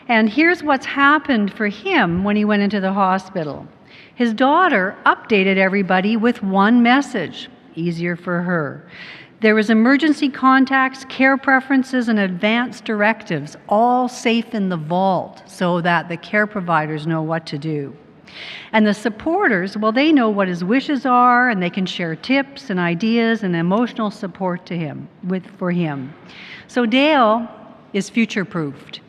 and here's what's happened for him when he went into the hospital. His daughter updated everybody with one message, easier for her. There was emergency contacts, care preferences, and advanced directives, all safe in the vault so that the care providers know what to do. And the supporters, well, they know what his wishes are, and they can share tips and ideas and emotional support for him. So Dale is future-proofed.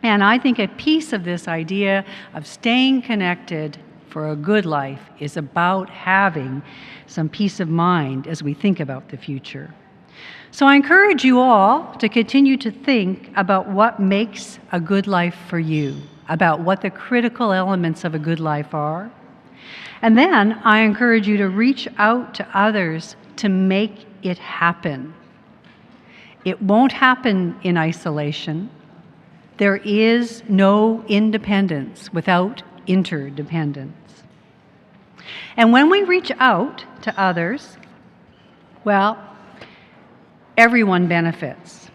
And I think a piece of this idea of staying connected for a good life is about having some peace of mind as we think about the future. So I encourage you all to continue to think about what makes a good life for you, about what the critical elements of a good life are. And then I encourage you to reach out to others to make it happen. It won't happen in isolation. There is no independence without interdependence. And when we reach out to others, well, everyone benefits.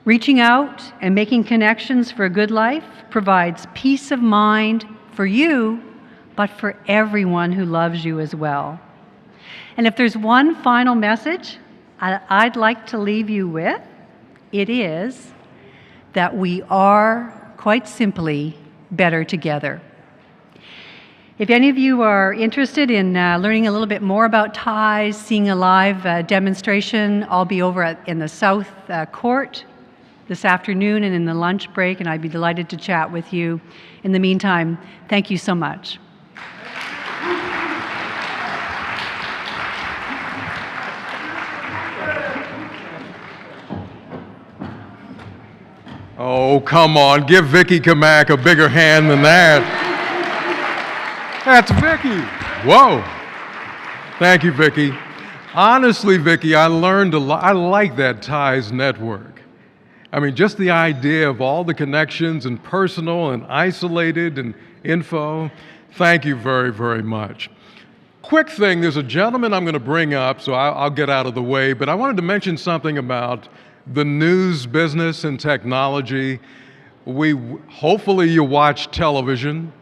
Reaching out and making connections for a good life provides peace of mind for you, but for everyone who loves you as well. And if there's one final message I'd like to leave you with, it is that we are, quite simply, better together. If any of you are interested in learning a little bit more about TIES, seeing a live demonstration, I'll be over in the South Court this afternoon and in the lunch break, and I'd be delighted to chat with you. In the meantime, thank you so much. Oh, come on, give Vickie Cammack a bigger hand than that. That's Vickie. Whoa. Thank you, Vickie. Honestly, Vickie, I learned a lot. I like that TIES network. I mean, just the idea of all the connections and personal and isolated and info. Thank you very, very much. Quick thing, there's a gentleman I'm going to bring up, so I'll get out of the way, but I wanted to mention something about the news business and technology. Hopefully you watch television.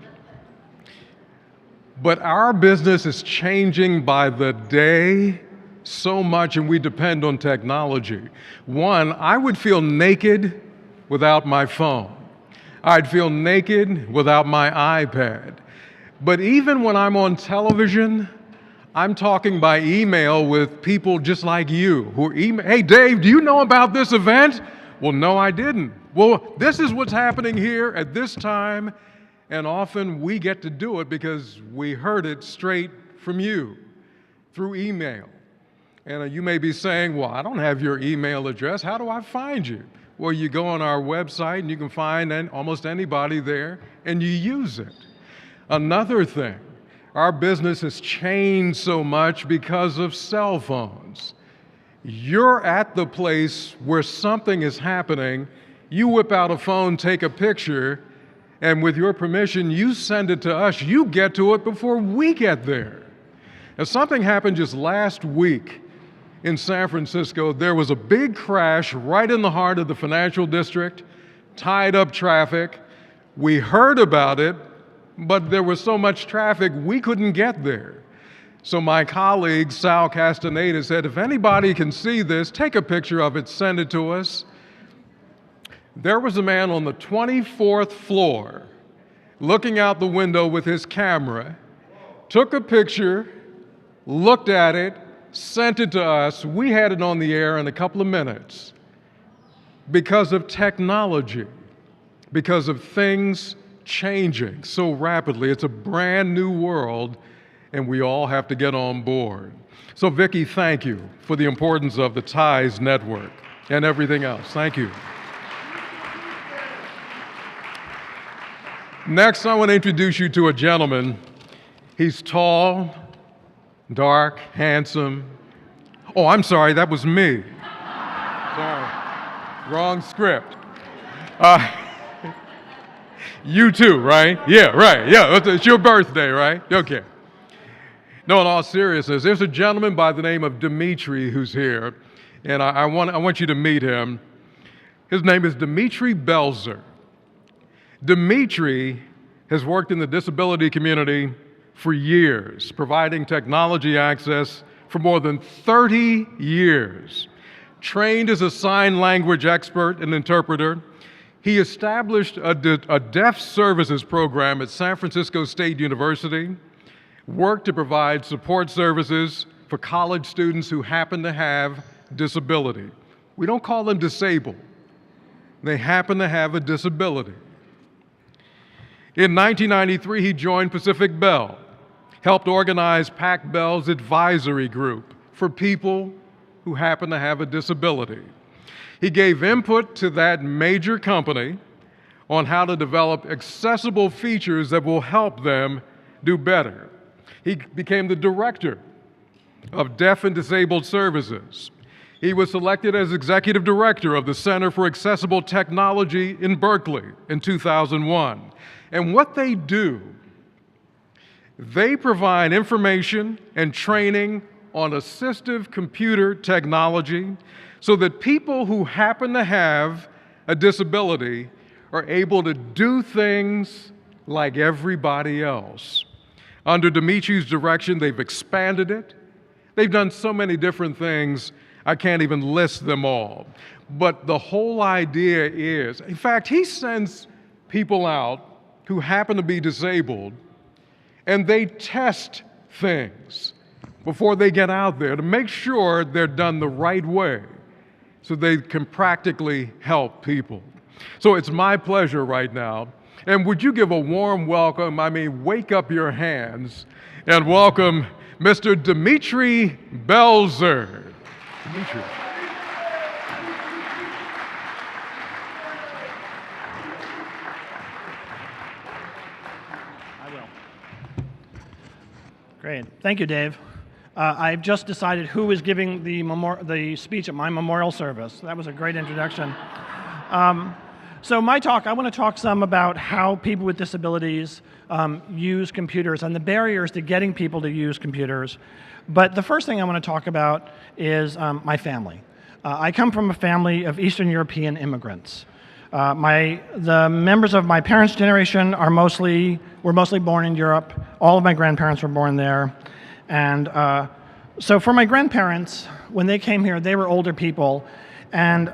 But our business is changing by the day so much, and we depend on technology. One, I would feel naked without my phone. I'd feel naked without my iPad. But even when I'm on television, I'm talking by email with people just like you who hey Dave, do you know about this event? Well, no, I didn't. Well, this is what's happening here at this time, and often we get to do it because we heard it straight from you through email. And you may be saying, well, I don't have your email address. How do I find you? Well, you go on our website and you can find almost anybody there and you use it. Another thing, our business has changed so much because of cell phones. You're at the place where something is happening, you whip out a phone, take a picture, and with your permission, you send it to us. You get to it before we get there. Now, something happened just last week in San Francisco. There was a big crash right in the heart of the financial district, tied up traffic. We heard about it, but there was so much traffic we couldn't get there. So my colleague, Sal Castaneda, said, if anybody can see this, take a picture of it, send it to us. There was a man on the 24th floor looking out the window with his camera, took a picture, looked at it, sent it to us. We had it on the air in a couple of minutes because of technology, because of things changing so rapidly. It's a brand new world, and we all have to get on board. So Vickie, thank you for the importance of the TIES network and everything else. Thank you. Next, I want to introduce you to a gentleman. He's tall, dark, handsome. Oh, I'm sorry, that was me. Sorry, wrong script. You too, right? Yeah, right, yeah, it's your birthday, right? Okay. No, in all seriousness, there's a gentleman by the name of Dmitri who's here, and I want you to meet him. His name is Dmitri Belser. Dmitri has worked in the disability community for years, providing technology access for more than 30 years. Trained as a sign language expert and interpreter, he established a deaf services program at San Francisco State University, worked to provide support services for college students who happen to have disability. We don't call them disabled. They happen to have a disability. In 1993, he joined Pacific Bell, helped organize Pac Bell's advisory group for people who happen to have a disability. He gave input to that major company on how to develop accessible features that will help them do better. He became the director of Deaf and Disabled Services. He was selected as executive director of the Center for Accessible Technology in Berkeley in 2001. And what they do, they provide information and training on assistive computer technology so that people who happen to have a disability are able to do things like everybody else. Under Dimitri's direction, they've expanded it. They've done so many different things, I can't even list them all. But the whole idea is, in fact, he sends people out who happen to be disabled, and they test things before they get out there to make sure they're done the right way so they can practically help people. So it's my pleasure right now, and would you give a warm welcome, wake up your hands, and welcome Mr. Dmitri Belser. Dmitri. Great. Thank you, Dave. I've just decided who is giving the speech at my memorial service. That was a great introduction. So my talk, I want to talk some about how people with disabilities use computers and the barriers to getting people to use computers. But the first thing I want to talk about is my family. I come from a family of Eastern European immigrants. The members of my parents' generation were mostly born in Europe. All of my grandparents were born there. And so for my grandparents, when they came here, they were older people, and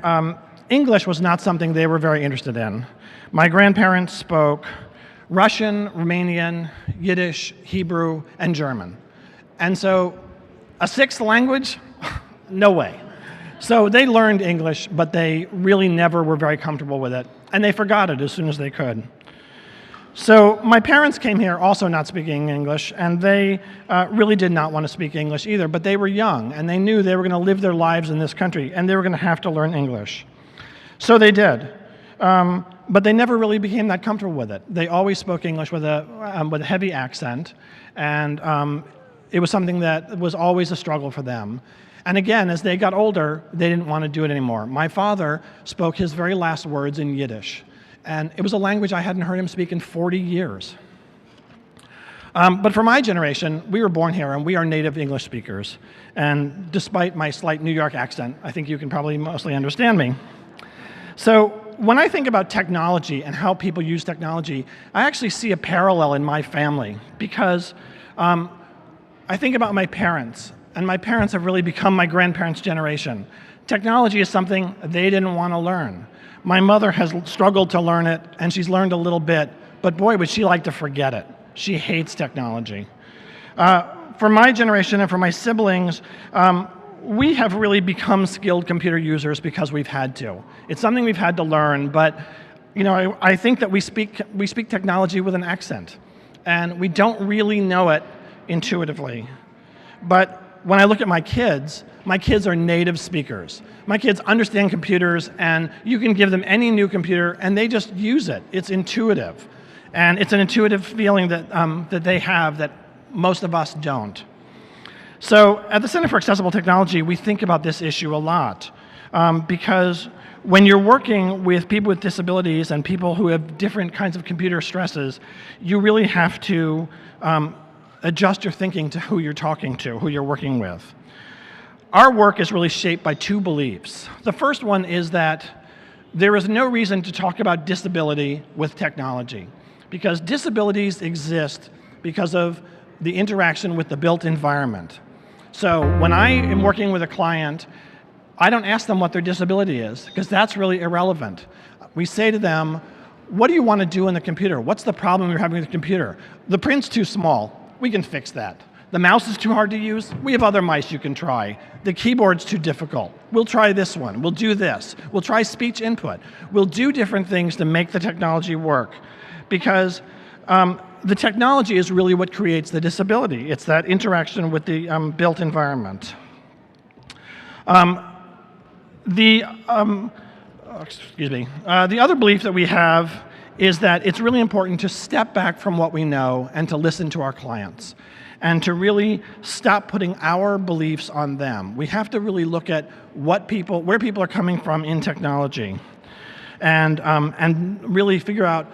English was not something they were very interested in. My grandparents spoke Russian, Romanian, Yiddish, Hebrew, and German. And so a sixth language? No way. So they learned English, but they really never were very comfortable with it, and they forgot it as soon as they could. So my parents came here also not speaking English, and they really did not want to speak English either, but they were young, and they knew they were going to live their lives in this country, and they were going to have to learn English. So they did. But they never really became that comfortable with it. They always spoke English with a heavy accent, and it was something that was always a struggle for them. And again, as they got older, they didn't want to do it anymore. My father spoke his very last words in Yiddish, and it was a language I hadn't heard him speak in 40 years. But for my generation, we were born here, and we are native English speakers. And despite my slight New York accent, I think you can probably mostly understand me. So when I think about technology and how people use technology, I actually see a parallel in my family, because I think about my parents, and my parents have really become my grandparents' generation. Technology is something they didn't want to learn. My mother has struggled to learn it, and she's learned a little bit, but boy, would she like to forget it. She hates technology. For my generation and for my siblings, we have really become skilled computer users because we've had to. It's something we've had to learn, but you know, I think that we speak technology with an accent, and we don't really know it intuitively. But when I look at my kids are native speakers. My kids understand computers, and you can give them any new computer, and they just use it. It's intuitive. And it's an intuitive feeling that, that they have that most of us don't. So at the Center for Accessible Technology, we think about this issue a lot, because when you're working with people with disabilities and people who have different kinds of computer stresses, you really have to adjust your thinking to who you're talking to, who you're working with. Our work is really shaped by two beliefs. The first one is that there is no reason to talk about disability with technology, because disabilities exist because of the interaction with the built environment. So when I am working with a client, I don't ask them what their disability is, because that's really irrelevant. We say to them, what do you want to do in the computer? What's the problem you're having with the computer? The print's too small. We can fix that. The mouse is too hard to use. We have other mice you can try. The keyboard's too difficult. We'll try this one. We'll do this. We'll try speech input. We'll do different things to make the technology work, because the technology is really what creates the disability. It's that interaction with the built environment. The other belief that we have is that it's really important to step back from what we know and to listen to our clients, and to really stop putting our beliefs on them. We have to really look at where people are coming from in technology, and really figure out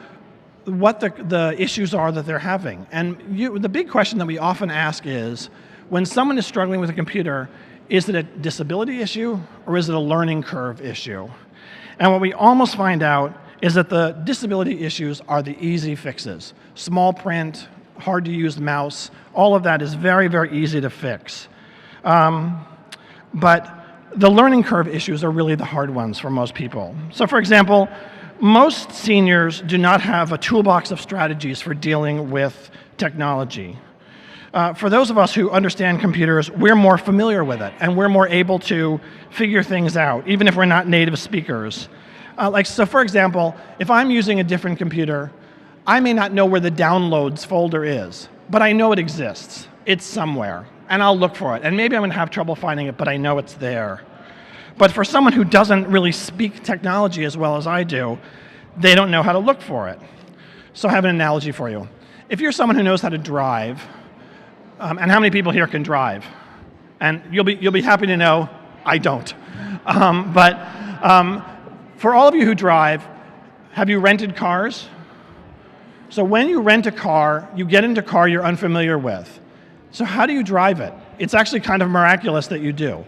what the issues are that they're having. And the big question that we often ask is, when someone is struggling with a computer, is it a disability issue or is it a learning curve issue? And what we almost find out is that the disability issues are the easy fixes. Small print, hard to use mouse, all of that is very, very easy to fix. But the learning curve issues are really the hard ones for most people. So for example, most seniors do not have a toolbox of strategies for dealing with technology. For those of us who understand computers, we're more familiar with it, and we're more able to figure things out, even if we're not native speakers. So for example, if I'm using a different computer, I may not know where the downloads folder is, but I know it exists. It's somewhere, and I'll look for it. And maybe I'm going to have trouble finding it, but I know it's there. But for someone who doesn't really speak technology as well as I do, they don't know how to look for it. So I have an analogy for you. If you're someone who knows how to drive, and how many people here can drive? And you'll be happy to know I don't. For all of you who drive, have you rented cars? So when you rent a car, you get into a car you're unfamiliar with. So how do you drive it? It's actually kind of miraculous that you do.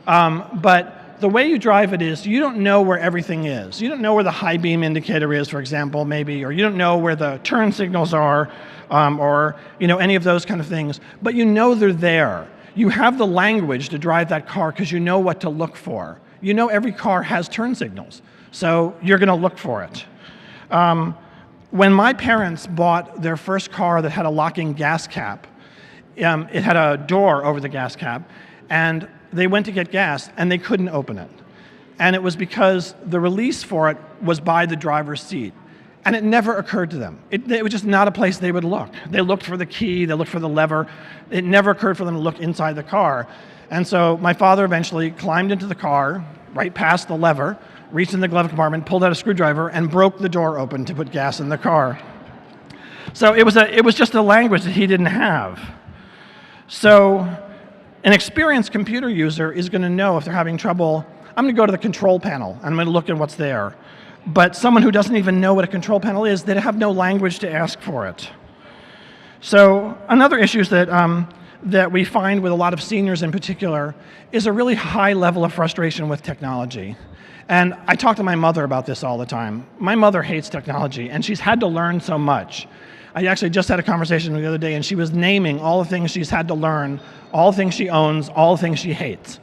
But the way you drive it is you don't know where everything is. You don't know where the high beam indicator is, for example, maybe, or you don't know where the turn signals are, or any of those kind of things, but you know they're there. You have the language to drive that car because you know what to look for. You know every car has turn signals, so you're going to look for it. When my parents bought their first car that had a locking gas cap, it had a door over the gas cap, and they went to get gas, and they couldn't open it. And it was because the release for it was by the driver's seat. And it never occurred to them. It was just not a place they would look. They looked for the key, they looked for the lever. It never occurred for them to look inside the car. And so my father eventually climbed into the car, right past the lever, reached in the glove compartment, pulled out a screwdriver, and broke the door open to put gas in the car. So it was just a language that he didn't have. So an experienced computer user is going to know if they're having trouble. I'm going to go to the control panel, and I'm going to look at what's there. But someone who doesn't even know what a control panel is, they have no language to ask for it. So another issue that we find with a lot of seniors in particular is a really high level of frustration with technology. And I talk to my mother about this all the time. My mother hates technology, and she's had to learn so much. I actually just had a conversation the other day, and she was naming all the things she's had to learn, all the things she owns, all the things she hates.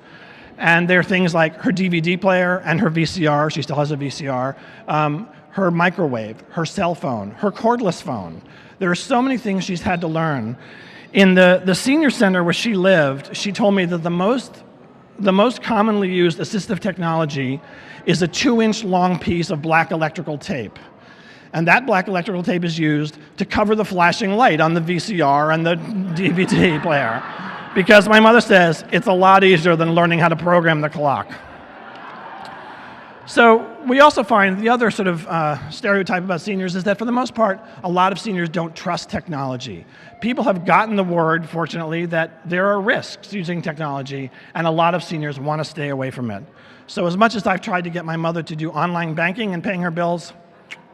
And there are things like her DVD player and her VCR, she still has a VCR, her microwave, her cell phone, her cordless phone. There are so many things she's had to learn. In the senior center where she lived, she told me that the most commonly used assistive technology is a 2-inch long piece of black electrical tape. And that black electrical tape is used to cover the flashing light on the VCR and the DVD player. Because my mother says it's a lot easier than learning how to program the clock. So we also find the other sort of stereotype about seniors is that for the most part, a lot of seniors don't trust technology. People have gotten the word, fortunately, that there are risks using technology, and a lot of seniors want to stay away from it. So as much as I've tried to get my mother to do online banking and paying her bills,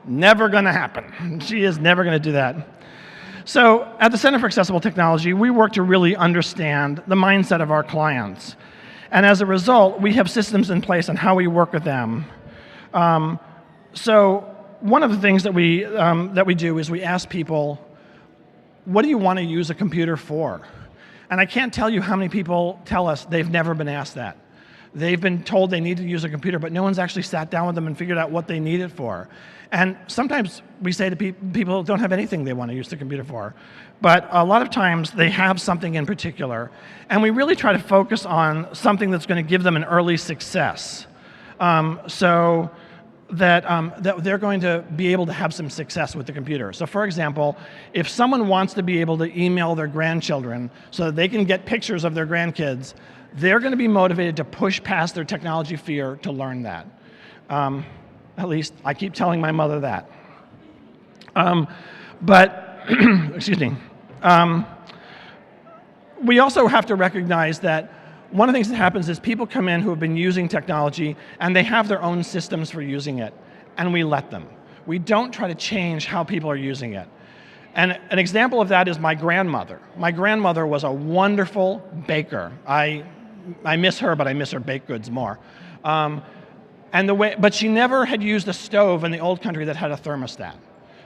never going to happen. She is never going to do that. So at the Center for Accessible Technology, we work to really understand the mindset of our clients. And as a result, we have systems in place on how we work with them. So one of the things that we do is we ask people, what do you want to use a computer for? And I can't tell you how many people tell us they've never been asked that. They've been told they need to use a computer, but no one's actually sat down with them and figured out what they need it for. And sometimes we say to people don't have anything they want to use the computer for. But a lot of times they have something in particular. And we really try to focus on something that's going to give them an early success. So that they're going to be able to have some success with the computer. So for example, if someone wants to be able to email their grandchildren so that they can get pictures of their grandkids, they're going to be motivated to push past their technology fear to learn that. At least I keep telling my mother that. Excuse me. We also have to recognize that one of the things that happens is people come in who have been using technology and they have their own systems for using it, and we let them. We don't try to change how people are using it. And an example of that is my grandmother. My grandmother was a wonderful baker. I miss her, but I miss her baked goods more. But she never had used a stove in the old country that had a thermostat.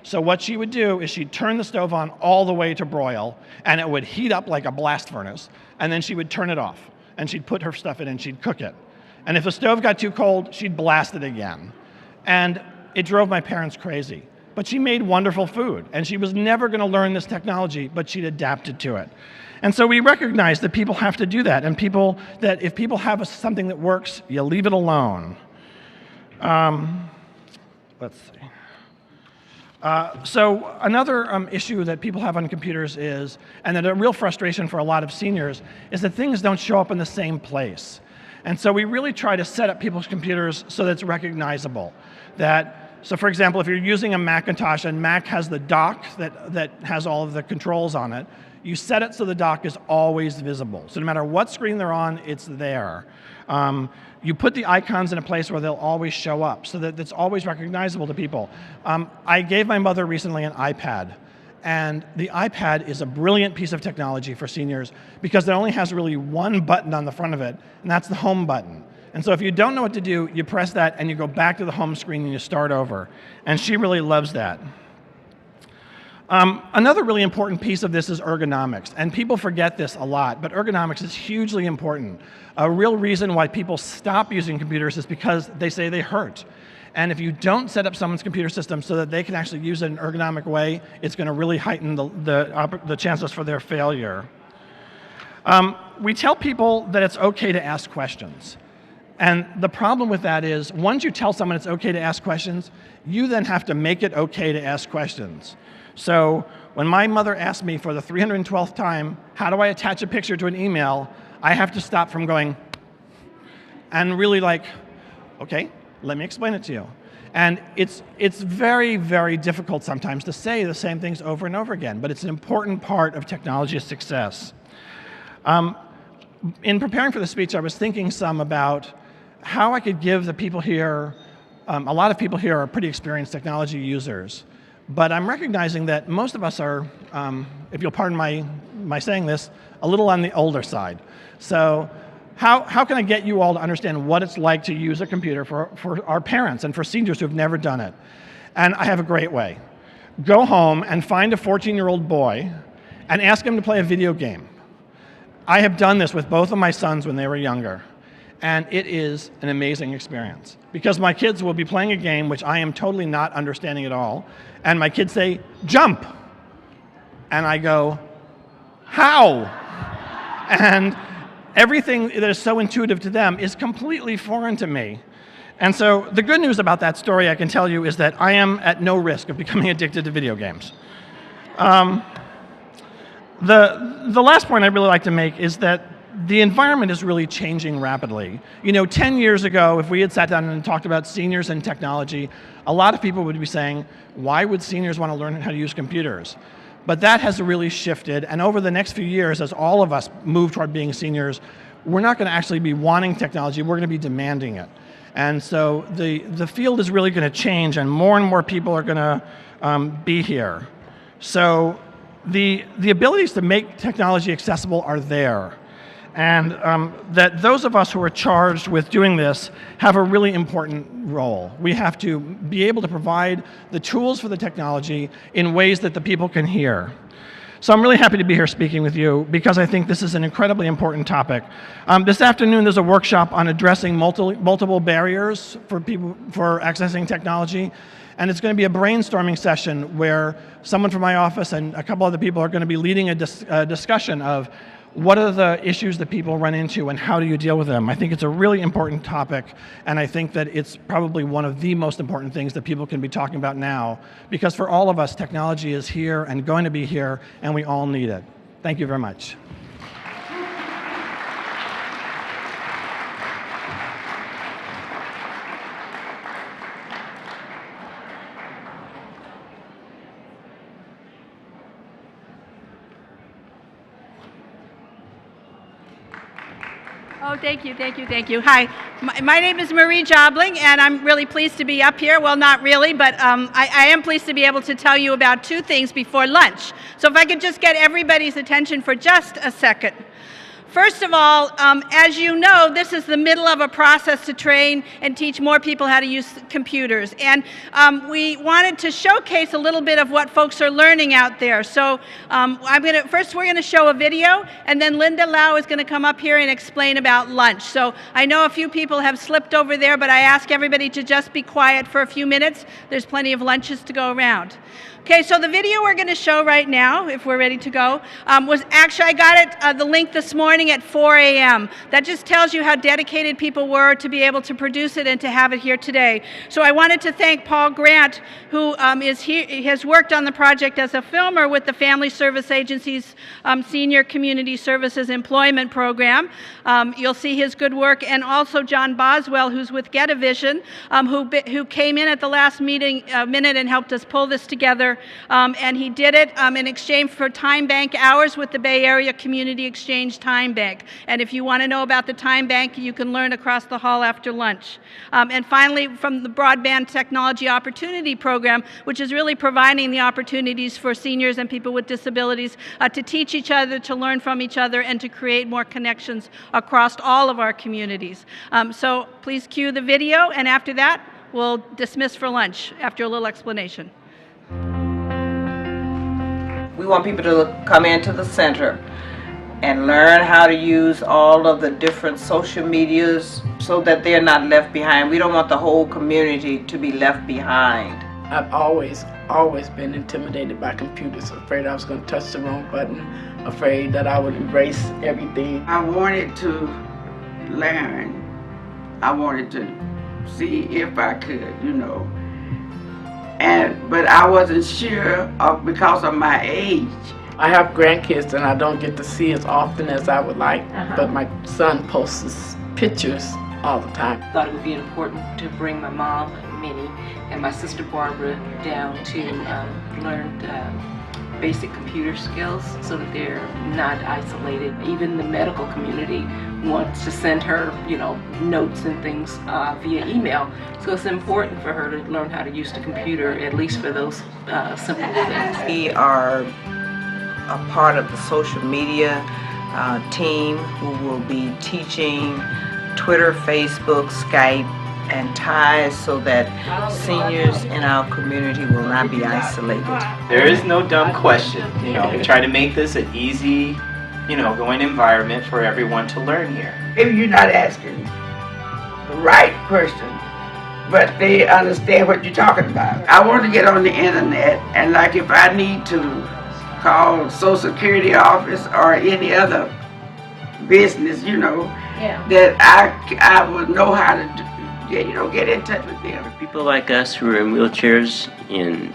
So what she would do is she'd turn the stove on all the way to broil, and it would heat up like a blast furnace, and then she would turn it off, and she'd put her stuff in and she'd cook it. And if the stove got too cold, she'd blast it again. And it drove my parents crazy. But she made wonderful food, and she was never going to learn this technology, but she'd adapted to it. And so we recognize that people have to do that, and that if people have something that works, you leave it alone. Let's see. So another issue that people have on computers is, and that a real frustration for a lot of seniors, is that things don't show up in the same place. And so we really try to set up people's computers so that it's recognizable. So for example, if you're using a Macintosh and Mac has the dock that has all of the controls on it, you set it so the dock is always visible. So no matter what screen they're on, it's there. You put the icons in a place where they'll always show up so that it's always recognizable to people. I gave my mother recently an iPad, and the iPad is a brilliant piece of technology for seniors because it only has really one button on the front of it, and that's the home button. And so if you don't know what to do, you press that and you go back to the home screen and you start over. And she really loves that. Another really important piece of this is ergonomics, and people forget this a lot, but ergonomics is hugely important. A real reason why people stop using computers is because they say they hurt. And if you don't set up someone's computer system so that they can actually use it in an ergonomic way, it's going to really heighten the chances for their failure. We tell people that it's okay to ask questions. And the problem with that is, once you tell someone it's okay to ask questions, you then have to make it okay to ask questions. So when my mother asked me for the 312th time, how do I attach a picture to an email, I have to stop from going and really like, okay, let me explain it to you. And it's very, very difficult sometimes to say the same things over and over again, but it's an important part of technology success. In preparing for the speech, I was thinking some about how I could give the people here, a lot of people here are pretty experienced technology users. But I'm recognizing that most of us are, if you'll pardon my saying this, a little on the older side. So how can I get you all to understand what it's like to use a computer for our parents and for seniors who have never done it? And I have a great way. Go home and find a 14-year-old boy and ask him to play a video game. I have done this with both of my sons when they were younger. And it is an amazing experience. Because my kids will be playing a game which I am totally not understanding at all. And my kids say, jump. And I go, how? And everything that is so intuitive to them is completely foreign to me. And so the good news about that story I can tell you is that I am at no risk of becoming addicted to video games. The last point I'd really like to make is that the environment is really changing rapidly. You know, 10 years ago, if we had sat down and talked about seniors and technology, a lot of people would be saying, why would seniors want to learn how to use computers? But that has really shifted, and over the next few years, as all of us move toward being seniors, we're not going to actually be wanting technology, we're going to be demanding it. And so the field is really going to change, and more people are going to be here. So the abilities to make technology accessible are there. And that those of us who are charged with doing this have a really important role. We have to be able to provide the tools for the technology in ways that the people can hear. So I'm really happy to be here speaking with you because I think this is an incredibly important topic. This afternoon there's a workshop on addressing multiple barriers for people for accessing technology. And it's going to be a brainstorming session where someone from my office and a couple other people are going to be leading a discussion of what are the issues that people run into and how do you deal with them? I think it's a really important topic, and I think that it's probably one of the most important things that people can be talking about now, because for all of us, technology is here and going to be here, and we all need it. Thank you very much. Oh, thank you. Hi, my name is Marie Jobling, and I'm really pleased to be up here. Well, not really, but I am pleased to be able to tell you about two things before lunch. So if I could just get everybody's attention for just a second. First of all, as you know, this is the middle of a process to train and teach more people how to use computers. And we wanted to showcase a little bit of what folks are learning out there. So first we're going to show a video, and then Linda Lau is going to come up here and explain about lunch. So I know a few people have slipped over there, but I ask everybody to just be quiet for a few minutes. There's plenty of lunches to go around. Okay, so the video we're going to show right now, if we're ready to go, was actually, I got it, the link this morning at 4 a.m. That just tells you how dedicated people were to be able to produce it and to have it here today. So I wanted to thank Paul Grant, who has worked on the project as a filmer with the Family Service Agency's Senior Community Services Employment Program. You'll see his good work, and also John Boswell, who's with Get a Vision, who came in at the last minute and helped us pull this together. And he did it in exchange for time bank hours with the Bay Area Community Exchange Time time bank. And if you want to know about the time bank, you can learn across the hall after lunch. And finally, from the Broadband Technology Opportunity Program, which is really providing the opportunities for seniors and people with disabilities to teach each other, to learn from each other, and to create more connections across all of our communities. So please cue the video, and after that, we'll dismiss for lunch after a little explanation. We want people to come into the center and learn how to use all of the different social medias so that they're not left behind. We don't want the whole community to be left behind. I've always been intimidated by computers, afraid I was going to touch the wrong button, afraid that I would erase everything. I wanted to learn. I wanted to see if I could, you know. But I wasn't sure because of my age. I have grandkids and I don't get to see as often as I would like, but my son posts pictures all the time. I thought it would be important to bring my mom, Minnie, and my sister Barbara down to learn basic computer skills so that they're not isolated. Even the medical community wants to send her, you know, notes and things via email. So it's important for her to learn how to use the computer, at least for those simple things. We are a part of the social media team who will be teaching Twitter, Facebook, Skype, and ties so that seniors in our community will not be isolated. There is no dumb question. You know, we try to make this an easy, you know, going environment for everyone to learn here. Maybe you're not asking the right question, but they understand what you're talking about. I want to get on the internet, and like if I need to call Social Security office or any other business, you know, that I would know how to do. Get in touch with them. People like us who are in wheelchairs, in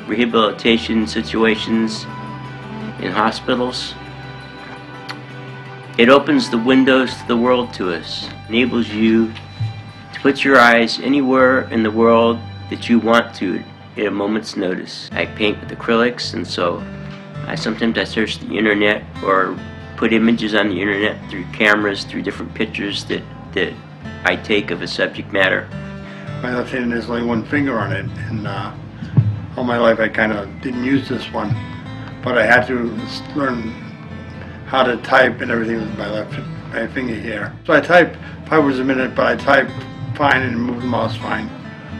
rehabilitation situations, in hospitals, it opens the windows to the world to us, enables you to put your eyes anywhere in the world that you want to at a moment's notice. I paint with acrylics, and so sometimes I search the internet or put images on the internet through cameras, through different pictures that I take of a subject matter. My left hand has only one finger on it, and all my life I kind of didn't use this one, but I had to learn how to type and everything with my finger here. So I type 5 words a minute, but I type fine and move the mouse fine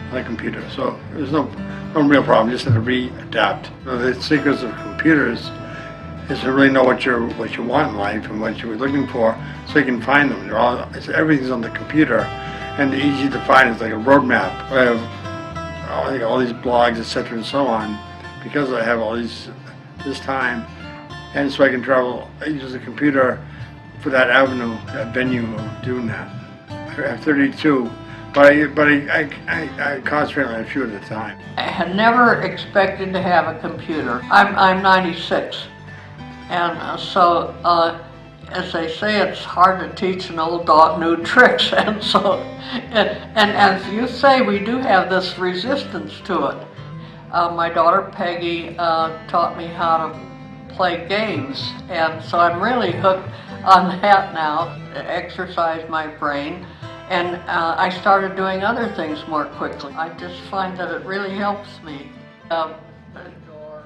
on the computer. So there's no real problem, just have to readapt. The secrets of computers is to really know what you want in life and what you're looking for, so you can find them. Everything's on the computer, and easy to find. It's like a roadmap. I have all these blogs, etc., and so on, because I have all this time, and so I can travel. I use the computer for that avenue, that venue of doing that. I have 32, but I concentrate on a few at a time. I had never expected to have a computer. I'm 96. And so, as they say, it's hard to teach an old dog new tricks, and so, and as you say, we do have this resistance to it. My daughter Peggy taught me how to play games, and so I'm really hooked on that now, to exercise my brain, and I started doing other things more quickly. I just find that it really helps me.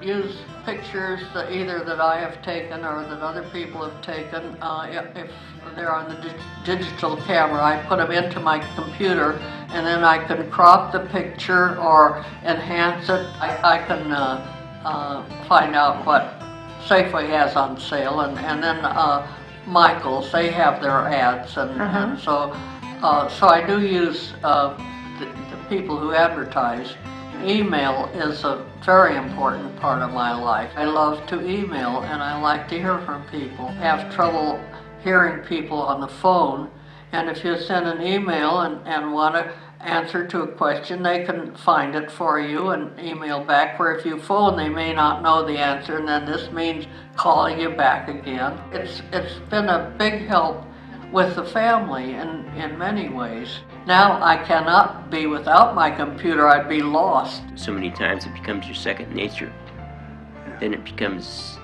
Use pictures either that I have taken or that other people have taken. If they're on the digital camera, I put them into my computer, and then I can crop the picture or enhance it. I can find out what Safeway has on sale, and then Michael's, they have their ads, and so I do use the people who advertise. Email is a very important part of my life. I love to email, and I like to hear from people. I have trouble hearing people on the phone, and if you send an email and want to answer to a question, they can find it for you and email back, where if you phone, they may not know the answer, and then this means calling you back again. It's been a big help with the family in many ways. Now I cannot be without my computer. I'd be lost. So many times it becomes your second nature. Then it becomes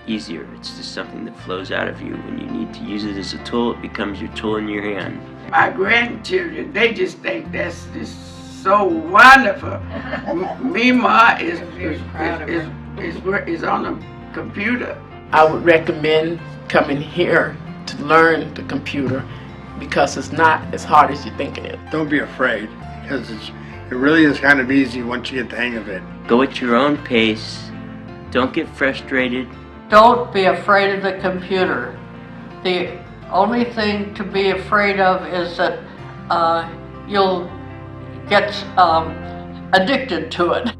easier. It's just something that flows out of you. When you need to use it as a tool, it becomes your tool in your hand. My grandchildren, they just think that's just so wonderful. Mima is on the computer. I would recommend coming here to learn the computer because it's not as hard as you think it is. Don't be afraid, because it really is kind of easy once you get the hang of it. Go at your own pace. Don't get frustrated. Don't be afraid of the computer. The only thing to be afraid of is that you'll get addicted to it.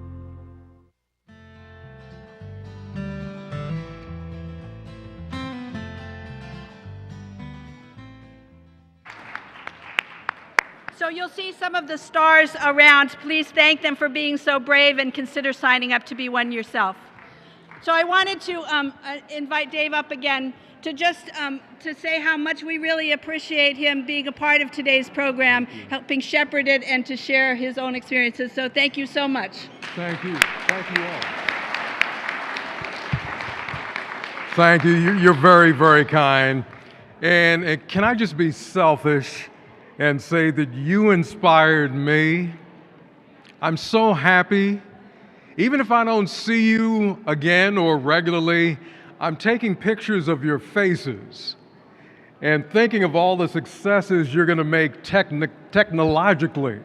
So you'll see some of the stars around. Please thank them for being so brave and consider signing up to be one yourself. So I wanted to invite Dave up again to just to say how much we really appreciate him being a part of today's program, helping shepherd it and to share his own experiences. So thank you so much. Thank you. Thank you all. Thank you. You're very, very kind. And can I just be selfish and say that you inspired me? I'm so happy. Even if I don't see you again or regularly, I'm taking pictures of your faces and thinking of all the successes you're going to make technologically,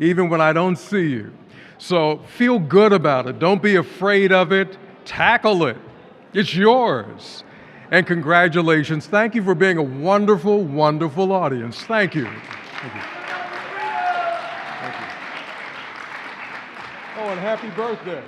even when I don't see you. So feel good about it. Don't be afraid of it. Tackle it. It's yours. And congratulations. Thank you for being a wonderful, wonderful audience. Thank you. Thank you. Thank you. Oh, and happy birthday.